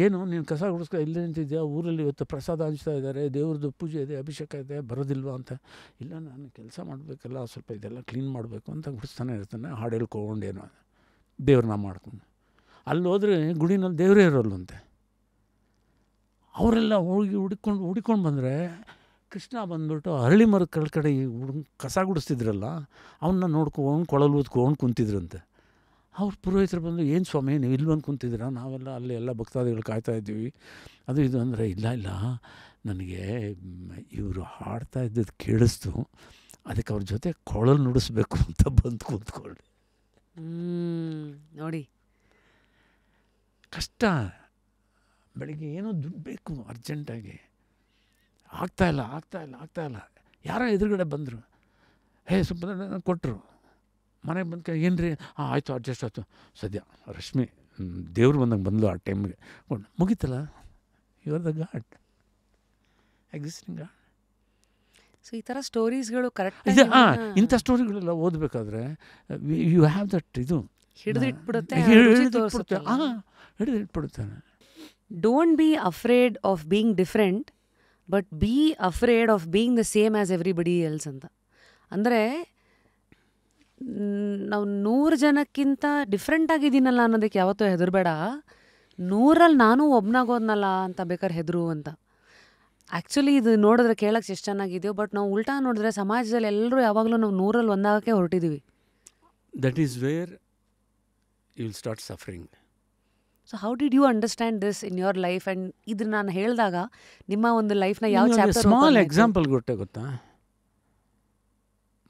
ಏನು ನೀನು ಕಸ ಗುಡಿಸ್ಕೊ, ಇಲ್ಲಿ ನಿಂತಿದ್ಯಾ, ಊರಲ್ಲಿ ಇವತ್ತು ಪ್ರಸಾದ ಹಂಚ್ತಾ ಇದ್ದಾರೆ, ದೇವ್ರದ್ದು ಪೂಜೆ ಇದೆ, ಅಭಿಷೇಕ ಇದೆ, ಬರೋದಿಲ್ವಾ ಅಂತ. ಇಲ್ಲ ನಾನು ಕೆಲಸ ಮಾಡಬೇಕಲ್ಲ, ಸ್ವಲ್ಪ ಇದೆಲ್ಲ ಕ್ಲೀನ್ ಮಾಡಬೇಕು ಅಂತ ಗುಡಿಸ್ತಾನೆ ಇರ್ತಾನೆ, ಹಾಡು ಹೇಳ್ಕೊಂಡೇನೋ ದೇವ್ರನ್ನ ಮಾಡ್ಕೊಂಡು. ಅಲ್ಲಿ ಹೋದರೆ ಗುಡಿನಲ್ಲಿ ದೇವರೇ ಇರೋಲ್ಲಂತೆ. ಅವರೆಲ್ಲ ಹೋಗಿ ಹುಡ್ಕೊಂಡು ಬಂದರೆ ಕೃಷ್ಣ ಬಂದ್ಬಿಟ್ಟು ಅರಳಿ ಮರದ ಕೆಳಗಡೆ ಕಸ ಗುಡಿಸ್ತಿದ್ರಲ್ಲ ಅವನ್ನ ನೋಡ್ಕೊಂಡು ಕೊಳಲು ಊದ್ಕೊಂಡು ಕುಂತಿದ್ರಂತೆ. ಅವ್ರ ಪುರೋಹಿತರು ಬಂದು, ಏನು ಸ್ವಾಮಿ ನೀವು ಇಲ್ಲಿ ಬಂದು ಕುಂತಿದ್ದೀರ, ನಾವೆಲ್ಲ ಅಲ್ಲಿ ಎಲ್ಲ ಭಕ್ತಾದಿಗಳು ಕಾಯ್ತಾ ಇದ್ದೀವಿ, ಅದು ಇದು ಅಂದರೆ, ಇಲ್ಲ ನನಗೆ ಇವರು ಹಾಡ್ತಾ ಇದ್ದದ್ದು ಕೇಳಿಸ್ತು, ಅದಕ್ಕೆ ಅವ್ರ ಜೊತೆ ಕೊಳಲು ನುಡಿಸ್ಬೇಕು ಅಂತ ಬಂದು ಕೂತ್ಕೊಳ್ಳಿ. ನೋಡಿ ಕಷ್ಟ. ಬೆಳಿಗ್ಗೆ ಏನೋ ದುಡ್ಡು ಬೇಕು ಅರ್ಜೆಂಟಾಗಿ, ಆಗ್ತಾಯಿಲ್ಲ. ಯಾರೋ ಎದುರುಗಡೆ ಬಂದರು, ಸ್ವಲ್ಪ ಕೊಟ್ಟರು. ಮನೆಗೆ ಬಂದು ಏನು ರೀ, ಆಯಿತು ಅಡ್ಜಸ್ಟ್ ಆಯಿತು, ಸದ್ಯ ರಶ್ಮಿ ದೇವ್ರು ಬಂದಂಗೆ ಬಂದು ಆ ಟೈಮ್ಗೆ ಮುಗೀತಲ್ಲ. You are the God, existing God. So ಈ ಥರ ಸ್ಟೋರೀಸ್ಗಳು ಕರೆಕ್ಟ್ ಇದೆ. ಇಂಥ ಸ್ಟೋರಿಗಳೆಲ್ಲ ಓದಬೇಕಾದ್ರೆ ಯು ಹ್ಯಾವ್ ದಟ್ ಇದು ಹಿಡಿದಿಟ್ಬಿಡುತ್ತೆ. Don't be afraid of being different, but be afraid of being the same as everybody else ಅಂತ. ಅಂದರೆ ನಾವು 100 ಜನಕ್ಕಿಂತ ಡಿಫ್ರೆಂಟ್ ಆಗಿದ್ದೀನಲ್ಲ ಅನ್ನೋದಕ್ಕೆ ಯಾವತ್ತೂ ಹೆದರಬೇಡ. 100ರಲ್ಲಿ ನಾನು ಒಬ್ನಾಗೋದ್ನಲ್ಲ ಅಂತ ಬೇಕಾದ್ರೆ ಹೆದರು ಅಂತ. ಆ್ಯಕ್ಚುಲಿ ಇದು ನೋಡಿದ್ರೆ ಕೇಳಕ್ಕೆ ಎಷ್ಟು ಚೆನ್ನಾಗಿದೆಯೋ, ಬಟ್ ನಾವು ಉಲ್ಟಾ ನೋಡಿದ್ರೆ ಸಮಾಜದಲ್ಲಿ ಎಲ್ಲರೂ ಯಾವಾಗಲೂ ನಾವು 100ರಲ್ಲಿ ಒಂದಾಗಕ್ಕೆ ಹೊರಟಿದ್ದೀವಿ. That is where you will start suffering. So how did you understand this in your life? And ಇದು ನಾನು ಹೇಳಿದಾಗ ನಿಮ್ಮ ಒಂದು ಲೈಫ್ನ ಯಾವ ಚಾಪ್ಟರ್? ಸ್ಮಾಲ್ ಎಕ್ಸಾಂಪಲ್ ಗೊತ್ತಾ?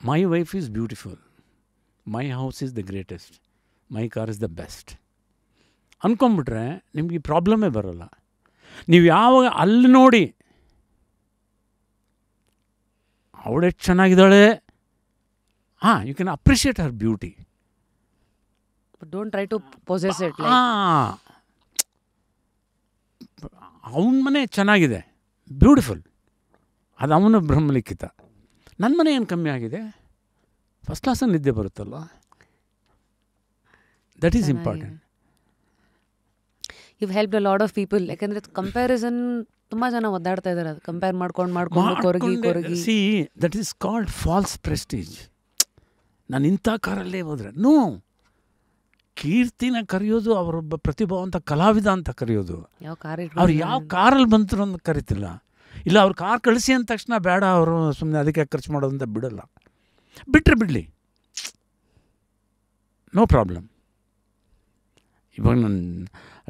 My wife is beautiful, my house is the greatest, my car is the best ಅಂದ್ಕೊಂಬಿಟ್ರೆ ನಿಮಗೆ ಪ್ರಾಬ್ಲಮೇ ಬರೋಲ್ಲ. ನೀವು ಯಾವಾಗ ಅಲ್ಲಿ ನೋಡಿ ಅವಳೆಷ್ಟು ಚೆನ್ನಾಗಿದ್ದಾಳೆ, you can appreciate her beauty. Don't try to possess it. ಅವನ ಮನೆ ಚೆನ್ನಾಗಿದೆ, ಬ್ಯೂಟಿಫುಲ್, ಅದು ಅವನ ಬ್ರಹ್ಮಲಿಖಿತ. ನನ್ನ ಮನೆ ಏನು ಕಮ್ಮಿ ಆಗಿದೆ, ಫಸ್ಟ್ ಕ್ಲಾಸಲ್ಲಿ ನಿದ್ದೆ ಬರುತ್ತಲ್ಲ, that is important. You help a lot of people. ಯಾಕಂದರೆ ಕಂಪ್ಯಾರಿಸನ್ ತುಂಬ ಜನ ಒದ್ದಾಡ್ತಾ ಇದ್ದಾರೆ, ಅದು ಕಂಪೇರ್ ಮಾಡ್ಕೊಂಡು ಕೊರಗಿ. See, that is called false prestige. ನಾನು ಇಂಥ ಕಾರಲ್ಲೇ ಹೋದರೆ ನೋ, ಕೀರ್ತಿನ ಕರೆಯೋದು ಅವರೊಬ್ಬ ಪ್ರತಿಭಾವಂತ ಕಲಾವಿದ ಅಂತ ಕರೆಯೋದು. ಅವ್ರು ಯಾವ ಕಾರಲ್ಲಿ ಬಂತರು ಅಂತ ಕರಿತಿಲ್ಲ. ಇಲ್ಲ ಅವ್ರು ಕಾರ್ ಕಳಿಸಿ ಅಂದ ತಕ್ಷಣ ಬೇಡ ಅವರು ಸುಮ್ಮನೆ ಅದಕ್ಕೆ ಖರ್ಚು ಮಾಡೋದಂತ ಬಿಡಲ್ಲ. ಬಿಟ್ಟರೆ ಬಿಡಲಿ, ನೋ ಪ್ರಾಬ್ಲಮ್. ಇವಾಗ ನಾನು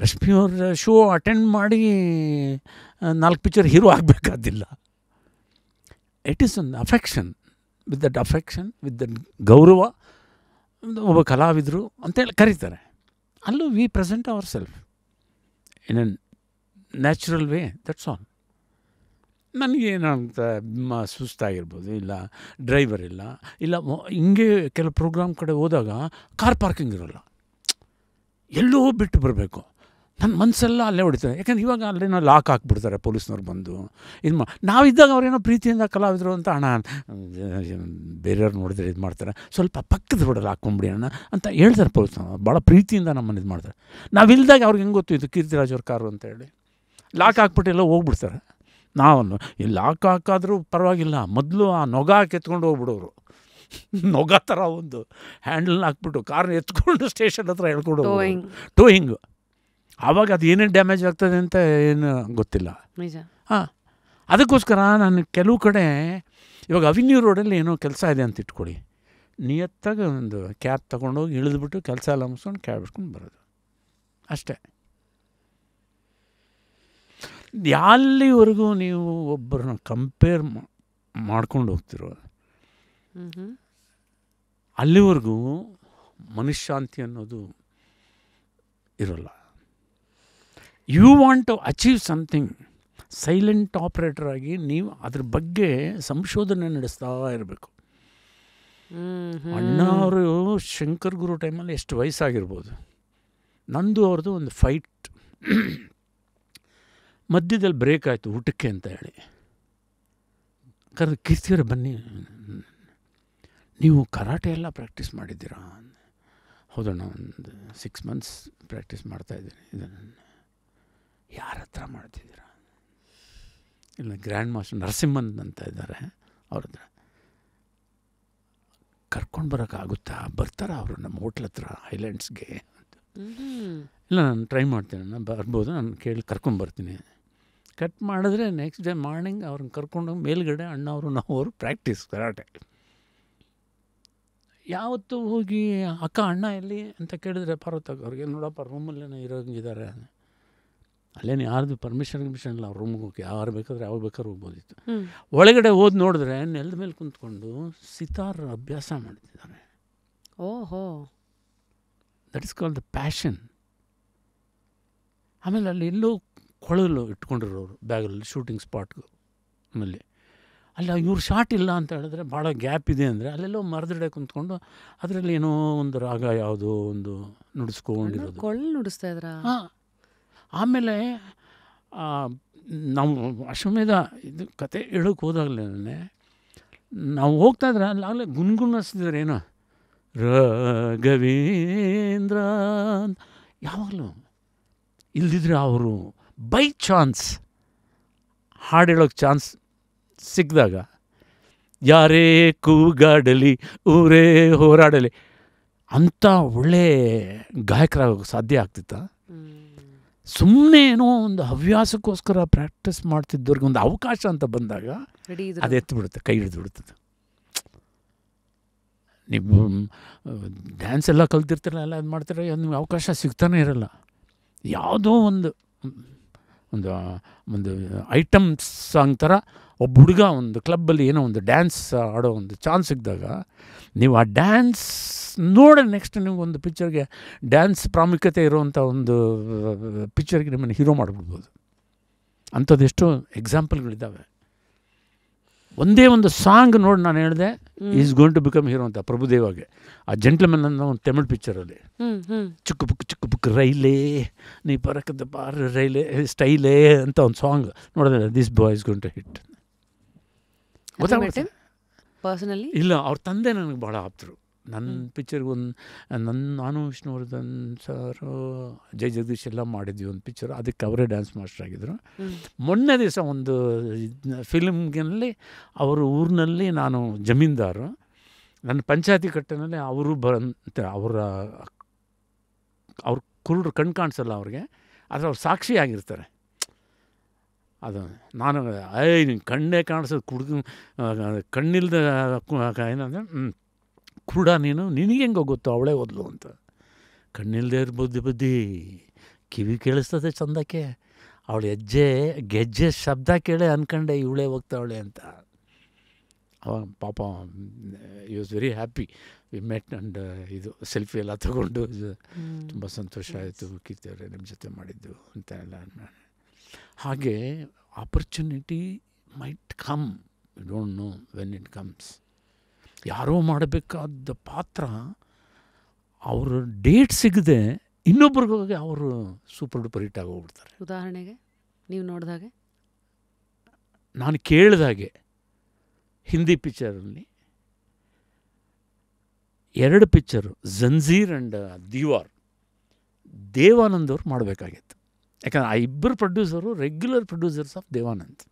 ರಶ್ಮಿ ಅವ್ರ ಶೋ ಅಟೆಂಡ್ ಮಾಡಿ 4 ಪಿಕ್ಚರ್ ಹೀರೋ ಆಗಬೇಕಾದಿಲ್ಲ. It is one affection. With that affection, with that ಗೌರವ, ಒಬ್ಬ ಕಲಾವಿದರು ಅಂತೇಳಿ ಕರೀತಾರೆ. ಅಲ್ಲೂ we present our self in a natural way, that's all. ನನಗೇನಂತ ಸುಸ್ತಾಗಿರ್ಬೋದು, ಇಲ್ಲ ಡ್ರೈವರ್ ಇಲ್ಲ ಹಿಂಗೆ ಕೆಲವು ಪ್ರೋಗ್ರಾಮ್ ಕಡೆ ಹೋದಾಗ ಕಾರ್ ಪಾರ್ಕಿಂಗ್ ಇರೋಲ್ಲ, ಎಲ್ಲೋ ಬಿಟ್ಟು ಬರಬೇಕು. ನನ್ನ ಮನಸ್ಸೆಲ್ಲ ಅಲ್ಲೇ ಹೊಡಿತಾರೆ. ಯಾಕಂದ್ರೆ ಇವಾಗ ಅಲ್ಲೇನೋ ಲಾಕ್ ಹಾಕ್ಬಿಡ್ತಾರೆ ಪೊಲೀಸ್ನವ್ರು ಬಂದು. ಇದು ನಾವಿದ್ದಾಗ ಅವ್ರೇನೋ ಪ್ರೀತಿಯಿಂದ ಕಲಾವಿದರು ಅಂತ ಅಣ್ಣ ಬೇರೆಯವ್ರು ನೋಡಿದ್ರೆ ಇದು ಮಾಡ್ತಾರೆ, ಸ್ವಲ್ಪ ಪಕ್ಕದ ರೋಡಲ್ಲಿ ಹಾಕ್ಕೊಂಬಿಡಿ ಅಣ್ಣ ಅಂತ ಹೇಳ್ತಾರೆ ಪೊಲೀಸ್ನವ್ರು. ಭಾಳ ಪ್ರೀತಿಯಿಂದ ನಮ್ಮನ್ನು ಇದು ಮಾಡ್ತಾರೆ. ನಾವಿಲ್ದಾಗ ಅವ್ರಿಗೆ ಹೆಂಗೆ ಗೊತ್ತು ಇದು ಕೀರ್ತಿರಾಜ್ ಅವ್ರ ಕಾರು ಅಂತ ಹೇಳಿ ಲಾಕ್ ಹಾಕ್ಬಿಟ್ಟು ಎಲ್ಲ ಹೋಗ್ಬಿಡ್ತಾರೆ. ನಾವನ್ನು ಈ ಲಾಕ್ ಹಾಕಾದರೂ ಪರವಾಗಿಲ್ಲ, ಮೊದಲು ಆ ನೊಗ ಹಾಕಿ ಎತ್ಕೊಂಡು ಹೋಗ್ಬಿಡೋರು. ನೊಗ ಥರ ಒಂದು ಹ್ಯಾಂಡಲ್ನ ಹಾಕ್ಬಿಟ್ಟು ಕಾರ್ನ ಎತ್ಕೊಂಡು ಸ್ಟೇಷನ್ ಹತ್ರ ಹೇಳ್ಕೊಂಡು ಟೋಯಿಂಗು. ಆವಾಗ ಅದು ಏನೇನು ಡ್ಯಾಮೇಜ್ ಆಗ್ತದೆ ಅಂತ ಏನು ಗೊತ್ತಿಲ್ಲ. ಅದಕ್ಕೋಸ್ಕರ ನಾನು ಕೆಲವು ಕಡೆ ಇವಾಗ ಅವಿನ್ಯೂ ರೋಡಲ್ಲಿ ಏನೋ ಕೆಲಸ ಇದೆ ಅಂತ ಇಟ್ಕೊಳ್ಳಿ, ನಿಯತ್ತಾಗಿ ಒಂದು ಕ್ಯಾಬ್ ತೊಗೊಂಡೋಗಿ ಇಳಿದ್ಬಿಟ್ಟು ಕೆಲಸ ಎಲ್ಲ ಮುಗಿಸ್ಕೊಂಡು ಕ್ಯಾಬ್ ಇಟ್ಕೊಂಡು ಬರೋದು ಅಷ್ಟೇ. ಅಲ್ಲಿವರೆಗೂ ನೀವು ಒಬ್ಬರನ್ನ ಕಂಪೇರ್ ಮಾಡ್ಕೊಂಡು ಹೋಗ್ತಿರೋ ಅಲ್ಲಿವರೆಗೂ ಮನಃಶಾಂತಿ ಅನ್ನೋದು ಇರೋಲ್ಲ. You want to achieve something, silent operator ಆಗಿ ನೀವು ಅದ್ರ ಬಗ್ಗೆ ಸಂಶೋಧನೆ ನಡೆಸ್ತಾ ಇರಬೇಕು. ಅಣ್ಣ ಅವರು ಶಂಕರ್ ಗುರು ಟೈಮಲ್ಲಿ ಎಷ್ಟು ವಯಸ್ಸಾಗಿರ್ಬೋದು, ನಂದು ಅವ್ರದ್ದು ಒಂದು ಫೈಟ್ ಮಧ್ಯದಲ್ಲಿ ಬ್ರೇಕ್ ಆಯಿತು ಊಟಕ್ಕೆ ಅಂತ ಹೇಳಿ ಕರೆದು, ಕೀರ್ತಿಯವರೇ ಬನ್ನಿ, ನೀವು ಕರಾಟೆ ಎಲ್ಲ ಪ್ರಾಕ್ಟೀಸ್ ಮಾಡಿದ್ದೀರಾ? ಹೌದಣ್ಣ, ಒಂದು 6 months ಪ್ರಾಕ್ಟೀಸ್ ಮಾಡ್ತಾಯಿದ್ದೀನಿ. ಇದನ್ನು ಯಾರ ಹತ್ರ ಮಾಡ್ತಿದ್ದೀರಾ? ಇಲ್ಲ, ಗ್ರ್ಯಾಂಡ್ ಮಾಸ್ಟರ್ ನರಸಿಂಹನ್ ಅಂತ ಇದ್ದಾರೆ, ಅವ್ರ ಹತ್ರ ಕರ್ಕೊಂಡು ಬರೋಕ್ಕಾಗುತ್ತಾ? ಬರ್ತಾರಾ ಅವರು ನಮ್ಮ ಹೋಟ್ಲ್ ಹತ್ರ ಹೈಲ್ಯಾಂಡ್ಸ್ಗೆ ಅಂತ? ಇಲ್ಲ, ನಾನು ಟ್ರೈ ಮಾಡ್ತೀನಿ, ನಾನು ಬರ್ಬೋದು, ನಾನು ಕೇಳಿ ಕರ್ಕೊಂಬರ್ತೀನಿ. ಕಟ್ ಮಾಡಿದ್ರೆ ನೆಕ್ಸ್ಟ್ ಡೇ ಮಾರ್ನಿಂಗ್ ಅವ್ರನ್ನ ಕರ್ಕೊಂಡೋಗಿ ಮೇಲ್ಗಡೆ ಅಣ್ಣವರು ನಾವು ಪ್ರಾಕ್ಟೀಸ್ ಕರಾಟೆ. ಯಾವತ್ತೂ ಹೋಗಿ ಅಕ್ಕ ಅಣ್ಣ ಎಲ್ಲಿ ಅಂತ ಕೇಳಿದ್ರೆ ಪಾರ್ವತಾಗ ಅವ್ರಿಗೆ, ನೋಡಪ್ಪ ರೂಮಲ್ಲೇನೋ ಇರೋಂಗಿದ್ದಾರೆ, ಅಲ್ಲೇನು ಯಾರ್ದು ಪರ್ಮಿಷನ್ ಇಲ್ಲ, ಅವ್ರ ರೂಮಿಗೆ ಹೋಗಿ ಯಾರು ಬೇಕಾದ್ರೆ ಯಾವಾಗ ಬೇಕಾದ್ರೂ ಹೋಗ್ಬೋದಿತ್ತು. ಒಳಗಡೆ ಹೋದ್ ನೋಡಿದ್ರೆ ನೆಲದ ಮೇಲೆ ಕುಂತ್ಕೊಂಡು ಸಿತಾರ್ ಅಭ್ಯಾಸ ಮಾಡ್ತಿದ್ದಾರೆ. ಓಹೋ, that is called the passion. ಆಮೇಲೆ ಅಲ್ಲಿ ಎಲ್ಲೋ ಕೊಳಲು ಇಟ್ಕೊಂಡಿರೋರು ಬ್ಯಾಗಲ್ಲಿ ಶೂಟಿಂಗ್ ಸ್ಪಾಟ್ನಲ್ಲಿ. ಅಲ್ಲ ಇವ್ರು ಶಾರ್ಟ್ ಇಲ್ಲ ಅಂತ ಹೇಳಿದ್ರೆ, ಭಾಳ ಗ್ಯಾಪ್ ಇದೆ ಅಂದರೆ ಅಲ್ಲೆಲ್ಲೋ ಮರದಡೆ ಕುಂತ್ಕೊಂಡು ಅದರಲ್ಲಿ ಏನೋ ಒಂದು ರಾಗ ಯಾವುದೋ ಒಂದು ನುಡಿಸ್ಕೊಂಡಿರೋದು, ಕೊಳ್ಳು ನುಡಿಸ್ತಾ ಇದ್ರ. ಹಾಂ. ಆಮೇಲೆ ನಾವು ಅಶ್ವಮೇಧ ಇದು ಕತೆ ಹೇಳೋಕೆ ಹೋದಾಗಲೇ ನಾವು ಹೋಗ್ತಾಯಿದ್ರೆ ಅಲ್ಲಾಗಲೇ ಗುನ್ಗುನಿಸ್ತಿದ್ದಾರೆ ಏನೋ ರಾಘವೇಂದ್ರ ಯಾವಾಗಲೂ. ಇಲ್ದಿದ್ರೆ ಅವರು ಬೈ ಚಾನ್ಸ್ ಹಾಡು ಹೇಳೋಕ್ಕೆ ಚಾನ್ಸ್ ಸಿಕ್ಕಿದಾಗ ಯಾರೇ ಕೂಗಾಡಲಿ ಊರೇ ಹೋರಾಡಲಿ ಅಂಥ ಒಳ್ಳೆ ಗಾಯಕರಾಗೋಕ್ಕೆ ಸಾಧ್ಯ ಆಗ್ತಿತ್ತಾ? ಸುಮ್ಮನೆ ಏನೋ ಒಂದು ಹವ್ಯಾಸಕ್ಕೋಸ್ಕರ ಪ್ರಾಕ್ಟೀಸ್ ಮಾಡ್ತಿದ್ದವ್ರಿಗೆ ಒಂದು ಅವಕಾಶ ಅಂತ ಬಂದಾಗ ಅದು ಎತ್ತಿಬಿಡುತ್ತೆ, ಕೈ ಹಿಡಿದು ಬಿಡುತ್ತದೆ. ನೀವು ಡ್ಯಾನ್ಸ್ ಎಲ್ಲ ಕಲ್ತಿರ್ತೀರ, ಎಲ್ಲ ಇದು ಮಾಡ್ತೀರ, ನಿಮ್ಗೆ ಅವಕಾಶ ಸಿಗ್ತಾನೆ ಇರಲ್ಲ. ಯಾವುದೋ ಒಂದು ಒಂದು ಒಂದು ಐಟಮ್ ಸಾಂಗ್ ಥರ ಒಬ್ಬ ಹುಡುಗ ಒಂದು ಕ್ಲಬ್ಬಲ್ಲಿ ಏನೋ ಒಂದು ಡ್ಯಾನ್ಸ್ ಆಡೋ ಒಂದು ಚಾನ್ಸ್ ಸಿಕ್ಕಿದಾಗ ನೀವು ಆ ಡ್ಯಾನ್ಸ್ ನೋಡಿ ನೆಕ್ಸ್ಟ್ ನಿಮ್ಗೊಂದು ಪಿಕ್ಚರ್ಗೆ ಡ್ಯಾನ್ಸ್ ಪ್ರಾಮುಖ್ಯತೆ ಇರೋವಂಥ ಒಂದು ಪಿಕ್ಚರ್ಗೆ ನಿಮ್ಮನ್ನು ಹೀರೋ ಮಾಡಿಬಿಡ್ಬೋದು. ಅಂಥದ್ದು ಎಷ್ಟೋ ಎಕ್ಸಾಂಪಲ್ಗಳಿದ್ದಾವೆ. ಒಂದೇ ಒಂದು ಸಾಂಗ್ ನೋಡಿ ನಾನು ಹೇಳಿದೆ is going to become hero ಅಂತ ಪ್ರಭುದೇವಾಗೆ. ಆ ಜೆಂಟ್ಲ್ಮನ್ ಅನ್ನೋ ಒಂದು ತಮಿಳ್ ಪಿಕ್ಚರಲ್ಲಿ ಚಿಕ್ಕ ಬುಕ್ ರೈಲೇ ನೀ ಪರಕದ ಪಾರ್ ರೈಲೇ ಸ್ಟೈಲೇ ಅಂತ ಒಂದು ಸಾಂಗ್ ನೋಡಿದ್ರೆ this boy is going to hit. ಗೊತ್ತಾಗುತ್ತೆ ಪರ್ಸನಲಿ? ಇಲ್ಲ, ಅವ್ರ ತಂದೆ ನನಗೆ ಭಾಳ ಆಪ್ತರು. ನನ್ನ ಪಿಕ್ಚರ್ಗೆ ನಾನು ವಿಷ್ಣುವರ್ಧನ್ ಸರ್, ಜೈ ಜಗದೀಶ್ ಎಲ್ಲ ಮಾಡಿದ್ವಿ ಒಂದು ಪಿಕ್ಚರ್, ಅದಕ್ಕೆ ಅವರೇ ಡ್ಯಾನ್ಸ್ ಮಾಸ್ಟರ್ ಆಗಿದ್ದರು. ಮೊನ್ನೆ ದಿವಸ ಒಂದು ಫಿಲ್ಮ್ನಲ್ಲಿ ಅವ್ರ ಊರಿನಲ್ಲಿ ನಾನು ಜಮೀನ್ದಾರು, ನನ್ನ ಪಂಚಾಯತಿ ಕಟ್ಟೆನಲ್ಲಿ ಅವರು ಅವ್ರ ಕುರುಡ್ರು ಕಣ್ಣು ಕಾಣಿಸಲ್ಲ ಅವ್ರಿಗೆ, ಆದರೆ ಅವ್ರು ಸಾಕ್ಷಿ ಆಗಿರ್ತಾರೆ. ಅದು ನಾನು ನಿಂಗೆ ಕಣ್ಣೇ ಕಾಣಿಸೋದು ಕಣ್ಣಿಲ್ದ ಏನಂದರೆ ಕುರುಡ ನೀನು, ನಿನಗೆ ಹೆಂಗೋ ಗೊತ್ತು ಅವಳೇ ಓದ್ಲು ಅಂತ. ಕಣ್ಣಿಲ್ದೇ ಇರ್ಬೋದು ಬುದ್ಧಿ, ಕಿವಿ ಕೇಳಿಸ್ತದೆ ಚಂದಕ್ಕೆ, ಅವಳು ಗೆಜ್ಜೆ ಶಬ್ದ ಕೇಳೇ ಅಂದ್ಕೊಂಡೆ ಇವಳೇ ಹೋಗ್ತಾವಳೆ ಅಂತ. ಅವಾಗ ಪಾಪ you was very happy, we met and ಇದು ಸೆಲ್ಫಿ ಎಲ್ಲ ತಗೊಂಡು ತುಂಬ ಸಂತೋಷ ಆಯಿತು, ಕೀರ್ತಿ ಅವರೇ ನಿಮ್ಮ ಜೊತೆ ಮಾಡಿದ್ದು ಅಂತ ಎಲ್ಲ. ಹಾಗೆ opportunity might come, you don't know when it comes. ಯಾರೋ ಮಾಡಬೇಕಾದ ಪಾತ್ರ ಅವ್ರ ಡೇಟ್ ಸಿಗದೆ ಇನ್ನೊಬ್ರಿಗೋಗಿ ಅವರು ಸೂಪರ್ ಡೂಪರ್ ಹಿಟ್ ಆಗೋಗ್ಬಿಡ್ತಾರೆ. ಉದಾಹರಣೆಗೆ ನೀವು ನೋಡಿದಾಗೆ, ನಾನು ಕೇಳಿದಾಗೆ ಹಿಂದಿ ಪಿಕ್ಚರಲ್ಲಿ 2 ಪಿಕ್ಚರು ಜಂಜೀರ್ ಆ್ಯಂಡ್ ದೀವಾರ್ ದೇವಾನಂದ್ ಅವ್ರು ಮಾಡಬೇಕಾಗಿತ್ತು. ಯಾಕಂದರೆ ಆ ಇಬ್ಬರು producer regular producers of Devanand.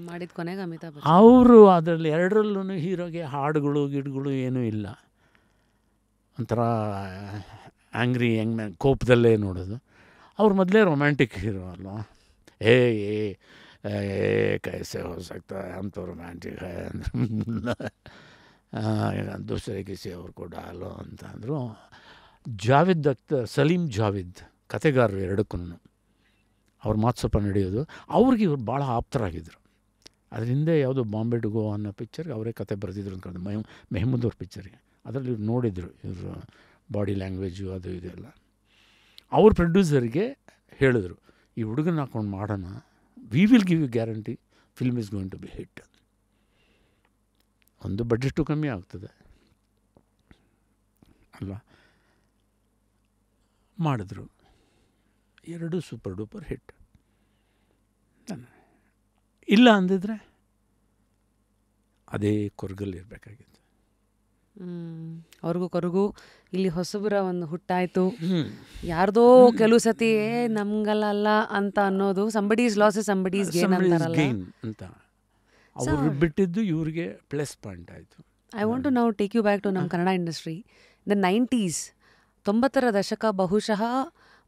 ಮಾಡಿದ ಕೊನೆಗೆ ಅಮಿತಾಬ್ ಅವರು ಅದರಲ್ಲಿ 2ರಲ್ಲೂ ಹೀರೋಗೆ ಹಾಡುಗಳು ಗಿಡಗಳು ಏನೂ ಇಲ್ಲ, ಒಂಥರ ಆ್ಯಂಗ್ರಿ ಯಂಗ್ ಮ್ಯಾನ್, ಕೋಪದಲ್ಲೇ ನೋಡೋದು. ಅವ್ರು ಮೊದಲೇ ರೊಮ್ಯಾಂಟಿಕ್ ಹೀರೋ ಅಲ್ವಾ, ಕೈಸೆ ಹೋ ಸಕ್ತಾ ಹಮ್ ತೋ ರೊಮ್ಯಾಂಟಿಕ್ ಹೈ ಅಂದ್ರೆ ದೂಸರೆ ಕಿಸಿ ಅವ್ರು ಕೂಡ ಅಲ್ಲೋ ಅಂತ ಅಂದರು. ಜಾವೇದ್ ಅಖ್ತರ್, ಸಲೀಂ ಜಾವೇದ್ ಕತೆಗಾರರು 2ಕ್ಕೂ ಅವ್ರ ಮಾತು ಸ್ವಲ್ಪ ನಡೆಯೋದು. ಅವ್ರಿಗೆ ಇವ್ರು ಭಾಳ ಆಪ್ತರಾಗಿದ್ದರು. ಅದ್ರ ಹಿಂದೆ ಯಾವುದೋ ಬಾಂಬೆ ಟು ಗೋ ಅನ್ನೋ ಪಿಕ್ಚರ್ಗೆ ಅವರೇ ಕತೆ ಬರೆದಿದ್ರು ಅಂದ್ಕೊಂಡು, ಮೆಹಮೂದ್ ಅವ್ರ ಪಿಕ್ಚರ್ಗೆ. ಅದರಲ್ಲಿ ಇವ್ರು ನೋಡಿದರು ಇವರು ಬಾಡಿ ಲ್ಯಾಂಗ್ವೇಜು ಅದು ಇದೆಲ್ಲ. ಅವ್ರ ಪ್ರೊಡ್ಯೂಸರ್ಗೆ ಹೇಳಿದ್ರು, ಈ ಹುಡುಗನ ಹಾಕೊಂಡು ಮಾಡೋಣ, we will give you guarantee film is going to be hit. ಒಂದು ಬಡ್ಜೆಟು ಕಮ್ಮಿ ಆಗ್ತದೆ ಅಲ್ವಾ. ಮಾಡಿದ್ರು, 2 ಸೂಪರ್ ಡೂಪರ್ ಹಿಟ್. ಇಲ್ಲ ಅಂದಿದ್ರೆ ಅದೇ ಕೊರಗಲ್ಲಿ ಇರಬೇಕಾಗಿತ್ತು. ಅವ್ರಿಗೂ ಕೊರಗು ಇಲ್ಲಿ ಹೊಸಬರ ಒಂದು ಹುಟ್ಟಾಯಿತು. ಯಾರ್ದೋ ಕೆಲವು ಸತಿ ನಮ್ಗಲ್ಲ ಅಂತ ಅನ್ನೋದು, somebody's loss is somebody's gain ಅಂತ ಅವ್ರು ಬಿಟ್ಟಿದ್ದು ಇವ್ರಿಗೆ ಪ್ಲಸ್ ಪಾಯಿಂಟ್ ಆಯಿತು. I want to now take you back to ನಮ್ಮ ಕನ್ನಡ ಇಂಡಸ್ಟ್ರಿ. ದ 90s 90ರ ದಶಕ ಬಹುಶಃ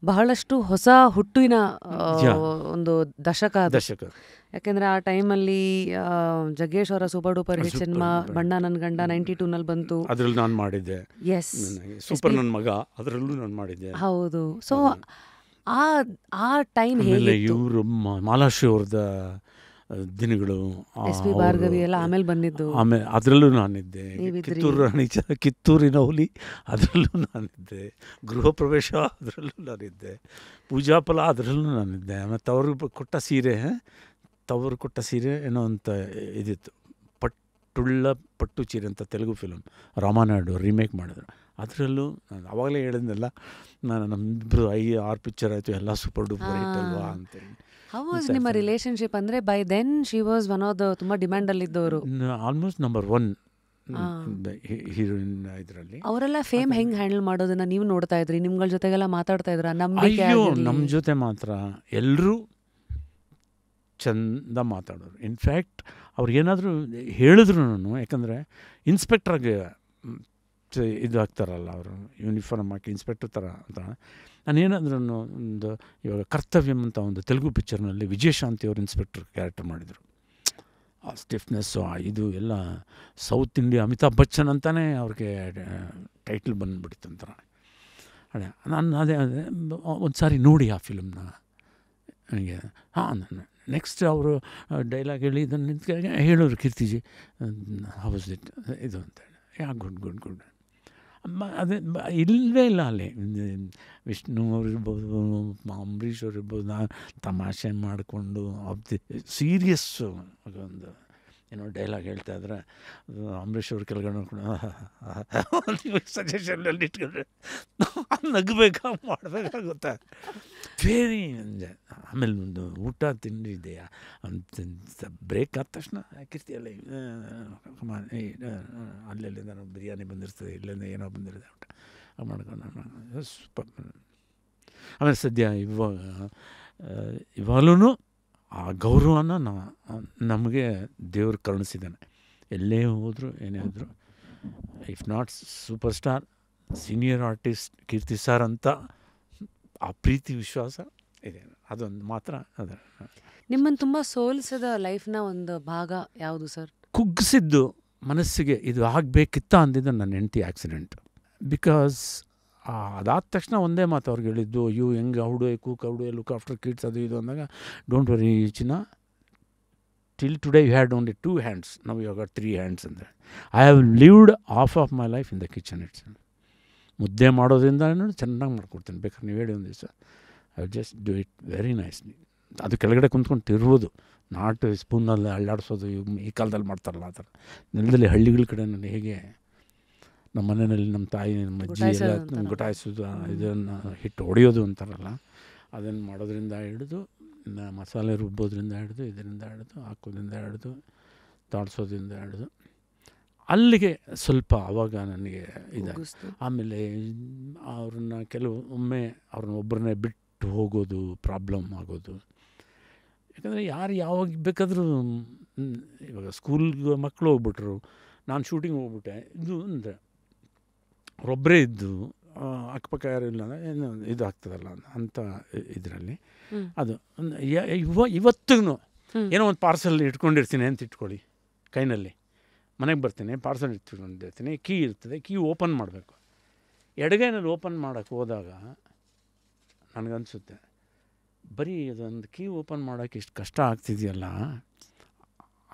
ಬಹಳಷ್ಟು ಹೊಸ ಹುಟ್ಟಿನ ಒಂದು ದಶಕ ಅದು. ಯಾಕೆಂದರೆ ಆ ಟೈಮಲ್ಲಿ ಜಗ್ಗೇಶ್ ಅವರ ಸೂಪರ್ ಡೂಪರ್ ಹಿಟ್ ಸಿನಿಮಾ ಬಣ್ಣ ನನ್ನ ಗಂಡ 92ನಲ್ಲಿ ಬಂತು. ಅದರಲ್ಲಿ ನಾನು ಮಾಡಿದ್ದೆ. ಎಸ್, ಸೂಪರ್ ನನ್ನ ಮಗ, ಅದರಲ್ಲೂ ನಾನು ಮಾಡಿದ್ದೆ. ಹೌದು. ಸೊ ಆ ಟೈಮ್ ಹೇಗೆ ಇವರು ಮಾಲಾಶ್ರೀ ಅವ್ರದ ದಿನಗಳು, ಎಸ್ ಪಿ ಭಾರ್ಗವಿ ಎಲ್ಲ ಆಮೇಲೆ ಬಂದಿದ್ದು. ಆಮೇಲೆ ಅದರಲ್ಲೂ ನಾನಿದ್ದೆ. ಕಿತ್ತೂರಿನ ಹುಲಿ ಅದರಲ್ಲೂ ನಾನಿದ್ದೆ. ಗೃಹ ಪ್ರವೇಶ ಅದರಲ್ಲೂ ನಾನಿದ್ದೆ. ಪೂಜಾ ಫಲ ಅದರಲ್ಲೂ ನಾನಿದ್ದೆ. ಮತ್ತು ಅವ್ರಿಗೆ ತವರು ಕೊಟ್ಟ ಸೀರೆ ಏನೋ ಅಂತ ಇದಿತ್ತು, ಪಟ್ಟು ಚೀರೆ ಅಂತ ತೆಲುಗು ಫಿಲಮ್ ರಾಮಾನಾಯ್ಡು ರೀಮೇಕ್ ಮಾಡಿದ್ರು. ಅದರಲ್ಲೂ ನಾನು ಆವಾಗಲೇ ಹೇಳಿದ್ನಲ್ಲ, ನಮ್ಮಿಬ್ಬರು 5-6 ಪಿಕ್ಚರ್ ಆಯಿತು, ಎಲ್ಲ ಸೂಪರ್ ಡೂಪರ್ ಹಿಟ್ ಅಲ್ವಾ ಅಂತೇಳಿ. ಹೌ ವಾಸ್ ನಿಮ್ಮ ರಿಲೇಶನ್ಶಿಪ್? ಅಂದರೆ by then she was one of the ತುಂಬ ಡಿಮ್ಯಾಂಡಲ್ಲಿದ್ದವರು, ಆಲ್ಮೋಸ್ಟ್ ನಂಬರ್ 1 ಹೀರೋಯಿನ್ ಇದರಲ್ಲಿ. ಅವರೆಲ್ಲ ಫೇಮ್ ಹೆಂಗೆ ಹ್ಯಾಂಡಲ್ ಮಾಡೋದನ್ನ ನೀವು ನೋಡ್ತಾ ಇದ್ರಿ? ನಿಮ್ಗಳ ಜೊತೆಗೆಲ್ಲ ಮಾತಾಡ್ತಾ ಇದ್ರ? ನಮ್ಮ ಜೊತೆ ಮಾತ್ರ ಎಲ್ಲರೂ ಚಂದ ಮಾತಾಡೋರು. ಇನ್ಫ್ಯಾಕ್ಟ್ ಅವ್ರಿಗೇನಾದರೂ ಹೇಳಿದ್ರು, ಯಾಕಂದರೆ ಇನ್ಸ್ಪೆಕ್ಟ್ರಾಗಿ ಇದು ಹಾಕ್ತಾರಲ್ಲ ಅವರು, ಯೂನಿಫಾರ್ಮ್ ಹಾಕಿ ಇನ್ಸ್ಪೆಕ್ಟರ್ ಥರ ಅಂತ. ನಾನೇನಾದ್ರೂ ಒಂದು ಇವಾಗ ಕರ್ತವ್ಯಂ ಅಂತ ಒಂದು ತೆಲುಗು ಪಿಕ್ಚರ್ನಲ್ಲಿ ವಿಜಯಶಾಂತಿ ಅವರು ಇನ್ಸ್ಪೆಕ್ಟರ್ ಕ್ಯಾರೆಕ್ಟರ್ ಮಾಡಿದರು. ಆ ಸ್ಟಿಫ್ನೆಸ್ಸು ಇದು ಎಲ್ಲ ಸೌತ್ ಇಂಡಿಯಾ ಅಮಿತಾಬ್ ಬಚ್ಚನ್ ಅಂತಲೇ ಅವ್ರಿಗೆ ಟೈಟ್ಲ್ ಬಂದುಬಿಡ್ತು ಒಂಥರ. ನಾನು ಅದೇ ಒಂದು ಸಾರಿ ನೋಡಿ ಆ ಫಿಲ್ಮ್ನ ನನಗೆ. ನಾನು ನೆಕ್ಸ್ಟ್ ಅವರು ಡೈಲಾಗ್ ಹೇಳಿ ಇದನ್ನು ನಿಂತ್ಕೊಂಡು ಹೇಳೋರು, ಕೀರ್ತಿಜಿ ಹೌಸ್ ಇಟ್ ಇದು ಅಂತ ಹೇಳಿ. Good good good. ಅದೇ ಇಲ್ಲವೇ ಇಲ್ಲ ಅಲ್ಲಿ. ವಿಷ್ಣು ಅವ್ರು ಇರ್ಬೋದು, ಅಂಬರೀಷ್ ಅವ್ರು ಇರ್ಬೋದು, ನಾನು ತಮಾಷೆ ಮಾಡಿಕೊಂಡು ಸೀರಿಯಸ್ಸು ಒಂದು ಏನೋ ಡೈಲಾಗ್ ಹೇಳ್ತಾ ಇದ್ರೆ ಅಂಬರೀಷ್ ಅವ್ರು ಕೆಳಗಡೆ ನೋಡ್ಕೊಂಡು ಸಜೆಷನಲ್ಲಿ ಇಟ್ಕೊಂಡ್ರೆ ನಗಬೇಕಾ ಮಾಡಬೇಕಾಗುತ್ತಾ ವೆರಿ. ಆಮೇಲೆ ಒಂದು ಊಟ ತಿಂಡಿ ಇದೆಯಾ ಅಂತ ಬ್ರೇಕ್ ಆದ ತಕ್ಷಣ ಕೀರ್ತಿಯಲ್ಲ ಅಲ್ಲೆಲ್ಲಿಂದ ನಾವು ಬಿರಿಯಾನಿ ಬಂದಿರ್ತದೆ, ಇಲ್ಲಿಂದ ಏನೋ ಬಂದಿರುತ್ತೆ ಊಟ ಮಾಡ್ಕೊಂಡು ಸೂಪರ್. ಆಮೇಲೆ ಸದ್ಯ ಇವಾಗಲೂ ಆ ಗೌರವನ ನಮಗೆ ದೇವರು ಕರುಣಿಸಿದ್ದಾನೆ. ಎಲ್ಲೇ ಹೋದರೂ ಏನೇ ಹೋದರೂ, if not super star, senior artist Keerthi sir ಅಂತ ಆ ಪ್ರೀತಿ ವಿಶ್ವಾಸ ಇದೆ. ಅದೊಂದು ಮಾತ್ರ ಅದ. ನಿಮ್ಮನ್ನು ತುಂಬ ಸೋಲಿಸಿದ ಲೈಫ್ನ ಒಂದು ಭಾಗ ಯಾವುದು ಸರ್? ಕುಗ್ಗಿಸಿದ್ದು ಮನಸ್ಸಿಗೆ ಇದು ಆಗಬೇಕಿತ್ತ ಅಂದಿದ್ದು ನನ್ನ ಹೆಂಡತಿ ಆಕ್ಸಿಡೆಂಟ್. ಬಿಕಾಸ್ ಅದಾದ ತಕ್ಷಣ ಒಂದೇ ಮಾತು ಅವ್ರಿಗೆ ಹೇಳಿದ್ದು, ಯು ಹೆಂಗೆ how do cook how do look after kids ಅದು ಇದು ಅಂದಾಗ, ಡೋಂಟ್ ವರಿ ಚಿನ್ನ, till today you had only 2 hands, ನಾವು ಇವಾಗ 3 hands ಅಂದರೆ. I have lived half of my life in the kitchen it's. ಮುದ್ದೆ ಮಾಡೋದ್ರಿಂದ ಚೆನ್ನಾಗಿ ಮಾಡ್ಕೊಡ್ತೀನಿ, ಬೇಕಾದ್ರೆ ನೀವು ಹೇಳಿ ಒಂದು ದಿವಸ. I just do it very nicely. ಅದು ಕೆಳಗಡೆ ಕುಂತ್ಕೊಂಡು ತಿರುವುದು, ನಾಟ್ ಸ್ಪೂನಲ್ಲಿ ಅಳ್ಳಾಡಿಸೋದು ಈ ಕಾಲದಲ್ಲಿ ಮಾಡ್ತಾರಲ್ಲ ಆ ಥರ. ನೆಲದಲ್ಲಿ ಹಳ್ಳಿಗಳ ಕಡೆ ನಾನು ಹೇಗೆ ನಮ್ಮ ಮನೆಯಲ್ಲಿ ನಮ್ಮ ತಾಯಿ ನಮ್ಮ ಅಜ್ಜಿ ಎಲ್ಲ ಗೊಟಾಯಿಸೋದು, ಇದನ್ನು ಹಿಟ್ಟು ಹೊಡೆಯೋದು ಅಂತಾರಲ್ಲ, ಅದನ್ನು ಮಾಡೋದ್ರಿಂದ ಹಿಡಿದು ಮಸಾಲೆ ರುಬ್ಬೋದ್ರಿಂದ ಹಿಡಿದು, ಇದರಿಂದ ಹಿಡಿದು ಹಾಕೋದ್ರಿಂದ ಹಿಡಿದು ತಾಡ್ಸೋದ್ರಿಂದ ಹಿಡಿದು ಅಲ್ಲಿಗೆ ಸ್ವಲ್ಪ ಆವಾಗ ನನಗೆ ಇದಾಯಿತು. ಆಮೇಲೆ ಅವ್ರನ್ನ ಒಮ್ಮೆ ಅವ್ರನ್ನ ಒಬ್ಬರನ್ನೇ ಬಿಟ್ಟು ಹೋಗೋದು ಪ್ರಾಬ್ಲಮ್ ಆಗೋದು. ಯಾಕಂದರೆ ಯಾರು ಯಾವಾಗ ಬೇಕಾದರೂ, ಇವಾಗ ಸ್ಕೂಲ್ಗೆ ಮಕ್ಕಳು ಹೋಗ್ಬಿಟ್ರು, ನಾನು ಶೂಟಿಂಗ್ ಹೋಗ್ಬಿಟ್ಟೆ, ಇದು ಅಂದರೆ ಅವರೊಬ್ಬರೇ ಇದ್ದು ಅಕ್ಕಪಕ್ಕ ಯಾರು ಇಲ್ಲ ಏನು ಇದು ಆಗ್ತದಲ್ಲ ಅಂತ ಇದರಲ್ಲಿ. ಅದು ಇವತ್ತಿಗೂ ಏನೋ ಒಂದು ಪಾರ್ಸಲ್ ಇಟ್ಕೊಂಡಿರ್ತೀನಿ ಅಂತ ಇಟ್ಕೊಳ್ಳಿ, ಕೈನಲ್ಲಿ ಮನೆಗೆ ಬರ್ತೀನಿ, ಪಾರ್ಸಲ್ ಇಟ್ಕೊಂಡಿರ್ತೀನಿ, ಕೀ ಇರ್ತದೆ, ಕೀ ಓಪನ್ ಮಾಡಬೇಕು. ಎಡಗೈನಲ್ಲಿ ಓಪನ್ ಮಾಡೋಕ್ಕೆ ಹೋದಾಗ ನನಗನ್ಸುತ್ತೆ, ಬರೀ ಅದೊಂದು ಕೀ ಓಪನ್ ಮಾಡೋಕ್ಕೆ ಇಷ್ಟು ಕಷ್ಟ ಆಗ್ತಿದೆಯಲ್ಲ,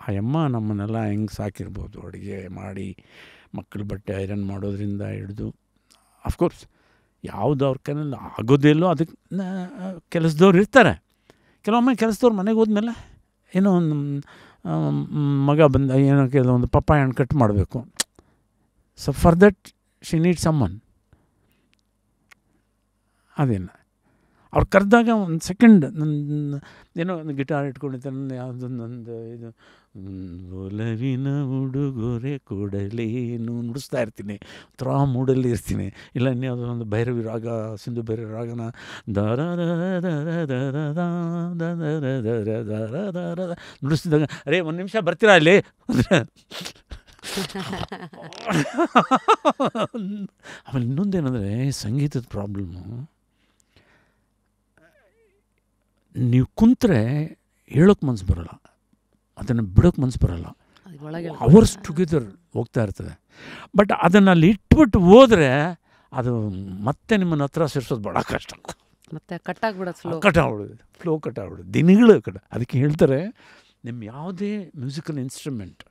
ಆ ಅಮ್ಮ ನಮ್ಮನ್ನೆಲ್ಲ ಹೆಂಗೆ ಸಾಕಿರ್ಬೋದು, ಅಡುಗೆ ಮಾಡಿ ಮಕ್ಕಳ ಬಟ್ಟೆ ಐರನ್ ಮಾಡೋದ್ರಿಂದ ಹಿಡಿದು. ಅಫ್ಕೋರ್ಸ್ ಯಾವುದು ಅವ್ರ ಕೈಯಲ್ಲಿ ಆಗೋದಿಲ್ಲೋ ಅದಕ್ಕೆ ಕೆಲಸದವ್ರು ಇರ್ತಾರೆ. ಕೆಲವೊಮ್ಮೆ ಕೆಲಸದವ್ರು ಮನೆಗೆ ಹೋದ್ಮೇಲೆ ಏನೋ ಒಂದು ಮಗ ಬಂದ ಏನೋ ಕೆಲವೊಂದು ಪಪ್ಪಾಯ ಹಣ್ಣು ಕಟ್ ಮಾಡಬೇಕು. So for that she need summon. ಅದೇನು ಅವ್ರು ಕರೆದಾಗ ಒಂದು ಸೆಕೆಂಡ್ ನನ್ನ ಏನೋ ಒಂದು ಗಿಟಾರ್ ಇಟ್ಕೊಂಡಿದ್ದೆ, ನನ್ನ ಯಾವುದೊಂದೊಂದು ಇದು ಒಲವಿನ ಉಡುಗೊರೆ ಕೊಡಲೇನು ನುಡಿಸ್ತಾ ಇರ್ತೀನಿ, ಥರ ಮೂಡಲ್ಲಿ ಇರ್ತೀನಿ. ಇಲ್ಲ ಇನ್ಯಾವುದೋ ಒಂದು ಭೈರವಿ ರಾಗ, ಸಿಂಧು ಭೈರವಿ ರಾಗನ ದರ ನುಡಿಸ್ತಿದ್ದಾಗ, ಅರೇ ಒಂದು ನಿಮಿಷ ಬರ್ತೀರಾ ಅಲ್ಲಿ ಅಂದರೆ. ಆಮೇಲೆ ಇನ್ನೊಂದೇನೆಂದರೆ ಸಂಗೀತದ ಪ್ರಾಬ್ಲಮ್ಮು, ನೀವು ಕುಂತ್ರೆ ಹೇಳೋಕ್ಕೆ ಮನಸ್ಸು ಬರೋಲ್ಲ, ಅದನ್ನು ಬಿಡೋಕ್ಕೆ ಮನಸ್ಸು ಬರೋಲ್ಲ. ಅವರ್ಸ್ ಟುಗೆದರ್ ಹೋಗ್ತಾ ಇರ್ತದೆ. ಬಟ್ ಅದನ್ನು ಅಲ್ಲಿ ಇಟ್ಬಿಟ್ಟು ಹೋದರೆ ಅದು ಮತ್ತೆ ನಿಮ್ಮನ್ನ ಹತ್ರ ಸೇರಿಸೋದು ಭಾಳ ಕಷ್ಟ. ಮತ್ತೆ ಕಟ್ಟಾಗ್ಬಿಡೋದು, ಫ್ಲೋ ಕಟ್ಟಾಗ್ಬಿಡೋದು ದಿನಗಳು ಕಡೆ. ಅದಕ್ಕೆ ಹೇಳ್ತಾರೆ, ನಿಮ್ಮ ಯಾವುದೇ ಮ್ಯೂಸಿಕಲ್ ಇನ್ಸ್ಟ್ರೂಮೆಂಟ್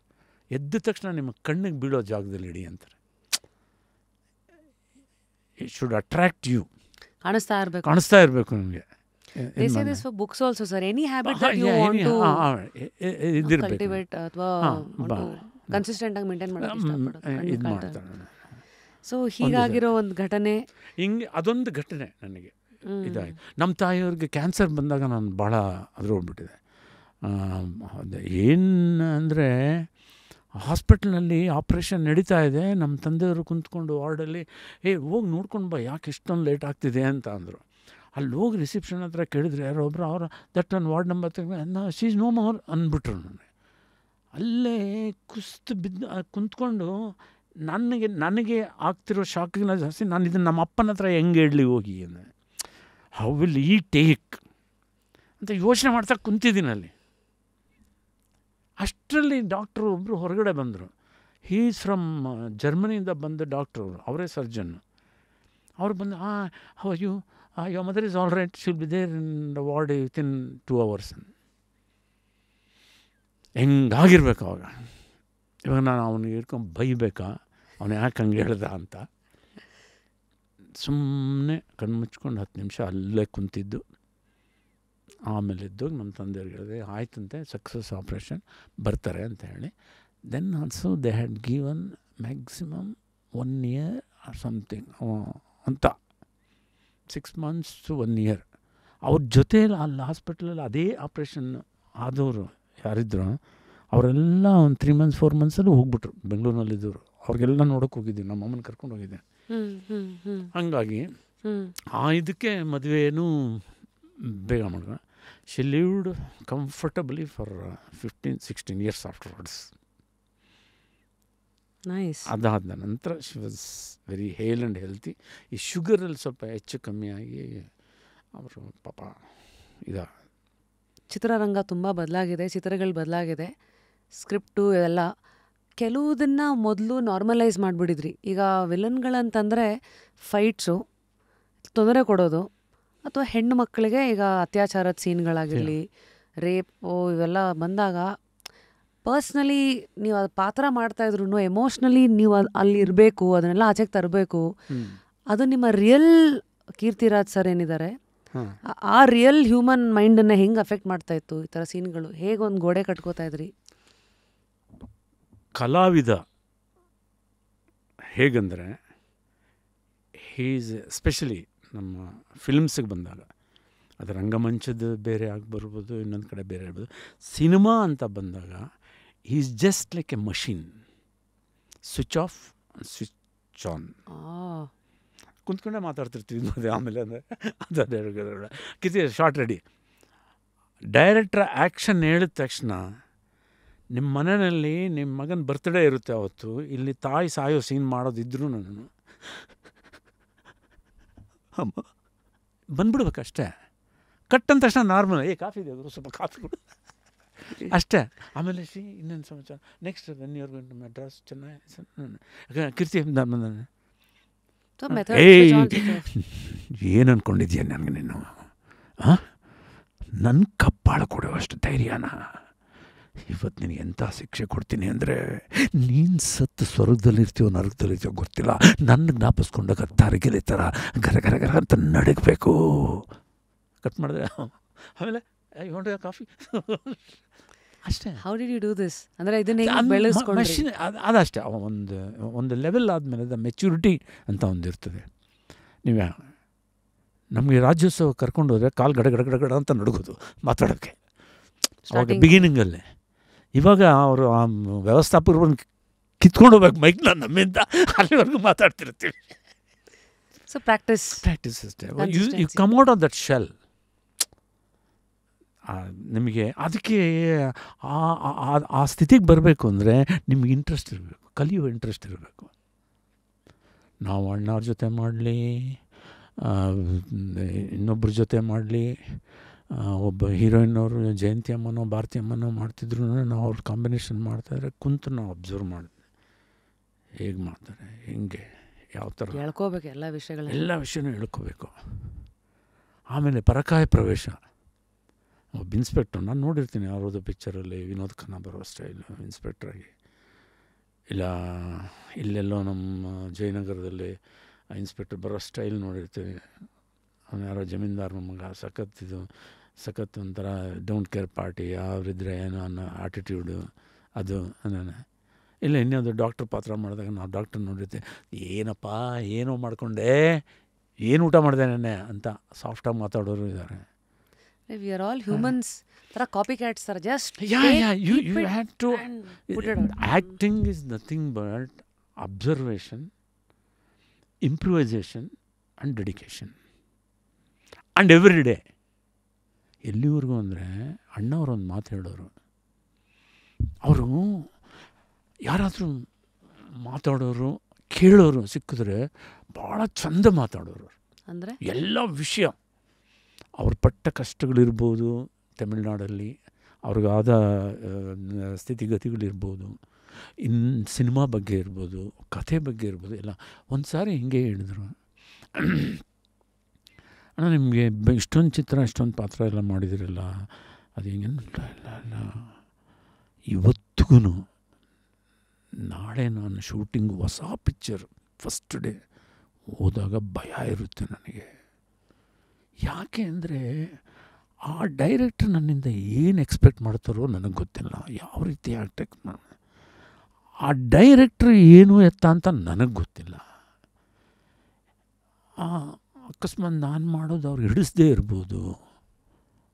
ಎದ್ದ ತಕ್ಷಣ ನಿಮ್ಮ ಕಣ್ಣಿಗೆ ಬೀಳೋ ಜಾಗದಲ್ಲಿ ಇಡಿ ಅಂತಾರೆ. ಇಟ್ ಶುಡ್ ಅಟ್ರಾಕ್ಟ್ ಯು, ಕಾಣಿಸ್ತಾ ಇರಬೇಕು ನಿಮಗೆ. They say this for books also, sir. Any habit that you want to cultivate ಅಥವಾ ಕನ್ಸಿಸ್ಟೆಂಟ್ ಆಗಿ ಮೇಂಟೈನ್ ಮಾಡೋಕ್ಕೆ ಇಷ್ಟಪಡೋದು. ಸೊ ಹೀಗಾಗಿರೋ ಒಂದು ಘಟನೆ, ಹಿಂಗೆ ಅದೊಂದು ಘಟನೆ ನನಗೆ ಇದಾಯಿತು. ನಮ್ಮ ತಾಯಿಯವ್ರಿಗೆ ಕ್ಯಾನ್ಸರ್ ಬಂದಾಗ ನಾನು ಭಾಳ ಹೋಗ್ಬಿಟ್ಟಿದೆ. ಏನು ಅಂದರೆ ಹಾಸ್ಪಿಟ್ಲ್ನಲ್ಲಿ ಆಪ್ರೇಷನ್ ನಡೀತಾ ಇದೆ, ನಮ್ಮ ತಂದೆಯವರು ಕುಂತ್ಕೊಂಡು ವಾರ್ಡಲ್ಲಿ, ಹೋಗಿ ನೋಡ್ಕೊಂಡು ಬಾ, ಯಾಕೆ ಇಷ್ಟೊಂದು ಲೇಟ್ ಆಗ್ತಿದೆ ಅಂತ ಅಂದರು. ಅಲ್ಲಿ ಹೋಗಿ ರಿಸೆಪ್ಷನ್ ಹತ್ರ ಕೇಳಿದ್ರೆ ಯಾರೋ ಒಬ್ಬರು, ಅವರ ದಟ್ ಒಂದು ward number she's no more ಅಂದ್ಬಿಟ್ರು ನನಗೆ. ಅಲ್ಲೇ ಕುಸ್ತು ಬಿದ್ದು ಕುಂತ್ಕೊಂಡು ನನಗೆ ಆಗ್ತಿರೋ ಶಾಕಿನ ಜಾಸ್ತಿ ನಾನು ಇದನ್ನು ನಮ್ಮ ಅಪ್ಪನ ಹತ್ರ ಹೆಂಗೆ ಹೇಳಲಿ ಹೋಗಿ ಅಂದರೆ ಹೌ ವಿಲ್ ಈ ಟೇಕ್ ಅಂತ ಯೋಚನೆ ಮಾಡ್ತಾ ಕುಂತಿದ್ದೀನಿ ಅಲ್ಲಿ. ಅಷ್ಟರಲ್ಲಿ ಡಾಕ್ಟ್ರು ಒಬ್ಬರು ಹೊರಗಡೆ ಬಂದರು. ಹೀ ಈಸ್ ಫ್ರಮ್ ಜರ್ಮನಿಯಿಂದ ಬಂದ ಡಾಕ್ಟ್ರು, ಅವರೇ ಸರ್ಜನ್ನು. ಅವ್ರು ಬಂದು how you your mother is all right, she'll be there in the ward within 2 hours. ಹೆಂಗಾಗಿರ್ಬೇಕು ಅವಾಗ. ಇವಾಗ ನಾನು ಅವನಿಗೆ ಇಟ್ಕೊಂಡು ಬೈಬೇಕಾ, ಅವನು ಯಾಕೆ ಹಂಗೆ ಹೇಳ್ದ ಅಂತ. ಸುಮ್ಮನೆ ಕಣ್ಮುಚ್ಕೊಂಡು 10 ನಿಮಿಷ ಅಲ್ಲೇ ಕುಂತಿದ್ದು. ಆಮೇಲೆ ಇದ್ದೋಗಿ ನಮ್ಮ ತಂದೆಯವ್ರಿಗೆ ಹೇಳಿದೆ, ಆಯ್ತಂತೆ, ಸಕ್ಸಸ್ ಆಪ್ರೇಷನ್, ಬರ್ತಾರೆ ಅಂತ ಹೇಳಿ. Then also they had given maximum 1 year or something ಅಂತ, 6 months to 1 year. ಅವ್ರ ಜೊತೆಯಲ್ಲಿ ಅಲ್ಲಿ ಹಾಸ್ಪಿಟ್ಲಲ್ಲಿ ಅದೇ ಆಪ್ರೇಷನ್ ಆದವರು ಯಾರಿದ್ರು ಅವರೆಲ್ಲ ಒಂದು 3 months 4 monthsಲ್ಲಿ ಹೋಗ್ಬಿಟ್ರು. ಬೆಂಗಳೂರಿನಲ್ಲಿದ್ದವರು ಅವ್ರಿಗೆಲ್ಲ ನೋಡೋಕೆ ಹೋಗಿದ್ದೀವಿ, ನಮ್ಮ ಅಮ್ಮನ ಕರ್ಕೊಂಡು ಹೋಗಿದ್ದೆ. ಹಾಗಾಗಿ ಇದಕ್ಕೆ ಮದುವೆನೂ ಬೇಗ ಮಾಡಿದ. She lived comfortably for 15-16 years afterwards. Nice. ಅದಾದ ನಂತರ she was very he'll and healthy. ಈ ಶುಗರಲ್ಲಿ ಸ್ವಲ್ಪ ಹೆಚ್ಚು ಕಮ್ಮಿ ಆಗಿ ಅವರು ಪಾಪ ಚಿತ್ರರಂಗ ತುಂಬ ಬದಲಾಗಿದೆ, ಚಿತ್ರಗಳು ಬದಲಾಗಿದೆ, ಸ್ಕ್ರಿಪ್ಟು ಎಲ್ಲ. ಕೆಲವುದನ್ನು ಮೊದಲು ನಾರ್ಮಲೈಸ್ ಮಾಡಿಬಿಡಿದ್ರಿ. ಈಗ ವಿಲನ್ಗಳಂತಂದರೆ ಫೈಟ್ಸು, ತೊಂದರೆ ಕೊಡೋದು, ಅಥವಾ ಹೆಣ್ಣು ಮಕ್ಕಳಿಗೆ ಈಗ ಅತ್ಯಾಚಾರದ ಸೀನ್ಗಳಾಗಿರಲಿ, ರೇಪು, ಇವೆಲ್ಲ ಬಂದಾಗ ಪರ್ಸ್ನಲಿ ನೀವು ಅದು ಪಾತ್ರ ಮಾಡ್ತಾಯಿದ್ರು ಎಮೋಷ್ನಲಿ ನೀವು ಅಲ್ಲಿ ಇರಬೇಕು, ಅದನ್ನೆಲ್ಲ ಆಚೆಗೆ ತರಬೇಕು. ಅದು ನಿಮ್ಮ ರಿಯಲ್ ಕೀರ್ತಿರಾಜ್ ಸರ್ ಏನಿದ್ದಾರೆ, ಆ ರಿಯಲ್ ಹ್ಯೂಮನ್ ಮೈಂಡನ್ನು ಹೆಂಗೆ ಅಫೆಕ್ಟ್ ಮಾಡ್ತಾಯಿತ್ತು ಈ ಥರ ಸೀನ್ಗಳು? ಹೇಗೆ ಒಂದು ಗೋಡೆ ಕಟ್ಕೋತಾ ಇದ್ರಿ? ಕಲಾವಿದ ಹೇಗಂದರೆ, ಹೀಸ್ ಎಸ್ಪೆಷಲಿ ನಮ್ಮ ಫಿಲ್ಮ್ಸಿಗೆ ಬಂದಾಗ, ಅದು ರಂಗಮಂಚದ ಬೇರೆ ಬರ್ಬೋದು, ಇನ್ನೊಂದು ಕಡೆ ಬೇರೆ ಇರ್ಬೋದು. ಸಿನಿಮಾ ಅಂತ ಬಂದಾಗ is just like a machine, switch off switch on. ಕುಂತ್ಕೊಂಡೆ ಮಾತಾಡ್ತಿರ್ತೀವಿ ಮದುವೆ. ಆಮೇಲೆ ಅಂದರೆ ಅದು ಕಿಸಿ ಶಾರ್ಟ್ ರೆಡಿ. ಡೈರೆಕ್ಟ್ರ ಆ್ಯಕ್ಷನ್ ಹೇಳಿದ ತಕ್ಷಣ ನಿಮ್ಮ ಮನೆಯಲ್ಲಿ ನಿಮ್ಮ ಮಗನ ಬರ್ತ್ಡೇ ಇರುತ್ತೆ ಅವತ್ತು, ಇಲ್ಲಿ ತಾಯಿ ಸಾಯೋ ಸೀನ್ ಮಾಡೋದಿದ್ರು ನಾನು ಬಂದ್ಬಿಡ್ಬೇಕಷ್ಟೇ. ಕಟ್ ಅಂದ ತಕ್ಷಣ ನಾರ್ಮಲ್, ಕಾಫಿ ಇದೆ ಸ್ವಲ್ಪ ಕಾಫಿ ಕೊಡು ಅಷ್ಟೇ. ಆಮೇಲೆ ಇನ್ನೊಂದು ಸಮಾಚಾರ, next when you are going to Madras, Chennai, Keerthi ಬಂದ ಏನು ಅಂದ್ಕೊಂಡಿದ್ಯಾ ನನಗೆ ನೀನು? ನನ್ನ ಕಪ್ಪಾಳ ಕೊಡುವಷ್ಟು ಧೈರ್ಯನ? ಇವತ್ತು ನಿನಗೆ ಎಂಥ ಶಿಕ್ಷೆ ಕೊಡ್ತೀನಿ ಅಂದರೆ, ನೀನು ಸತ್ತು ಸ್ವರ್ಗದಲ್ಲಿರ್ತೀವೋ ನರಕದಲ್ಲಿರ್ತೀವೋ ಗೊತ್ತಿಲ್ಲ, ನನ್ನ ಜ್ಞಾಪಿಸ್ಕೊಂಡಾಗ ತರಗಿಲೆ ಥರ ಗರ ಗರ ಗರ ಅಂತ ನಡಗಬೇಕು. ಕಟ್ ಮಾಡಿದೆ. ಆಮೇಲೆ ಹೊಂಡ ಕಾಫಿ ಅಷ್ಟೇ. How did you do this? ಅಂದರೆ ಇದನ್ನ ಮಷಿನ್ ಅದಷ್ಟೇ. ಒಂದು ಲೆವೆಲ್ ಆದಮೇಲೆ ದ ಮೆಚ್ಯೂರಿಟಿ ಅಂತ ಒಂದು ಇರ್ತದೆ. ನೀವು ನಮಗೆ ರಾಜ್ಯೋತ್ಸವ ಕರ್ಕೊಂಡು ಹೋದರೆ ಕಾಲು ಗಡ ಗಡ ಗಡ ಗಡ ಅಂತ ನಡುಗೋದು ಮಾತಾಡೋಕ್ಕೆ, ಅವಾಗ ಬಿಗಿನಿಂಗಲ್ಲೇ. ಇವಾಗ ಅವರು ಆ ವ್ಯವಸ್ಥಾಪಕರು ಕಿತ್ಕೊಂಡು ಹೋಗ್ಬೇಕು ಮೈಕ್ನ ನಮ್ಮಿಂದ, ಅಲ್ಲಿವರೆಗೂ ಮಾತಾಡ್ತಿರ್ತೀವಿ. ಸೊ ಪ್ರಾಕ್ಟೀಸ್ ಅಷ್ಟೇ. You come out of that shell. ನಿಮಗೆ ಅದಕ್ಕೆ ಆ ಸ್ಥಿತಿಗೆ ಬರಬೇಕು ಅಂದರೆ ನಿಮ್ಗೆ ಇಂಟ್ರೆಸ್ಟ್ ಇರಬೇಕು, ಕಲಿಯೋ ಇಂಟ್ರೆಸ್ಟ್ ಇರಬೇಕು. ನಾವು ಅಣ್ಣವ್ರ ಜೊತೆ ಮಾಡಲಿ, ಇನ್ನೊಬ್ಬರ ಜೊತೆ ಮಾಡಲಿ, ಒಬ್ಬ ಹೀರೋಯಿನ್ನವರು ಜಯಂತಿ ಅಮ್ಮನೋ ಭಾರತಿ ಅಮ್ಮನೋ ಮಾಡ್ತಿದ್ರು, ನಾವು ಅವ್ರ ಕಾಂಬಿನೇಷನ್ ಮಾಡ್ತಾಯಿದ್ರೆ ಕುಂತು ನಾವು ಅಬ್ಸರ್ವ್ ಮಾಡಿದ್ವಿ, ಹೇಗೆ ಮಾಡ್ತಾರೆ, ಹೆಂಗೆ, ಯಾವ ಥರ ಹೇಳ್ಕೋಬೇಕು, ಎಲ್ಲ ವಿಷಯನೂ ಹೇಳ್ಕೋಬೇಕು. ಆಮೇಲೆ ಪರಕಾಯ ಪ್ರವೇಶ. ಒಬ್ಬ ಇನ್ಸ್ಪೆಕ್ಟ್ರು ನಾನು ನೋಡಿರ್ತೀನಿ ಯಾವುದೋ ಪಿಕ್ಚರಲ್ಲಿ, ವಿನೋದ್ ಖನ್ನಾ ಬರೋ ಸ್ಟೈಲು ಇನ್ಸ್ಪೆಕ್ಟ್ರಾಗಿ. ಇಲ್ಲ ಇಲ್ಲೆಲ್ಲೋ ನಮ್ಮ ಜಯನಗರದಲ್ಲಿ ಇನ್ಸ್ಪೆಕ್ಟರ್ ಬರೋ ಸ್ಟೈಲ್ ನೋಡಿರ್ತೀವಿ. ಅವನು ಯಾರೋ ಜಮೀನ್ದಾರ ಮಗ, ಸಖತ್ ಒಂಥರ ಡೋಂಟ್ ಕೇರ್ ಪಾರ್ಟಿ, ಯಾವ್ರಿದ್ರೆ ಏನೋ ಅನ್ನೋ ಆಟಿಟ್ಯೂಡು ಅದು. ಇಲ್ಲ ಇನ್ನೊಂದು ಡಾಕ್ಟ್ರ್ ಪಾತ್ರ ಮಾಡಿದಾಗ ನಾವು ಡಾಕ್ಟ್ರ್ ನೋಡಿರ್ತೀವಿ, ಏನಪ್ಪ ಏನೋ ಮಾಡಿಕೊಂಡೆ, ಏನು ಊಟ ಮಾಡಿದೆ ನೆನ್ನೆ ಅಂತ ಸಾಫ್ಟಾಗಿ ಮಾತಾಡೋರು ಇದ್ದಾರೆ. We are all humans. Thara copycats are just you had to acting is nothing but observation, improvisation and dedication, and every day. ಎಲ್ಲಿವರೆಗೂ ಅಂದರೆ ಅಣ್ಣವ್ರು ಒಂದು ಮಾತು ಹೇಳೋರು, ಅವರು ಯಾರಾದರೂ ಮಾತಾಡೋರು ಕೇಳೋರು ಸಿಕ್ಕಿದ್ರೆ ಭಾಳ ಚಂದ ಮಾತಾಡೋರು. ಅಂದರೆ ಎಲ್ಲ ವಿಷಯ ಅವ್ರ ಪಟ್ಟ ಕಷ್ಟಗಳಿರ್ಬೋದು, ತಮಿಳ್ನಾಡಲ್ಲಿ ಅವ್ರಿಗಾದ ಸ್ಥಿತಿಗತಿಗಳಿರ್ಬೋದು, ಸಿನಿಮಾ ಬಗ್ಗೆ ಇರ್ಬೋದು, ಕಥೆ ಬಗ್ಗೆ ಇರ್ಬೋದು, ಎಲ್ಲ ಒಂದು ಸಾರಿ ಹಿಂಗೆ ಹೇಳಿದ್ರು, ಅಣ್ಣ ನಿಮಗೆ ಇಷ್ಟೊಂದು ಚಿತ್ರ ಇಷ್ಟೊಂದು ಪಾತ್ರ ಎಲ್ಲ ಮಾಡಿದಿರಲ್ಲ, ಅದು ಹಿಂಗೆ ಇಲ್ಲ ಇವತ್ತಿಗೂ ನಾಳೆ ನಾನು ಶೂಟಿಂಗ್ ಹೊಸ ಪಿಕ್ಚರ್ ಫಸ್ಟ್ ಡೇ ಹೋದಾಗ ಭಯ ಇರುತ್ತೆ ನನಗೆ. ಯಾಕೆ ಅಂದರೆ ಆ ಡೈರೆಕ್ಟ್ರ್ ನನ್ನಿಂದ ಏನು ಎಕ್ಸ್ಪೆಕ್ಟ್ ಮಾಡ್ತಾರೋ ನನಗೆ ಗೊತ್ತಿಲ್ಲ, ಯಾವ ರೀತಿ ಆ್ಯಕ್ಟ್ ಆ ಡೈರೆಕ್ಟ್ರ್ ಏನು ಎತ್ತ ಅಂತ ನನಗೆ ಗೊತ್ತಿಲ್ಲ. ಅಕಸ್ಮಾತ್ ನಾನು ಮಾಡೋದು ಅವ್ರು ಹಿಡಿಸ್ದೇ ಇರ್ಬೋದು,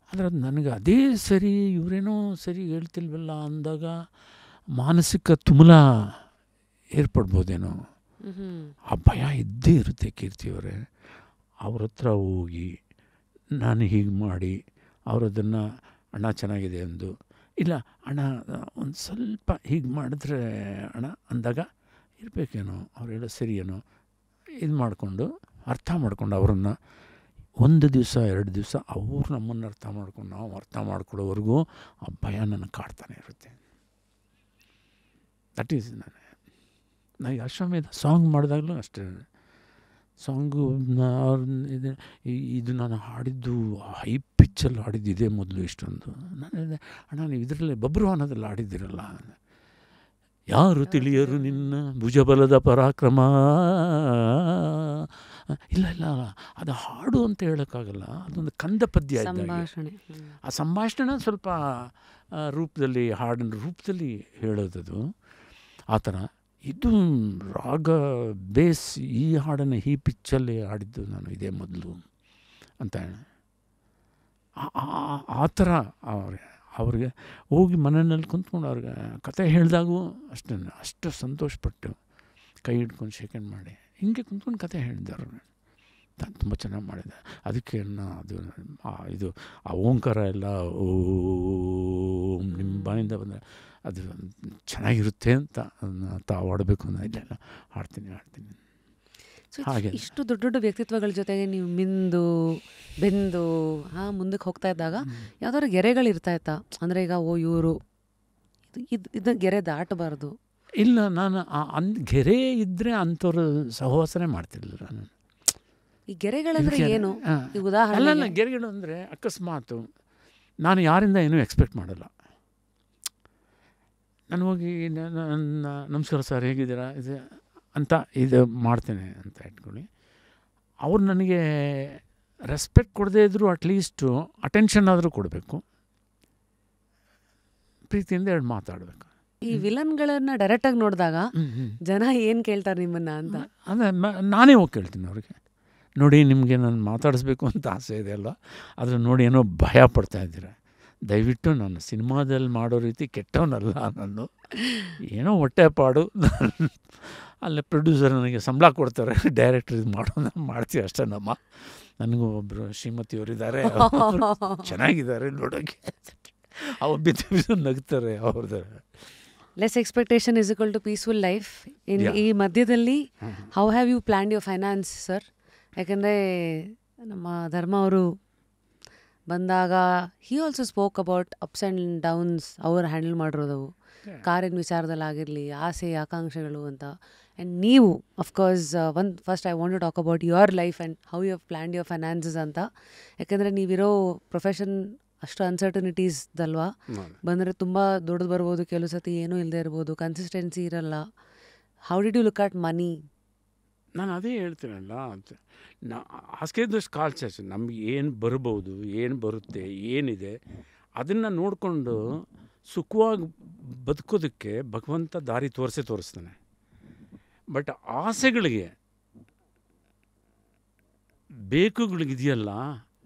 ಆದರೆ ಅದು ನನಗೆ ಅದೇ ಸರಿ ಇವರೇನೋ ಸರಿ ಹೇಳ್ತಿಲ್ವಲ್ಲ ಅಂದಾಗ ಮಾನಸಿಕ ತುಮುಲ ಏರ್ಪಡ್ಬೋದೇನೋ. ಆ ಭಯ ಇದ್ದೇ ಇರುತ್ತೆ ಕೀರ್ತಿಯವರೇ. ಅವ್ರ ಹತ್ರ ಹೋಗಿ ನಾನು ಹೀಗೆ ಮಾಡಿ ಅವರದನ್ನು ಅಣ್ಣ ಚೆನ್ನಾಗಿದೆ ಅಂದು, ಇಲ್ಲ ಅಣ್ಣ ಒಂದು ಸ್ವಲ್ಪ ಹೀಗೆ ಮಾಡಿದ್ರೆ ಅಣ್ಣ ಅಂದಾಗ ಇರಬೇಕೇನೋ, ಅವ್ರು ಹೇಳೋ ಸರಿಯೇನೋ ಇದು ಮಾಡಿಕೊಂಡು ಅರ್ಥ ಮಾಡ್ಕೊಂಡು ಅವರನ್ನು ಒಂದು ದಿವಸ 2 ದಿವಸ ಅವ್ರು ನಮ್ಮನ್ನು ಅರ್ಥ ಮಾಡ್ಕೊಂಡು ನಾವು ಅರ್ಥ ಮಾಡ್ಕೊಳ್ಳೋವರೆಗೂ ಆ ಭಯ ನನಗೆ ಕಾಡ್ತಾನೆ ಇರುತ್ತೆ. ದಟ್ ಈಸ್ ನನಗೆ ಅಶ್ವಮೇಧ ಸಾಂಗ್ ಮಾಡಿದಾಗಲೂ ಅಷ್ಟೇ. ಸಾಂಗು ಇದು ನಾನು ಹಾಡಿದ್ದು ಹೈ ಪಿಚ್ಚಲ್ಲಿ ಹಾಡಿದ್ದು ಇದೇ ಮೊದಲು ಇಷ್ಟೊಂದು. ನಾನು ಹೇಳಿದೆ, ಅಣ್ಣ ನೀವು ಇದರಲ್ಲೇ ಬಬ್ರುವಾಹನದಲ್ಲಿ ಹಾಡಿದ್ದೀರಲ್ಲ, ಯಾರು ತಿಳಿಯರು ನಿನ್ನ ಭುಜಬಲದ ಪರಾಕ್ರಮ, ಇಲ್ಲ ಅದು ಹಾಡು ಅಂತ ಹೇಳೋಕ್ಕಾಗಲ್ಲ, ಅದೊಂದು ಕಂದ ಪದ್ಯ ಇದ್ದಾಗ. ಆ ಸಂಭಾಷಣೆ ಸ್ವಲ್ಪ ರೂಪದಲ್ಲಿ ಹಾಡಿನ ರೂಪದಲ್ಲಿ ಹೇಳೋದದು ಆ ಥರ. ಇದು ರಾಗ ಬೇಸ್ ಈ ಹಾಡನ್ನು ಈ ಪಿಚ್ಚಲ್ಲಿ ಹಾಡಿದ್ದು ನಾನು ಇದೇ ಮೊದಲು ಅಂತ ಆ ಥರ ಅವ್ರಿಗೆ ಹೋಗಿ ಮನೆಯಲ್ಲಿ ಕುಂತ್ಕೊಂಡು ಅವ್ರಿಗೆ ಕತೆ ಹೇಳಿದಾಗೂ ಅಷ್ಟೇ ಅಷ್ಟು ಸಂತೋಷಪಟ್ಟು ಕೈ ಹಿಡ್ಕೊಂಡು ಶೇಖಂಡ್ ಮಾಡಿ ಹಿಂಗೆ ಕುಂತ್ಕೊಂಡು ಕತೆ ಹೇಳಿದ್ದಾರೆ. ನಾನು ತುಂಬ ಚೆನ್ನಾಗಿ ಮಾಡಿದೆ. ಅದಕ್ಕೆ ಅದು ಇದು ಆ ಓಂಕಾರ ಎಲ್ಲ ಓಂ ನಿಮ್ಮ ಬಾಯಿಂದ ಬಂದರೆ ಅದು ಚೆನ್ನಾಗಿರುತ್ತೆ ಅಂತ ತಾವು ಆಡಬೇಕು ಅನ್ನೋ ಇಲ್ಲ ಹಾಡ್ತೀನಿ. ಹಾಗೆ ಇಷ್ಟು ದೊಡ್ಡ ದೊಡ್ಡ ವ್ಯಕ್ತಿತ್ವಗಳ ಜೊತೆಗೆ ನೀವು ಬೆಂದು ಮುಂದಕ್ಕೆ ಹೋಗ್ತಾ ಇದ್ದಾಗ ಯಾವ್ದಾದ್ರು ಗೆರೆಗಳಿರ್ತಾ ಇತ್ತಾ? ಅಂದರೆ ಈಗ ಇವರು ಇದು ಗೆರೆ ದಾಟಬಾರ್ದು. ಇಲ್ಲ, ನಾನು ಗೆರೆ ಇದ್ದರೆ ಅಂಥವ್ರು ಸಹವಾಸನೆ ಮಾಡ್ತಿರ್ಲಿಲ್ಲ ನಾನು. ಈ ಗೆರೆಗಳಂದ್ರೆ ಏನು? ಉದಾಹರಣೆ ಅಲ್ಲ, ಗೆರೆಗಳು ಅಂದರೆ ಅಕಸ್ಮಾತು ನಾನು ಯಾರಿಂದ ಏನೂ ಎಕ್ಸ್ಪೆಕ್ಟ್ ಮಾಡಲ್ಲ. ನಾನು ಹೋಗಿ ನಮಸ್ಕಾರ ಸರ್ ಹೇಗಿದ್ದೀರಾ ಇದು ಅಂತ ಇದು ಮಾಡ್ತೇನೆ ಅಂತ ಇಟ್ಕೊಳ್ಳಿ. ಅವ್ರು ನನಗೆ ರೆಸ್ಪೆಕ್ಟ್ ಕೊಡದೇ ಇದ್ದರೂ ಅಟ್ಲೀಸ್ಟು ಅಟೆನ್ಷನ್ ಆದರೂ ಕೊಡಬೇಕು, ಪ್ರೀತಿಯಿಂದ ಎರಡು ಮಾತಾಡಬೇಕು. ಈ ವಿಲನ್ಗಳನ್ನು ಡೈರೆಕ್ಟಾಗಿ ನೋಡಿದಾಗ ಜನ ಏನು ಕೇಳ್ತಾರೆ ನಿಮ್ಮನ್ನು ಅಂತ? ಅದೇ ನಾನೇ ಹೋಗಿ ಕೇಳ್ತೀನಿ ಅವ್ರಿಗೆ, ನೋಡಿ ನಿಮಗೆ ನಾನು ಮಾತಾಡಿಸ್ಬೇಕು ಅಂತ ಆಸೆ ಇದೆ ಅಲ್ವ, ಆದರೆ ನೋಡಿ ಏನೋ ಭಯ ಪಡ್ತಾ ಇದ್ದೀರ, ದಯವಿಟ್ಟು ನಾನು ಸಿನಿಮಾದಲ್ಲಿ ಮಾಡೋ ರೀತಿ ಕೆಟ್ಟವನಲ್ಲ, ನಾನು ಏನೋ ಹೊಟ್ಟೆ ಪಾಡು, ಅಲ್ಲೇ ಪ್ರೊಡ್ಯೂಸರ್ ನನಗೆ ಸಂಬಳ ಕೊಡ್ತಾರೆ, ಡೈರೆಕ್ಟ್ರ್ ಇದು ಮಾಡೋದು ಮಾಡ್ತೀವಿ ಅಷ್ಟೇ. ನನಗೂ ಒಬ್ಬರು ಶ್ರೀಮತಿಯವರಿದ್ದಾರೆ, ಚೆನ್ನಾಗಿದ್ದಾರೆ ನೋಡೋಕ್ಕೆ, ಅವ್ರು ಬಿದ್ದು ನಗ್ತಾರೆ ಅವ್ರದ್ದು. Less expectation is equal to peaceful life. ಈ ಮಧ್ಯದಲ್ಲಿ how have you planned your finance sir? ಯಾಕೆಂದರೆ ನಮ್ಮ ಧರ್ಮ ಅವರು ಬಂದಾಗ he also spoke about ups and downs ಅವ್ರು ಹ್ಯಾಂಡಲ್ ಮಾಡಿರೋದು, ಕಾರಿನ ವಿಚಾರದಲ್ಲಾಗಿರಲಿ, ಆಸೆ ಆಕಾಂಕ್ಷೆಗಳು ಅಂತ. ಆ್ಯಂಡ್ ನೀವು of course first I want to talk about your life and how you have planned your finances ಅಂತ. ಯಾಕೆಂದರೆ ನೀವಿರೋ ಪ್ರೊಫೆಷನ್ ಅಷ್ಟು ಅನ್ಸರ್ಟನಿಟೀಸ್ ದಲ್ವಾ, ಬಂದರೆ ತುಂಬ ದೊಡ್ಡದು ಬರ್ಬೋದು, ಕೆಲವು ಸತಿ ಏನೂ ಇಲ್ಲದೆ ಇರ್ಬೋದು, ಕನ್ಸಿಸ್ಟೆನ್ಸಿ ಇರಲ್ಲ. How did you look at money? ನಾನು ಅದೇ ಹೇಳ್ತೀನಲ್ಲ, ಹಾಸ್ಗೆದಷ್ಟು ಕಾಲ್ ಚಾಚು, ನಮ್ಗೆ ಏನು ಬರ್ಬೋದು, ಏನು ಬರುತ್ತೆ, ಏನಿದೆ ಅದನ್ನು ನೋಡಿಕೊಂಡು ಸುಖವಾಗಿ ಬದುಕೋದಕ್ಕೆ ಭಗವಂತ ದಾರಿ ತೋರಿಸ್ತಾನೆ. ಬಟ್ ಆಸೆಗಳಿಗೆ ಬೇಕುಗಳಿಗಿದೆಯಲ್ಲ,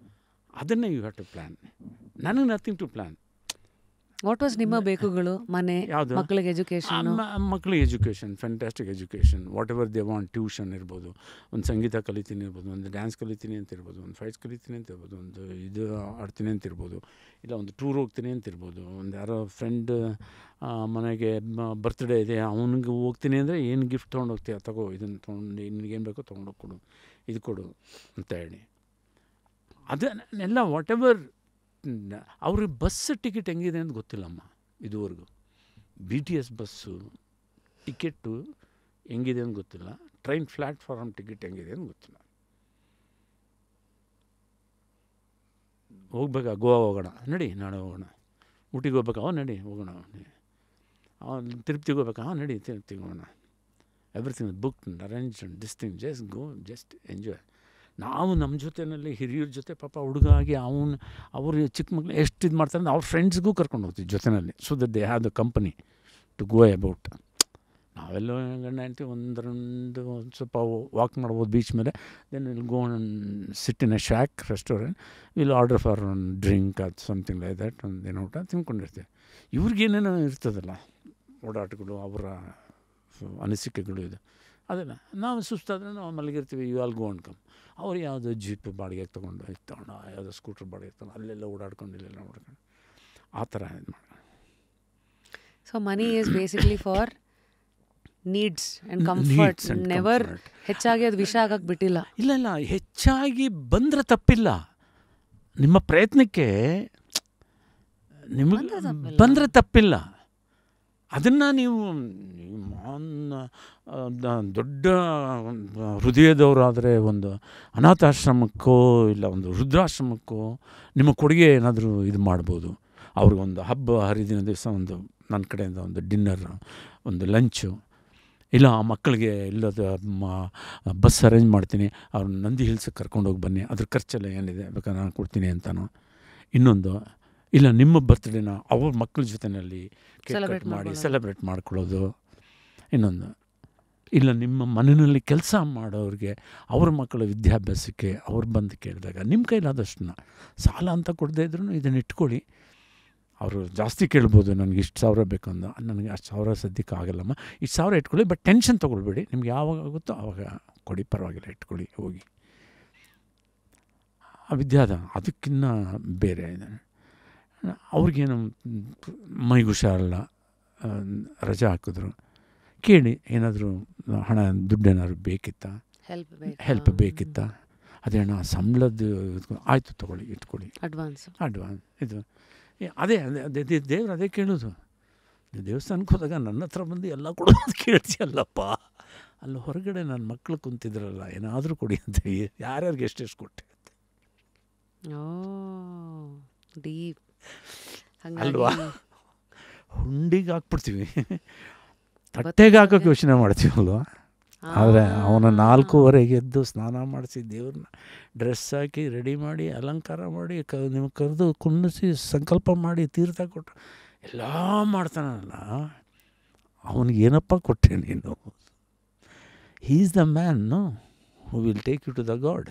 ಅದನ್ನು ಯು ಹ್ಯಾವ್ ಟು ಪ್ಲ್ಯಾನ್. ನನಗೆ nothing to plan. What was ನಿಮ್ಮ ಬೇಕುಗಳು? ಮನೆ, ಯಾವುದು? ಮಕ್ಕಳಿಗೆ ಎಜುಕೇಷನ್. ಮಕ್ಕಳಿಗೆ education, fantastic education, whatever they want. Tuition ಇರ್ಬೋದು, ಒಂದು ಸಂಗೀತ ಕಲಿತೀನಿ ಇರ್ಬೋದು, ಒಂದು ಡ್ಯಾನ್ಸ್ ಕಲಿತೀನಿ ಅಂತ ಇರ್ಬೋದು, ಒಂದು ಫೈಟ್ಸ್ ಕಲಿತೀನಿ ಅಂತ ಇರ್ಬೋದು, ಒಂದು ಇದು ಆಡ್ತೀನಿ ಅಂತ ಇರ್ಬೋದು, ಇಲ್ಲ ಒಂದು ಟೂರ್ ಹೋಗ್ತೀನಿ ಅಂತ ಇರ್ಬೋದು, ಒಂದು ಯಾರೋ ಫ್ರೆಂಡ್ ಮನೆಗೆ ಬರ್ತ್ಡೇ ಇದೆ ಅವನಿಗೆ ಹೋಗ್ತೀನಿ ಅಂದರೆ ಏನು ಗಿಫ್ಟ್ ತೊಗೊಂಡು ಹೋಗ್ತೀಯ, ತಗೋ ಇದನ್ನು ತೊಗೊಂಡು ನಿನಗೇನು ಬೇಕೋ ತೊಗೊಂಡೋಗಿ ಕೊಡು, ಇದು ಕೊಡು ಅಂತ ಹೇಳಿ. ಅದನ್ನೆಲ್ಲ ವಾಟ್ ಎವರ್. ಅವ್ರಿಗೆ ಬಸ್ ಟಿಕೆಟ್ ಹೆಂಗಿದೆ ಅಂತ ಗೊತ್ತಿಲ್ಲಮ್ಮ ಇದುವರೆಗೂ. BTS ಬಸ್ಸು ಟಿಕೆಟು ಹೆಂಗಿದೆ ಅಂತ ಗೊತ್ತಿಲ್ಲ, ಟ್ರೈನ್ ಪ್ಲ್ಯಾಟ್ಫಾರ್ಮ್ ಟಿಕೆಟ್ ಹೆಂಗಿದೆ ಅಂತ ಗೊತ್ತಿಲ್ಲ. ಹೋಗ್ಬೇಕಾ? ಗೋವಾ ಹೋಗೋಣ ನಡಿ, ನಾಳೆ ಹೋಗೋಣ. ಊಟಿಗೆ ಹೋಗ್ಬೇಕಾ? ನಡಿ ಹೋಗೋಣ. ತಿರುಪ್ತಿಗೆ ಹೋಗ್ಬೇಕಾ? ನಡಿ ತಿರುಪ್ತಿಗೆ ಹೋಗೋಣ. Everything book arrange this thing, just go, just enjoy. ನಾವು ನಮ್ಮ ಜೊತೆಯಲ್ಲಿ ಹಿರಿಯರ ಜೊತೆ ಪಾಪ ಹುಡುಗ ಆಗಿ ಅವರು ಚಿಕ್ಕ ಮಕ್ಕಳು ಎಷ್ಟು ಇದು ಮಾಡ್ತಾರೆ ಅಂದ್ರೆ ಅವ್ರ ಫ್ರೆಂಡ್ಸ್ಗೂ ಕರ್ಕೊಂಡು ಹೋಗ್ತೀವಿ ಜೊತೆಯಲ್ಲಿ, so that they have the company to go about. ನಾವೆಲ್ಲ ಗಂಡ ಹೆಂಡ್ತಿ ಒಂದು ಸ್ವಲ್ಪ ವಾಕ್ ಮಾಡ್ಬೋದು ಬೀಚ್ ಮೇಲೆ. Then will go sit in a shack restaurant, will order for one drink ಅದು ಸಮಥಿಂಗ್ ಲೈಕ್ ದ್ಯಾಟ್. ಒಂದು ಊಟ ತಿನ್ಕೊಂಡಿರ್ತೀವಿ. ಇವ್ರಿಗೇನೇನೋ ಇರ್ತದಲ್ಲ ಓಡಾಟಗಳು, ಅವರ ಅನಿಸಿಕೆಗಳು ಇದು ಅದೆಲ್ಲ. ನಾವು ಸುಸ್ತಾದರೆ ನಾವು ಮಲಗಿರ್ತೀವಿ, you all go and come. ಅವ್ರು ಯಾವುದೋ ಜೀಪ್ ಬಾಡಿಗೆಗೆ ತೊಗೊಂಡು ಯಾವುದೋ ಸ್ಕೂಟ್ರ್ ಬಾಡಿಗೆ ತೊಗೊಂಡು ಅಲ್ಲೆಲ್ಲ ಓಡಾಡ್ಕೊಂಡು ಇಲ್ಲೆಲ್ಲ ಓಡಾಡ್ಕೊಂಡು ಆ ಥರ ಇದು ಮಾಡಿ. So money is basically for needs and comfort. Never ಹೆಚ್ಚಾಗಿ ಅದು ವಿಷ ಆಗಕ್ಕೆ ಬಿಟ್ಟಿಲ್ಲ. ಇಲ್ಲ, ಹೆಚ್ಚಾಗಿ ಬಂದರೆ ತಪ್ಪಿಲ್ಲ. ನಿಮ್ಮ ಪ್ರಯತ್ನಕ್ಕೆ ನಿಮಗೆ ಬಂದರೆ ತಪ್ಪಿಲ್ಲ. ಅದನ್ನು ನೀವು ದೊಡ್ಡ ಹೃದಯದವರಾದರೆ ಒಂದು ಅನಾಥಾಶ್ರಮಕ್ಕೋ ಇಲ್ಲ ಒಂದು ವೃದ್ಧಾಶ್ರಮಕ್ಕೋ ನಿಮ್ಮ ಕೊಡುಗೆ ಏನಾದರೂ ಇದು ಮಾಡ್ಬೋದು. ಅವ್ರಿಗೊಂದು ಹಬ್ಬ ಹರಿದಿನ ದಿವಸ ಒಂದು ನನ್ನ ಕಡೆಯಿಂದ ಒಂದು ಡಿನ್ನರ್, ಒಂದು ಲಂಚು, ಇಲ್ಲ ಆ ಮಕ್ಕಳಿಗೆ ಇಲ್ಲದ ಬಸ್ ಅರೇಂಜ್ ಮಾಡ್ತೀನಿ, ಅವ್ರು ನಂದಿ ಹಿಲ್ಸಿಗೆ ಕರ್ಕೊಂಡೋಗಿ ಬನ್ನಿ, ಅದ್ರ ಖರ್ಚೆಲ್ಲ ಏನಿದೆ ಬೇಕಾದ್ರೆ ನಾನು ಕೊಡ್ತೀನಿ ಅಂತನೋ. ಇನ್ನೊಂದು, ಇಲ್ಲ ನಿಮ್ಮ ಬರ್ತ್ಡೇನ ಅವ್ರ ಮಕ್ಕಳ ಜೊತೆಯಲ್ಲಿ ಕೇಕ್ ಮಾಡಿ ಸೆಲೆಬ್ರೇಟ್ ಮಾಡ್ಕೊಳ್ಳೋದು. ಇನ್ನೊಂದು, ಇಲ್ಲ ನಿಮ್ಮ ಮನೆಯಲ್ಲಿ ಕೆಲಸ ಮಾಡೋರಿಗೆ ಅವ್ರ ಮಕ್ಕಳ ವಿದ್ಯಾಭ್ಯಾಸಕ್ಕೆ ಅವ್ರು ಬಂದು ಕೇಳಿದಾಗ ನಿಮ್ಮ ಕೈಲಾದಷ್ಟನ್ನ ಸಾಲ ಅಂತ ಕೊಡದೇ ಇದ್ರೂ ಇದನ್ನು ಇಟ್ಕೊಳ್ಳಿ. ಅವರು ಜಾಸ್ತಿ ಕೇಳ್ಬೋದು, ನನಗೆ ಇಷ್ಟು ಸಾವಿರ ಬೇಕು ಅಂದ, ನನಗೆ ಅಷ್ಟು ಸಾವಿರ ಸದ್ಯಕ್ಕೆ ಆಗಲ್ಲಮ್ಮ, ಇಷ್ಟು ಸಾವಿರ ಇಟ್ಕೊಳ್ಳಿ, ಬಟ್ ಟೆನ್ಷನ್ ತೊಗೊಳ್ಬೇಡಿ, ನಿಮ್ಗೆ ಯಾವಾಗ ಆಗುತ್ತೋ ಆವಾಗ ಕೊಡಿ, ಪರವಾಗಿಲ್ಲ ಇಟ್ಕೊಳ್ಳಿ ಹೋಗಿ. ಆ ವಿದ್ಯಾದಾನ ಅದಕ್ಕಿನ್ನ ಬೇರೆ ಇದೆ. ಅವ್ರಿಗೇನು ಮೈಗೆ ಹುಷಾರಲ್ಲ, ರಜಾ ಹಾಕಿದ್ರು, ಕೇಳಿ ಏನಾದರೂ ಹಣ ದುಡ್ಡೇನಾದ್ರು ಬೇಕಿತ್ತಾ, ಹೆಲ್ಪ್ ಬೇಕಿತ್ತಾ, ಅದೇನೋ ಸಂಬಳದ್ದು ಆಯಿತು ತೊಗೊಳ್ಳಿ ಇಟ್ಕೊಳ್ಳಿ, ಅಡ್ವಾನ್ಸ್ ಇದು ಅದೇ ದೇವ್ರು ಅದೇ ಕೇಳೋದು. ದೇವಸ್ಥಾನಕ್ಕೆ ಹೋದಾಗ ನನ್ನ ಹತ್ರ ಬಂದು ಎಲ್ಲ ಕೊಡೋದು ಕೇಳ್ತೀಯಲ್ಲಪ್ಪ, ಅಲ್ಲಿ ಹೊರಗಡೆ ನನ್ನ ಮಕ್ಕಳು ಕುಂತಿದ್ರಲ್ಲ ಏನಾದರೂ ಕೊಡಿ ಅಂತ ಯಾರ್ಯಾರಿಗೆ ಎಷ್ಟೆಷ್ಟು ಕೊಟ್ಟೆ ಡೀಪ್ ಅಲ್ವಾ. ಹುಂಡಿಗೆ ಹಾಕ್ಬಿಡ್ತೀವಿ, ತಟ್ಟೆಗೆ ಹಾಕೋಕೆ ಯೋಚನೆ ಮಾಡ್ತೀವಲ್ವ. ಆದರೆ ಅವನ 4:15 ಎದ್ದು ಸ್ನಾನ ಮಾಡಿಸಿ ದೇವ್ರನ್ನ ಡ್ರೆಸ್ ಹಾಕಿ ರೆಡಿ ಮಾಡಿ ಅಲಂಕಾರ ಮಾಡಿ ನಿಮಗೆ ಕರೆದು ಕುಣ್ಣಿಸಿ ಸಂಕಲ್ಪ ಮಾಡಿ ತೀರ್ಥ ಕೊಟ್ಟು ಎಲ್ಲ ಮಾಡ್ತಾನಲ್ಲ, ಅವನಿಗೇನಪ್ಪ ಕೊಟ್ಟೆ ನೀನು? He is the man who will take you to the god.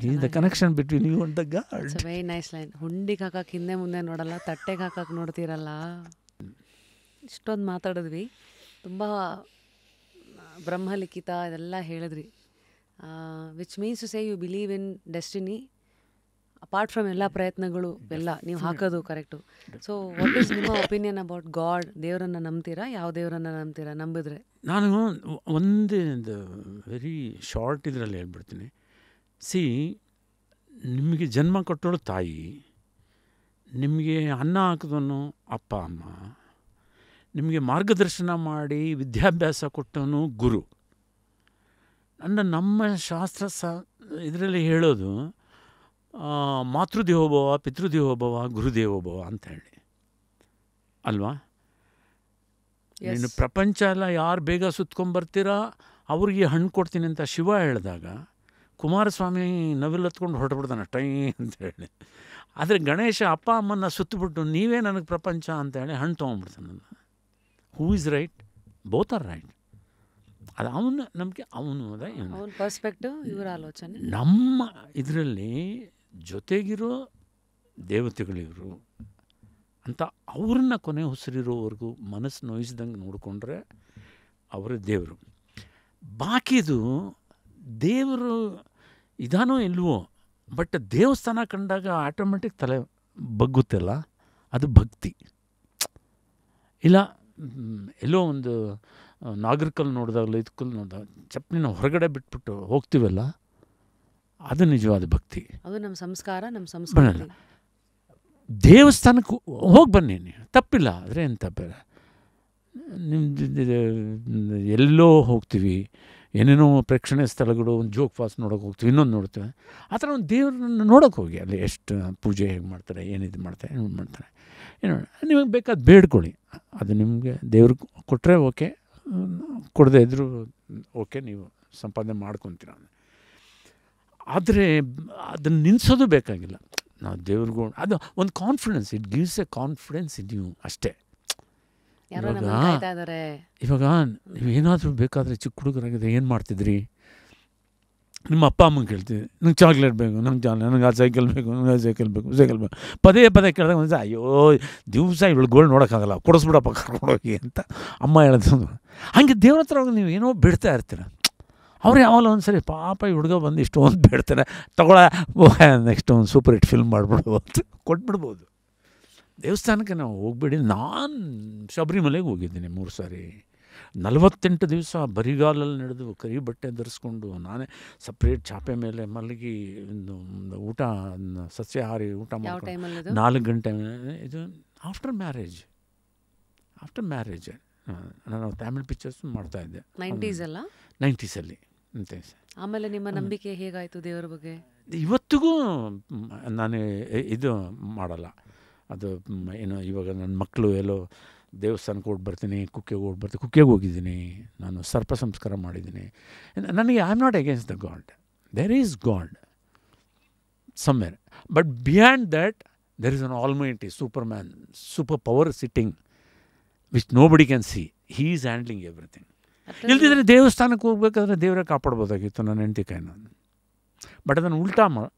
He is the connection between you and the god. It's a very nice line. ಹುಂಡಿಗೆ ಹಾಕಕ್ಕೆ ಹಿಂದೆ ಮುಂದೆ ನೋಡಲ್ಲ, ತಟ್ಟೆಗೆ ಹಾಕಕ್ಕೆ ನೋಡ್ತೀರಲ್ಲ. ಇಷ್ಟೊಂದು ಮಾತಾಡಿದ್ವಿ, ತುಂಬ ಬ್ರಹ್ಮಲಿಖಿತ ಇದೆಲ್ಲ ಹೇಳಿದ್ರಿ. Which means to say you believe in destiny apart from ಎಲ್ಲ ಪ್ರಯತ್ನಗಳು ಎಲ್ಲ ನೀವು ಹಾಕೋದು ಕರೆಕ್ಟು. ಸೊ ವಾಟ್ ಈಸ್ ನಿಮ್ಮ ಒಪಿನಿಯನ್ ಅಬೌಟ್ ಗಾಡ್? ದೇವರನ್ನು ನಂಬ್ತೀರಾ? ಯಾವ ದೇವರನ್ನು ನಂಬ್ತೀರಾ? ನಂಬಿದ್ರೆ ನಾನು ಒಂದೇ ವೆರಿ ಶಾರ್ಟ್ ಇದರಲ್ಲಿ ಹೇಳ್ಬಿಡ್ತೀನಿ. ಸಿ, ನಿಮಗೆ ಜನ್ಮ ಕೊಟ್ಟೋಳು ತಾಯಿ, ನಿಮಗೆ ಅನ್ನ ಹಾಕಿದವನು ಅಪ್ಪ ಅಮ್ಮ, ನಿಮಗೆ ಮಾರ್ಗದರ್ಶನ ಮಾಡಿ ವಿದ್ಯಾಭ್ಯಾಸ ಕೊಟ್ಟವನು ಗುರು. ನಮ್ಮ ಶಾಸ್ತ್ರ ಇದರಲ್ಲಿ ಹೇಳೋದು ಮಾತೃದೇವೋಭವ, ಪಿತೃದೇವೋಭವ, ಗುರುದೇವೋಭವ ಅಂತ ಹೇಳಿ ಅಲ್ವಾ. ನೀನು ಪ್ರಪಂಚ ಎಲ್ಲ ಯಾರು ಬೇಗ ಸುತ್ಕೊಂಡ್ಬರ್ತೀರಾ ಅವ್ರಿಗೆ ಹಣ್ಣು ಕೊಡ್ತೀನಿ ಅಂತ ಶಿವ ಹೇಳಿದಾಗ ಕುಮಾರಸ್ವಾಮಿ ನವಿಲು ಹತ್ಕೊಂಡು ಹೊರಟುಬಿಡ್ತಾನೆ ಟೈ ಅಂತ ಹೇಳಿ. ಆದರೆ ಗಣೇಶ ಅಪ್ಪ ಅಮ್ಮನ ಸುತ್ತಬಿಟ್ಟು ನೀವೇ ನನಗೆ ಪ್ರಪಂಚ ಅಂತ ಹೇಳಿ ಹಣ್ಣು ತೊಗೊಂಡ್ಬಿಡ್ತಾನೆ. Who is right? Both are right. ಅದು ಅವನು ನಮಗೆ ಅವನು ಅವನ ಪರ್ಸ್ಪೆಕ್ಟಿವ್, ಇವರ ಆಲೋಚನೆ. ನಮ್ಮ ಇದರಲ್ಲಿ ಜೊತೆಗಿರೋ ದೇವತೆಗಳಿವರು, ಅಂತ ಅವ್ರನ್ನ ಕೊನೆ ಉಸಿರಿರೋವರೆಗೂ ಮನಸ್ಸು ನೋಯಿಸ್ದಂಗೆ ನೋಡಿಕೊಂಡ್ರೆ ಅವರೇ ದೇವರು. ಬಾಕಿದು ದೇವರು ಇದಾನೋ ಇಲ್ವೋ, ಬಟ್ ದೇವಸ್ಥಾನ ಕಂಡಾಗ ಆಟೋಮೆಟಿಕ್ ತಲೆ ಬಗ್ಗುತ್ತಲ್ಲ, ಅದು ಭಕ್ತಿ. ಇಲ್ಲ ಎಲ್ಲೋ ಒಂದು ನಾಗರಿಕಲ್ಲಿ ನೋಡಿದಾಗಲೂ ಇದಕ್ಕಲ್ಲಿ ನೋಡಿದಾಗ ಚಪ್ಪಲಿನ ಹೊರಗಡೆ ಬಿಟ್ಬಿಟ್ಟು ಹೋಗ್ತೀವಲ್ಲ, ಅದು ನಿಜವಾದ ಭಕ್ತಿ. ಅದು ನಮ್ಮ ಸಂಸ್ಕಾರ, ನಮ್ಮ ಸಂಸ್ಕೃತಿ. ದೇವಸ್ಥಾನಕ್ಕೆ ಹೋಗಿ ಬನ್ನಿ, ನೀವು ತಪ್ಪಿಲ್ಲ, ಆದರೆ ಏನು ತಪ್ಪಿಲ್ಲ. ನಿಮ್ಮದು ಎಲ್ಲೋ ಹೋಗ್ತೀವಿ, ಏನೇನೋ ಪ್ರೇಕ್ಷಣೀಯ ಸ್ಥಳಗಳು, ಒಂದು ಜೋಗ್ ಫಾಲ್ಸ್ ನೋಡೋಕೆ ಹೋಗ್ತೀವಿ, ಇನ್ನೊಂದು ನೋಡ್ತೀವಿ. ಆ ಥರ ಒಂದು ದೇವ್ರನ್ನ ನೋಡೋಕೆ ಹೋಗಿ, ಅಲ್ಲಿ ಎಷ್ಟು ಪೂಜೆ ಹೇಗೆ ಮಾಡ್ತಾರೆ, ಏನಿದು ಮಾಡ್ತಾರೆ, ಏನು ಮಾಡ್ತಾರೆ, ಏನು ನಿಮಗೆ ಬೇಕಾದ ಬೇಡ್ಕೊಳ್ಳಿ. ಅದು ನಿಮಗೆ ದೇವ್ರು ಕೊಟ್ಟರೆ ಓಕೆ, ಕೊಡದೇ ಇದ್ದರೂ ಓಕೆ, ನೀವು ಸಂಪಾದನೆ ಮಾಡ್ಕೊತೀರ. ಆದರೆ ಅದನ್ನು ನಿಲ್ಲಿಸೋದು ಬೇಕಾಗಿಲ್ಲ. ನಾವು ದೇವ್ರಿಗೂ ಅದು ಒಂದು confidence, it gives a confidence in you ಅಷ್ಟೇ. ಇವಾಗ ನೀವೇನಾದರೂ ಬೇಕಾದರೆ ಚಿಕ್ಕ ಹುಡುಗರಾಗಿದೆ ಏನು ಮಾಡ್ತಿದ್ರಿ, ನಿಮ್ಮ ಅಪ್ಪ ಅಮ್ಮಂಗೆ ಕೇಳ್ತೀವಿ, ನಂಗೆ ಚಾಕ್ಲೇಟ್ ಬೇಕು, ನನಗೆ ಆ ಸೈಕಲ್ ಬೇಕು, ನನಗೆ ಆ ಸೈಕಲ್ ಬೇಕು, ಪದೇ ಕೇಳಿದಾಗ ಒಂದು ಅಯ್ಯೋ ದಿವಸ ಇವಳುಗಳು ನೋಡೋಕ್ಕಾಗಲ್ಲ, ಕೊಡಿಸ್ಬಿಡಪ್ಪ ಕರ್ಕೊಂಡೋಗಿ ಅಂತ ಅಮ್ಮ ಹೇಳೋದು. ಹಾಗೆ ದೇವ್ರ ಹತ್ರ ಹೋಗಿ ನೀವು ಏನೋ ಬಿಡ್ತಾ ಇರ್ತೀರ. ಅವ್ರು ಯಾವಾಗಲೂ ಒಂದು ಸರಿ ಪಾಪ ಈ ಹುಡುಗ ಬಂದು ಇಷ್ಟೊಂದು ಬಿಡ್ತಾರೆ, ನೆಕ್ಸ್ಟ್ ಒಂದು ಸೂಪರ್ ಹಿಟ್ ಫಿಲ್ಮ್ ಮಾಡಿಬಿಡ್ಬೋದು ಅಂತ ಕೊಟ್ಬಿಡ್ಬೋದು. ದೇವಸ್ಥಾನಕ್ಕೆ ನಾವು ಹೋಗ್ಬೇಡಿ. ನಾನು ಶಬರಿಮಲೆಗೆ ಹೋಗಿದ್ದೀನಿ 3 ಸಾರಿ. 48 ದಿವಸ ಬರಿಗಾಲಲ್ಲಿ ನಡೆದು ಕರಿ ಬಟ್ಟೆ ಧರಿಸ್ಕೊಂಡು ನಾನೇ ಸಪ್ರೇಟ್ ಚಾಪೆ ಮೇಲೆ ಮಲಗಿ ಊಟ ಸಸ್ಯಾಹಾರಿ ಊಟ ಮಾಡ್ಕೊಂಡು 4 ಗಂಟೆ. ಇದು ಆಫ್ಟರ್ ಮ್ಯಾರೇಜ್ ನಾನು ತಮಿಳ್ ಪಿಕ್ಚರ್ಸ್ ಮಾಡ್ತಾಯಿದ್ದೆ 90ಸಲ್ಲಿ. ಆಮೇಲೆ ನಿಮ್ಮ ನಂಬಿಕೆ ಹೇಗಾಯಿತು ದೇವರ ಬಗ್ಗೆ? ಇವತ್ತಿಗೂ ನಾನು ಇದು ಮಾಡಲ್ಲ. ಅದು ಏನು, ಇವಾಗ ನನ್ನ ಮಕ್ಕಳು ಎಲ್ಲೋ ದೇವಸ್ಥಾನಕ್ಕೆ ಹೋಗಿ ಬರ್ತೀನಿ, ಕುಕ್ಕೆಗೆ ಹೋಗಿದ್ದೀನಿ, ನಾನು ಸರ್ಪ ಸಂಸ್ಕಾರ ಮಾಡಿದ್ದೀನಿ. ನನಗೆ I am not against the god. There is god somewhere, but beyond that there is an almighty superman, super power sitting which nobody can see. He is handling everything. ಇಲ್ದಿದ್ರೆ ದೇವಸ್ಥಾನಕ್ಕೆ ಹೋಗ್ಬೇಕಾದ್ರೆ ದೇವರೇ ಕಾಪಾಡ್ಬೋದಾಗಿತ್ತು ನನ್ನ ಹೆಂಡತಿ ಕೈನ. ಬಟ್ ಅದನ್ನು ಉಲ್ಟಾ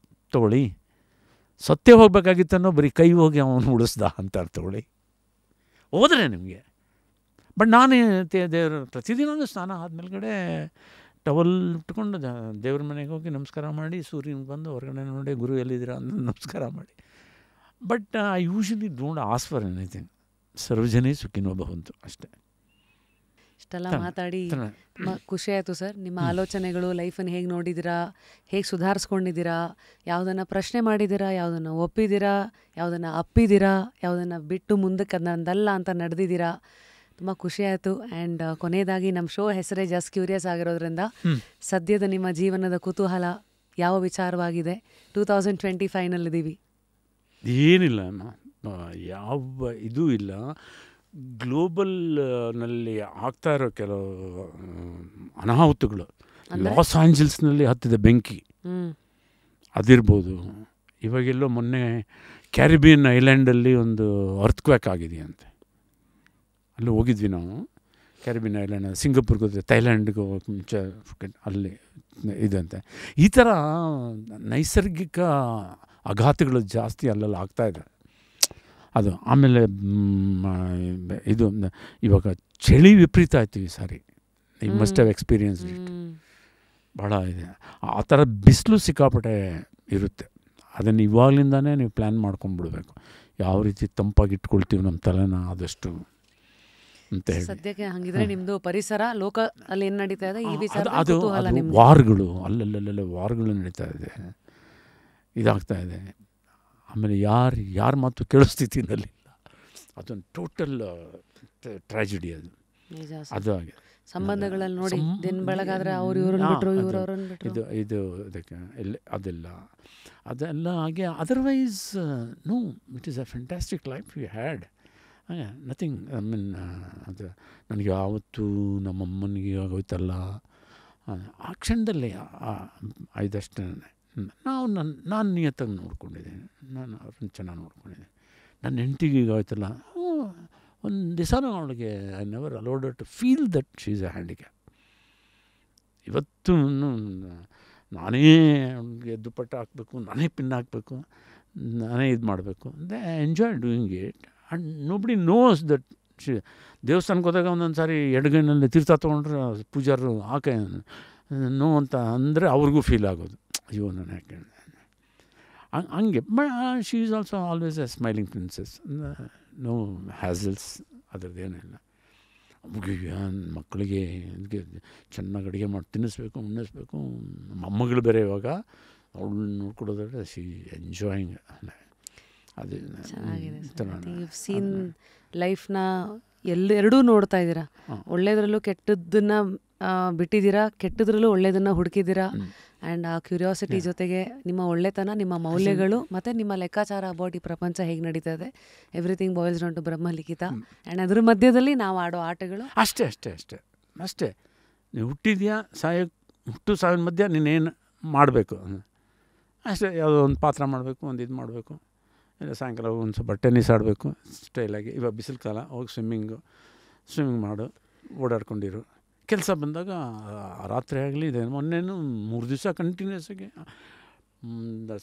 ತೊಗೊಳ್ಳಿ, ಸತ್ತೇ ಹೋಗ್ಬೇಕಾಗಿತ್ತನ್ನೋ ಬರೀ ಕೈ ಹೋಗಿ ಅವನು ಉಳಿಸ್ದ ಅಂತಾರೆ ತೊಗೊಳ್ಳಿ, ಹೋದರೆ ನಿಮಗೆ. ಬಟ್ ನಾನು ದೇವ್ರ ಪ್ರತಿದಿನ ಸ್ನಾನ ಆದಮೇಲೆ ಟವಲ್ ಇಟ್ಕೊಂಡು ದೇವ್ರ ಮನೆಗೆ ಹೋಗಿ ನಮಸ್ಕಾರ ಮಾಡಿ, ಸೂರ್ಯನಿಗೆ ಬಂದು ಹೊರಗಡೆ ನೋಡಿ ಗುರು ಎಲ್ಲಿದ್ದೀರಾ ಅಂತ ನಮಸ್ಕಾರ ಮಾಡಿ. But I usually don't ask for anything. ಸರ್ವಜನೇ ಸುಖಿನೋ ಭವಂತು ಅಷ್ಟೇ. ಇಷ್ಟೆಲ್ಲ ಮಾತಾಡಿ ಖುಷಿ ಆಯಿತು ಸರ್. ನಿಮ್ಮ ಆಲೋಚನೆಗಳು, ಲೈಫನ್ನು ಹೇಗೆ ನೋಡಿದ್ದೀರಾ, ಹೇಗೆ ಸುಧಾರಿಸ್ಕೊಂಡಿದ್ದೀರಾ, ಯಾವುದನ್ನು ಪ್ರಶ್ನೆ ಮಾಡಿದ್ದೀರಾ, ಯಾವುದನ್ನು ಒಪ್ಪಿದ್ದೀರಾ, ಯಾವುದನ್ನು ಅಪ್ಪಿದ್ದೀರಾ, ಯಾವುದನ್ನು ಬಿಟ್ಟು ಮುಂದಕ್ಕೆ ಅದಲ್ಲ ಅಂತ ನಡೆದಿದ್ದೀರಾ, ತುಂಬ ಖುಷಿ ಆಯಿತು. ಆ್ಯಂಡ್ ಕೊನೆಯದಾಗಿ ನಮ್ಮ ಶೋ ಹೆಸರೇ ಜಸ್ಟ್ ಕ್ಯೂರಿಯಸ್ ಆಗಿರೋದ್ರಿಂದ ಸದ್ಯದ ನಿಮ್ಮ ಜೀವನದ ಕುತೂಹಲ ಯಾವ ವಿಚಾರವಾಗಿದೆ? 2025ನಲ್ಲಿದ್ದೀವಿ, ಏನಿಲ್ಲ, ಯಾವ ಇದೂ ಇಲ್ಲ. ಗ್ಲೋಬಲ್ನಲ್ಲಿ ಆಗ್ತಾ ಇರೋ ಕೆಲವು ಅನಾಹುತಗಳು, ಲಾಸ್ ಆಂಜಲ್ಸ್ನಲ್ಲಿ ಹತ್ತಿದ ಬೆಂಕಿ ಅದಿರ್ಬೋದು. ಇವಾಗೆಲ್ಲೋ ಮೊನ್ನೆ ಕ್ಯಾರಿಬಿಯನ್ ಐಲ್ಯಾಂಡಲ್ಲಿ ಒಂದು ಅರ್ಥಕ್ವೇಕ್ ಆಗಿದೆಯಂತೆ. ಅಲ್ಲಿ ಹೋಗಿದ್ವಿ ನಾವು. ಕ್ಯಾರಿಬಿಯನ್ ಐಲ್ಯಾಂಡ್, ಸಿಂಗಪುರ್ಗೆ ಹೋದ್ರೆ, ಥೈಲ್ಯಾಂಡ್ಗೆ ಹೋಗೋಕ್ಕೆ ಮುಂಚೆ ಅಲ್ಲಿ ಇದಂತೆ. ಈ ಥರ ನೈಸರ್ಗಿಕ ಆಘಾತಗಳು ಜಾಸ್ತಿ ಅಲ್ಲೆಲ್ಲ ಆಗ್ತಾಯಿದೆ. ಅದು ಆಮೇಲೆ ಇದು ಇವಾಗ ಚಳಿ ವಿಪರೀತ ಆಯ್ತು ಈ ಸಾರಿ. You must have experienced it. ಭಾಳ ಇದೆ ಆ ಥರ. ಬಿಸಿಲು ಸಿಕ್ಕಾಪಟ್ಟೆ ಇರುತ್ತೆ. ಅದನ್ನು ಇವಾಗಲಿಂದಾನೇ ನೀವು ಪ್ಲ್ಯಾನ್ ಮಾಡ್ಕೊಂಡ್ಬಿಡ್ಬೇಕು, ಯಾವ ರೀತಿ ತಂಪಾಗಿ ಇಟ್ಕೊಳ್ತೀವಿ ನಮ್ಮ ತಲೆನ ಆದಷ್ಟು ಅಂತ ಹೇಳಿ. ಸದ್ಯಕ್ಕೆ ಹಾಗಿದ್ರೆ ನಿಮ್ಮದು ಪರಿಸರ ಲೋಕ ಅಲ್ಲಿ ಏನು ನಡೀತಾ ಇದೆ ಈ ವಿಚಾರ, ಅದು ವಾರ್ಗಳು ಅಲ್ಲೆಲ್ಲ ವಾರ್ಗಳು ನಡೀತಾ ಇದೆ, ಇದಾಗ್ತಾ ಇದೆ. ಆಮೇಲೆ ಯಾರ ಮಾತು ಕೇಳೋ ಸ್ಥಿತಿನಲ್ಲಿಲ್ಲ. ಅದೊಂದು ಟೋಟಲ್ ಟ್ರಾಜಿಡಿ ಅದು. ಅದು ಆಗಿದೆ. ಸಂಬಂಧಗಳಲ್ಲಿ ನೋಡಿ, ದಿನ ಬೆಳಗಾದ್ರೆ ಅವ್ರು ಇವ್ರನ್ನ ಬಿಟ್ಟರು, ಇವ್ರು ಅವ್ರನ್ನ ಬಿಟ್ಟರು, ಇದು ಅದಕ್ಕೆ ಅದೆಲ್ಲ ಹಾಗೆ. Otherwise no, it is a fantastic life you had. Nothing, I mean ಅದು ನನಗೆ ಯಾವತ್ತೂ ನಮ್ಮಮ್ಮನಿಗೆ ಆಗೋಯ್ತಲ್ಲ ಆ ಕ್ಷಣದಲ್ಲಿ ಆಯ್ದಷ್ಟೇ. ನಾನು ನಿಯತ್ತಾಗಿ ನೋಡ್ಕೊಂಡಿದ್ದೀನಿ, ನಾನು ಅವ್ರನ್ನ ಚೆನ್ನಾಗಿ ನೋಡ್ಕೊಂಡಿದ್ದೀನಿ. ನನ್ನ ಹೆಂಡತಿಗೆ ಈಗ ಆಯ್ತಲ್ಲ, ಒಂದು ದಿವಸನೂ ಅವಳಿಗೆ I never allowed to feel that she is a handicap. ಇವತ್ತು ನಾನೇ ಅವ್ನಿಗೆ ದುಪ್ಪಟ್ಟ ಹಾಕಬೇಕು, ನಾನೇ ಪಿನ್ ಹಾಕಬೇಕು, ನಾನೇ ಇದು ಮಾಡಬೇಕು. They enjoy doing it. And nobody knows that ದೇವಸ್ಥಾನಕ್ಕೆ ಹೋದಾಗ ಒಂದೊಂದು ಸಾರಿ ಎಡಗೈನಲ್ಲಿ ತೀರ್ಥ ತೊಗೊಂಡ್ರೆ ಪೂಜಾರು ಆಕೆ ನೋ ಅಂತ ಅಂದರೆ ಅವ್ರಿಗೂ ಫೀಲ್ ಆಗೋದು, ಅಯ್ಯೋ ನಾನು ಯಾಕೆ ಹಂಗೆ. She is also always a smiling princess, no hassles, ಅದರದ್ದೇನಿಲ್ಲ. ಮಕ್ಕಳಿಗೆ ಚೆನ್ನಾಗಿ ಅಡುಗೆ ಮಾಡಿ ತಿನ್ನಿಸ್ಬೇಕು, ಉಣ್ಣಿಸ್ಬೇಕು. ಮೊಮ್ಮಗಳು ಬೇರೆ ಇವಾಗ ಅವಳು ನೋಡ್ಕೊಡೋದ್ರೆ ಶಿ ಎಂಜಾಯಿಂಗ್. ಅದು ಚೆನ್ನಾಗಿದೆ. ಸೀನ್ ಲೈಫ್ನ ಎರಡೂ ನೋಡ್ತಾ ಇದ್ದೀರಾ, ಒಳ್ಳೇದ್ರಲ್ಲೂ ಕೆಟ್ಟದ್ದನ್ನು ಬಿಟ್ಟಿದ್ದೀರಾ, ಕೆಟ್ಟದ್ರಲ್ಲೂ ಒಳ್ಳೇದನ್ನು ಹುಡುಕಿದ್ದೀರಾ. ಆ್ಯಂಡ್ ಆ ಕ್ಯೂರಿಯಾಸಿಟಿ ಜೊತೆಗೆ ನಿಮ್ಮ ಒಳ್ಳೆತನ, ನಿಮ್ಮ ಮೌಲ್ಯಗಳು ಮತ್ತು ನಿಮ್ಮ ಲೆಕ್ಕಾಚಾರ ಅಬೌಟ್ ಈ ಪ್ರಪಂಚ ಹೇಗೆ ನಡೀತದೆ, ಎವ್ರಿಥಿಂಗ್ ಬಾಯ್ಲ್ಸ್ ಡೌನ್ ಟು ಬ್ರಹ್ಮಲಿಖಿತ. ಆ್ಯಂಡ್ ಅದ್ರ ಮಧ್ಯದಲ್ಲಿ ನಾವು ಆಡೋ ಆಟಗಳು ಅಷ್ಟೇ ಅಷ್ಟೇ ಅಷ್ಟೇ ಅಷ್ಟೇ. ನೀವು ಹುಟ್ಟಿದ್ಯಾ, ಹುಟ್ಟು ಸಾವಿನ ಮಧ್ಯ ನೀನೇನು ಮಾಡಬೇಕು ಅಷ್ಟೇ. ಯಾವುದೋ ಒಂದು ಪಾತ್ರ ಮಾಡಬೇಕು, ಒಂದು ಇದು ಮಾಡಬೇಕು, ಇಲ್ಲ ಸಾಯಂಕಾಲ ಒಂದು ಸ್ವಲ್ಪ ಟೆನ್ನಿಸ್ ಆಡಬೇಕು ಸ್ಟೈಲಾಗಿ. ಇವಾಗ ಬಿಸಿಲು ಕಾಲ, ಹೋಗಿ ಸ್ವಿಮ್ಮಿಂಗ್ ಮಾಡು, ಓಡಾಡ್ಕೊಂಡಿರು. ಕೆಲಸ ಬಂದಾಗ ರಾತ್ರಿ ಆಗಲಿ ಇದೆ. ಮೊನ್ನೆನೂ 3 ದಿವಸ ಕಂಟಿನ್ಯೂಸ್ ಆಗಿ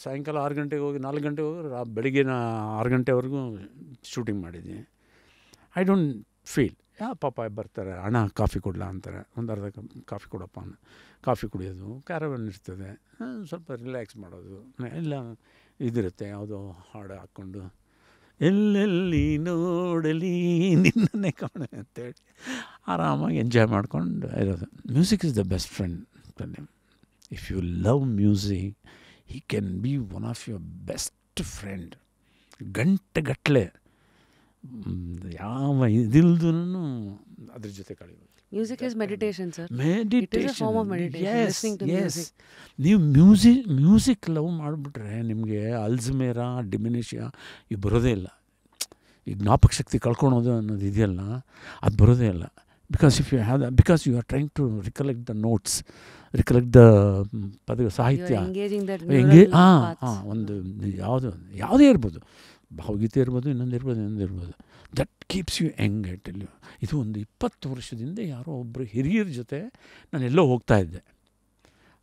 ಸಾಯಂಕಾಲ 6 ಗಂಟೆಗೆ ಹೋಗಿ 4 ಗಂಟೆಗೆ ಹೋಗಿ ಬೆಳಿಗ್ಗಿನ 6 ಗಂಟೆವರೆಗೂ ಶೂಟಿಂಗ್ ಮಾಡಿದ್ದೀನಿ. ಐ ಡೋಂಟ್ ಫೀಲ್ ಪಾಪ ಬರ್ತಾರೆ, ಅಣ್ಣ ಕಾಫಿ ಕೊಡಲ ಅಂತಾರೆ, ಒಂದು ಅರ್ಧ ಕಾಫಿ ಕೊಡಪ್ಪ ಅನ್ನ ಕಾಫಿ ಕುಡಿಯೋದು, ಕ್ಯಾರವನ್ ಇರ್ತದೆ, ಸ್ವಲ್ಪ ರಿಲ್ಯಾಕ್ಸ್ ಮಾಡೋದು, ಇಲ್ಲ ಇದಿರುತ್ತೆ ಯಾವುದೋ ಹಾಡು ಹಾಕ್ಕೊಂಡು ಎಲ್ಲೆಲ್ಲಿ ನೋಡಲಿ ನಿನ್ನೆ ಕಾಣ ಅಂತೇಳಿ ಆರಾಮಾಗಿ ಎಂಜಾಯ್ ಮಾಡ್ಕೊಂಡು ಇರೋದು. Music is the best friend. If you love music he can be one of your best friend. ಗಂಟೆಗಟ್ಟಲೆ ಯಾವ ಇದಿಲ್ದೂ ಅದ್ರ ಜೊತೆ ಕಳೆಯೋದು. Music is meditation sir. ನೀವು ಮ್ಯೂಸಿಕ್ ಲವ್ ಮಾಡಿಬಿಟ್ರೆ ನಿಮಗೆ ಅಲ್ಝಮೇರಾ, ಡಿಮಿನಿಷಿಯಾ ಇವು ಬರೋದೇ ಇಲ್ಲ. ಈ ಜ್ಞಾಪಕ ಶಕ್ತಿ ಕಳ್ಕೊಳೋದು ಅನ್ನೋದು ಇದೆಯಲ್ಲ, ಅದು ಬರೋದೇ ಇಲ್ಲ. Because if you have because you are trying to recollect the notes, recollect the ಪದ ಸಾಹಿತ್ಯ. ಒಂದು ಯಾವುದೇ ಇರ್ಬೋದು, ಭಾವಗೀತೆ ಇರ್ಬೋದು, ಇನ್ನೊಂದು ಇರ್ಬೋದು. That keeps you young. I tell you. ಇದು ಒಂದು 20 ವರ್ಷದಿಂದ ಯಾರೋ ಒಬ್ಬರು ಹಿರಿಯರ ಜೊತೆ ನಾನು ಎಲ್ಲೋ ಹೋಗ್ತಾಯಿದ್ದೆ.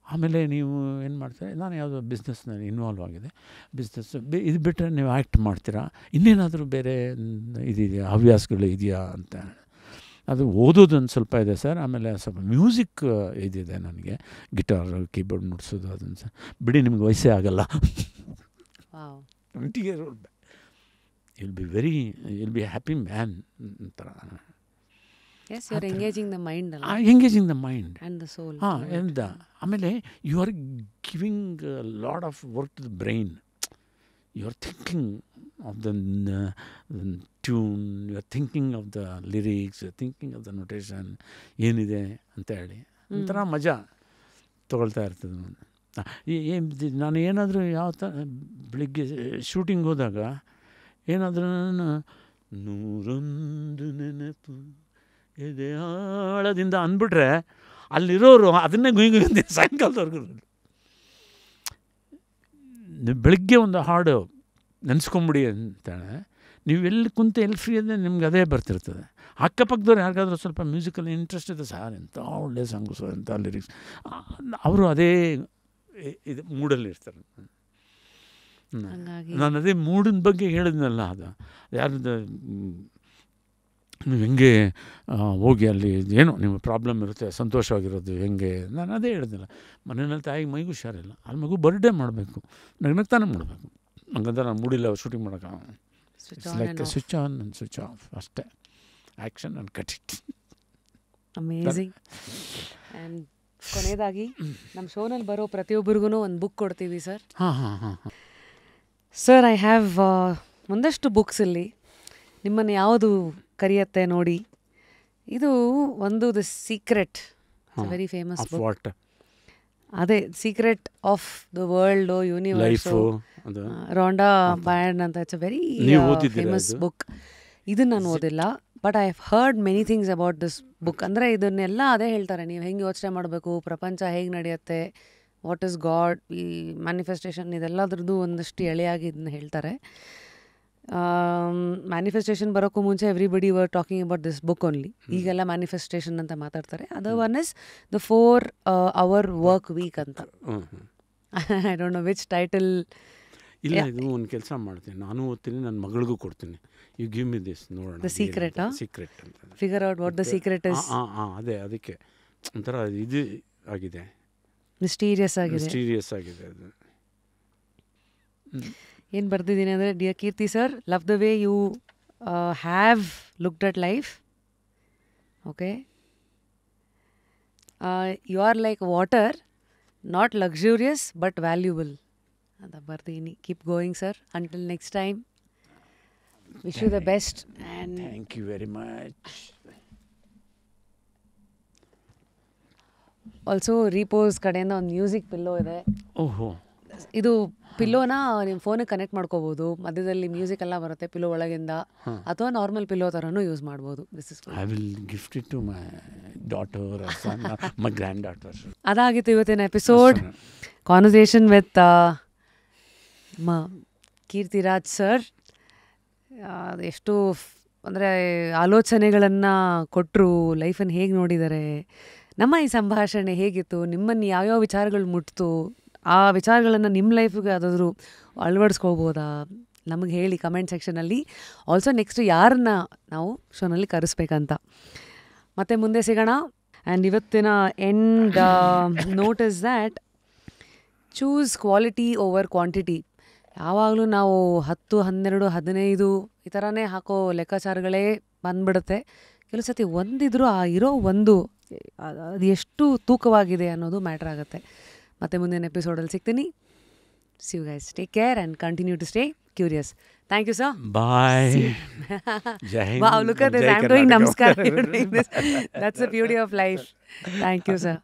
ಆಮೇಲೆ ನೀವು ಏನು ಮಾಡ್ತಾರೆ, ನಾನು ಯಾವುದೋ ಬಿಸ್ನೆಸ್ನಲ್ಲಿ ಇನ್ವಾಲ್ವ್ ಆಗಿದೆ, ಬಿಸ್ನೆಸ್ ಇದು ಬಿಟ್ಟರೆ ನೀವು ಆ್ಯಕ್ಟ್ ಮಾಡ್ತೀರಾ, ಇನ್ನೇನಾದರೂ ಬೇರೆ ಇದೆಯಾ, ಹವ್ಯಾಸಗಳು ಇದೆಯಾ ಅಂತ. ಅದು ಓದೋದೊಂದು ಸ್ವಲ್ಪ ಇದೆ ಸರ್. ಆಮೇಲೆ ಸ್ವಲ್ಪ ಮ್ಯೂಸಿಕ್ ಇದಿದೆ ನನಗೆ, ಗಿಟಾರ್, ಕೀಬೋರ್ಡ್ ನುಡ್ಸೋದು ಅದನ್ನು ಸರ್. ಬಿಡಿ, ನಿಮ್ಗೆ ವಯಸ್ಸೇ ಆಗಲ್ಲ. 20 years old. You'll be a happy man. Yes, you're engaging the mind. Engaging the mind. And the soul. ಆಮೇಲೆ you are giving a lot of work to the brain. You are thinking of the tune, you are thinking of the lyrics, you are thinking of the notation, ಏನಿದೆ ಅಂತ ಹೇಳಿ ಒಂಥರ ಮಜಾ ತೊಗೊಳ್ತಾ ಇರ್ತದೆ. ನಾನು ಏನಾದರೂ ಯಾವ ಬೆಳಿಗ್ಗೆ ಶೂಟಿಂಗ್ ಹೋದಾಗ ಏನಾದರೂ 101 ನೆನಪು ಎದೆ ಆಳದಿಂದ ಅಂದ್ಬಿಟ್ರೆ ಅಲ್ಲಿರೋರು ಅದನ್ನೇ ಗುಂಗಿ ಸಾಯಂಕಾಲದವರೆಗೂ. ನೀವು ಬೆಳಗ್ಗೆ ಒಂದು ಹಾಡು ನೆನೆಸ್ಕೊಂಬಿಡಿ ಅಂತಾನೆ, ನೀವು ಎಲ್ಲಿ ಕುಂತು ಎಲ್ಲಿ ಫ್ರೀ ಅಂದರೆ ನಿಮ್ಗೆ ಅದೇ ಬರ್ತಿರ್ತದೆ. ಅಕ್ಕಪಕ್ಕದವ್ರು ಯಾರಿಗಾದ್ರೂ ಸ್ವಲ್ಪ ಮ್ಯೂಸಿಕಲ್ಲಿ ಇಂಟ್ರೆಸ್ಟ್ ಇದೆ, ಸಾರ್ ಎಂಥ ಒಳ್ಳೆ ಸಾಂಗು ಸರ್, ಎಂಥ ಲಿರಿಕ್ಸ್, ಅವರು ಅದೇ ಇದು ಮೂಡಲ್ಲಿ ಇರ್ತಾರೆ. ನಾನು ಅದೇ ಮೂಡಿನ ಬಗ್ಗೆ ಹೇಳಿದ್ನಲ್ಲ, ಅದು ಯಾರ್ದು ನೀವು ಹೆಂಗೆ ಹೋಗಿ ಅಲ್ಲಿ ಏನೋ ನಿಮ್ಮ ಪ್ರಾಬ್ಲಮ್ ಇರುತ್ತೆ, ಸಂತೋಷವಾಗಿರೋದು ಹೆಂಗೆ, ನಾನು ಅದೇ ಹೇಳಿದ್ನಲ್ಲ. ಮನೆಯಲ್ಲಿ ತಾಯಿಗೆ ಮೈಗೂ ಹುಷಾರಿಲ್ಲ, ಅಲ್ಲಿ ಮಗು ಬರ್ಡೇ ಮಾಡಬೇಕು, ನಗ್ನಗ್ತಾನೆ ಮಾಡಬೇಕು, ಹಂಗಂದ್ರೆ ನಾನು ಮೂಡಿಲ್ಲ ಶೂಟಿಂಗ್ ಮಾಡೋಕೆ. Like switch on and switch off ಅಷ್ಟೇ, action and cut it. Amazing. And ಕೊನೆಯದಾಗಿ ನಮ್ಮ ಶೋನಲ್ಲಿ ಬರೋ ಪ್ರತಿಯೊಬ್ಬರಿಗೂ ಒಂದು ಬುಕ್ ಕೊಡ್ತೀವಿ ಸರ್. ಸರ್, ಐ ಹ್ಯಾವ್ ಒಂದಷ್ಟು ಬುಕ್ಸ್ ಇಲ್ಲಿ. ನಿಮ್ಮನ್ನು ಯಾವುದು ಕರೆಯುತ್ತೆ ನೋಡಿ. ಇದು ಒಂದು the secret, very famous book. ಅದೇ secret of the world universe, Rhonda Byrne ಅಂತ. It's a very famous book. ಇದನ್ನು ನಾನು ಓದಿಲ್ಲ, but I have heard many things about this book. ಅಂದರೆ ಇದನ್ನೆಲ್ಲ ಅದೇ ಹೇಳ್ತಾರೆ, ನೀವು ಹೆಂಗೆ ಯೋಚನೆ ಮಾಡಬೇಕು, ಪ್ರಪಂಚ ಹೇಗೆ ನಡೆಯುತ್ತೆ, ವಾಟ್ ಇಸ್ ಗಾಡ್, ಈ ಮ್ಯಾನಿಫೆಸ್ಟೇಷನ್, ಇದೆಲ್ಲದ್ರದ್ದು ಒಂದಷ್ಟು ಎಳೆಯಾಗಿ ಇದನ್ನ ಹೇಳ್ತಾರೆ. ಮ್ಯಾನಿಫೆಸ್ಟೇಷನ್ ಬರೋಕ್ಕೂ ಮುಂಚೆ everybody were talking about this book only. ಈಗೆಲ್ಲ ಮ್ಯಾನಿಫೆಸ್ಟೇಷನ್ ಅಂತ ಮಾತಾಡ್ತಾರೆ. ಅದು one is the 4 hour work week ಅಂತ. I don't know which title ಇಲ್ಲ, ಇದು ಒಂದು ಕೆಲಸ ಮಾಡ್ತೀನಿ, ನಾನು ಓದ್ತೀನಿ, ನನ್ನ ಮಗಳಿಗೂ ಕೊಡ್ತೀನಿ. ಯು ಗಿವ್ ಮಿ ದಿಸ್, ನೋಡೋಣ. ದ ಸೀಕ್ರೆಟ್ ಸೀಕ್ರೆಟ್ ಅಂತ figure out what the secret is. ಅದೇ ಅದಕ್ಕೆ ಒಂಥರ ಇದು ಆಗಿದೆ, ಮಿಸ್ಟೀರಿಯಸ್ ಆಗಿದೆ ಅದು. ಏನು ಬರ್ದಿದ್ದೀನಿ ಅಂದರೆ, dear Keerthi sir, love the way you have looked at life. Okay, you are like water, not luxurious but valuable ಅಂತ ಬರ್ತೀನಿ. Keep going sir, until next time. Wish you the best and thank you very much. Also Repose ಕಡೆಯಿಂದ ಒಂದು ಮ್ಯೂಸಿಕ್ ಪಿಲ್ಲೋ ಇದೆ. ಓಹೋ, ಇದು ಪಿಲ್ಲೋನ ನಿಮ್ಮ ಫೋನಿಗೆ ಕನೆಕ್ಟ್ ಮಾಡ್ಕೋಬೋದು. ಮಧ್ಯದಲ್ಲಿ ಮ್ಯೂಸಿಕ್ ಎಲ್ಲ ಬರುತ್ತೆ ಪಿಲ್ಲೋ ಒಳಗಿಂದ, ಅಥವಾ ನಾರ್ಮಲ್ ಪಿಲ್ಲೋ ಥರನೂ ಯೂಸ್ ಮಾಡ್ಬೋದು. This is I will gift it to my daughter, my granddaughter. ಅದಾಗಿತ್ತು ಇವತ್ತಿನ episode. Conversation with Keertiraj sir. ಎಷ್ಟು ಅಂದರೆ ಆಲೋಚನೆಗಳನ್ನು ಕೊಟ್ಟರು, ಲೈಫನ್ನು ಹೇಗೆ ನೋಡಿದ್ದಾರೆ, ನಮ್ಮ ಈ ಸಂಭಾಷಣೆ ಹೇಗಿತ್ತು, ನಿಮ್ಮನ್ನು ಯಾವ್ಯಾವ ವಿಚಾರಗಳು ಮುಟ್ತು, ಆ ವಿಚಾರಗಳನ್ನು ನಿಮ್ಮ ಲೈಫಿಗೆ ಯಾವುದಾದ್ರೂ ಅಳವಡಿಸ್ಕೋಬೋದಾ ನಮಗೆ ಹೇಳಿ ಕಮೆಂಟ್ ಸೆಕ್ಷನಲ್ಲಿ. ಆಲ್ಸೋ ನೆಕ್ಸ್ಟ್ ಯಾರನ್ನ ನಾವು ಶೋನಲ್ಲಿ ಕರೆಸ್ಬೇಕಂತ. ಮತ್ತು ಮುಂದೆ ಸಿಗೋಣ. ಆ್ಯಂಡ್ ಇವತ್ತಿನ end note is that choose quality over quantity. ಯಾವಾಗಲೂ ನಾವು 10, 12, 15 ಈ ಥರನೇ ಹಾಕೋ ಲೆಕ್ಕಾಚಾರಗಳೇ ಬಂದ್ಬಿಡುತ್ತೆ. ಕೆಲವು ಸತಿ ಒಂದಿದ್ರೂ ಆ ಇರೋ ಒಂದು ಅದು ಎಷ್ಟು ತೂಕವಾಗಿದೆ ಅನ್ನೋದು ಮ್ಯಾಟ್ರ್ ಆಗುತ್ತೆ. ಮತ್ತು ಮುಂದಿನ ಎಪಿಸೋಡಲ್ಲಿ ಸಿಗ್ತೀನಿ. See you guys, take care and continue to stay curious. Thank you sir. Bye. Wow, look at this. I'm doing namaskar. You're doing this. That's the beauty of life. Thank you, sir.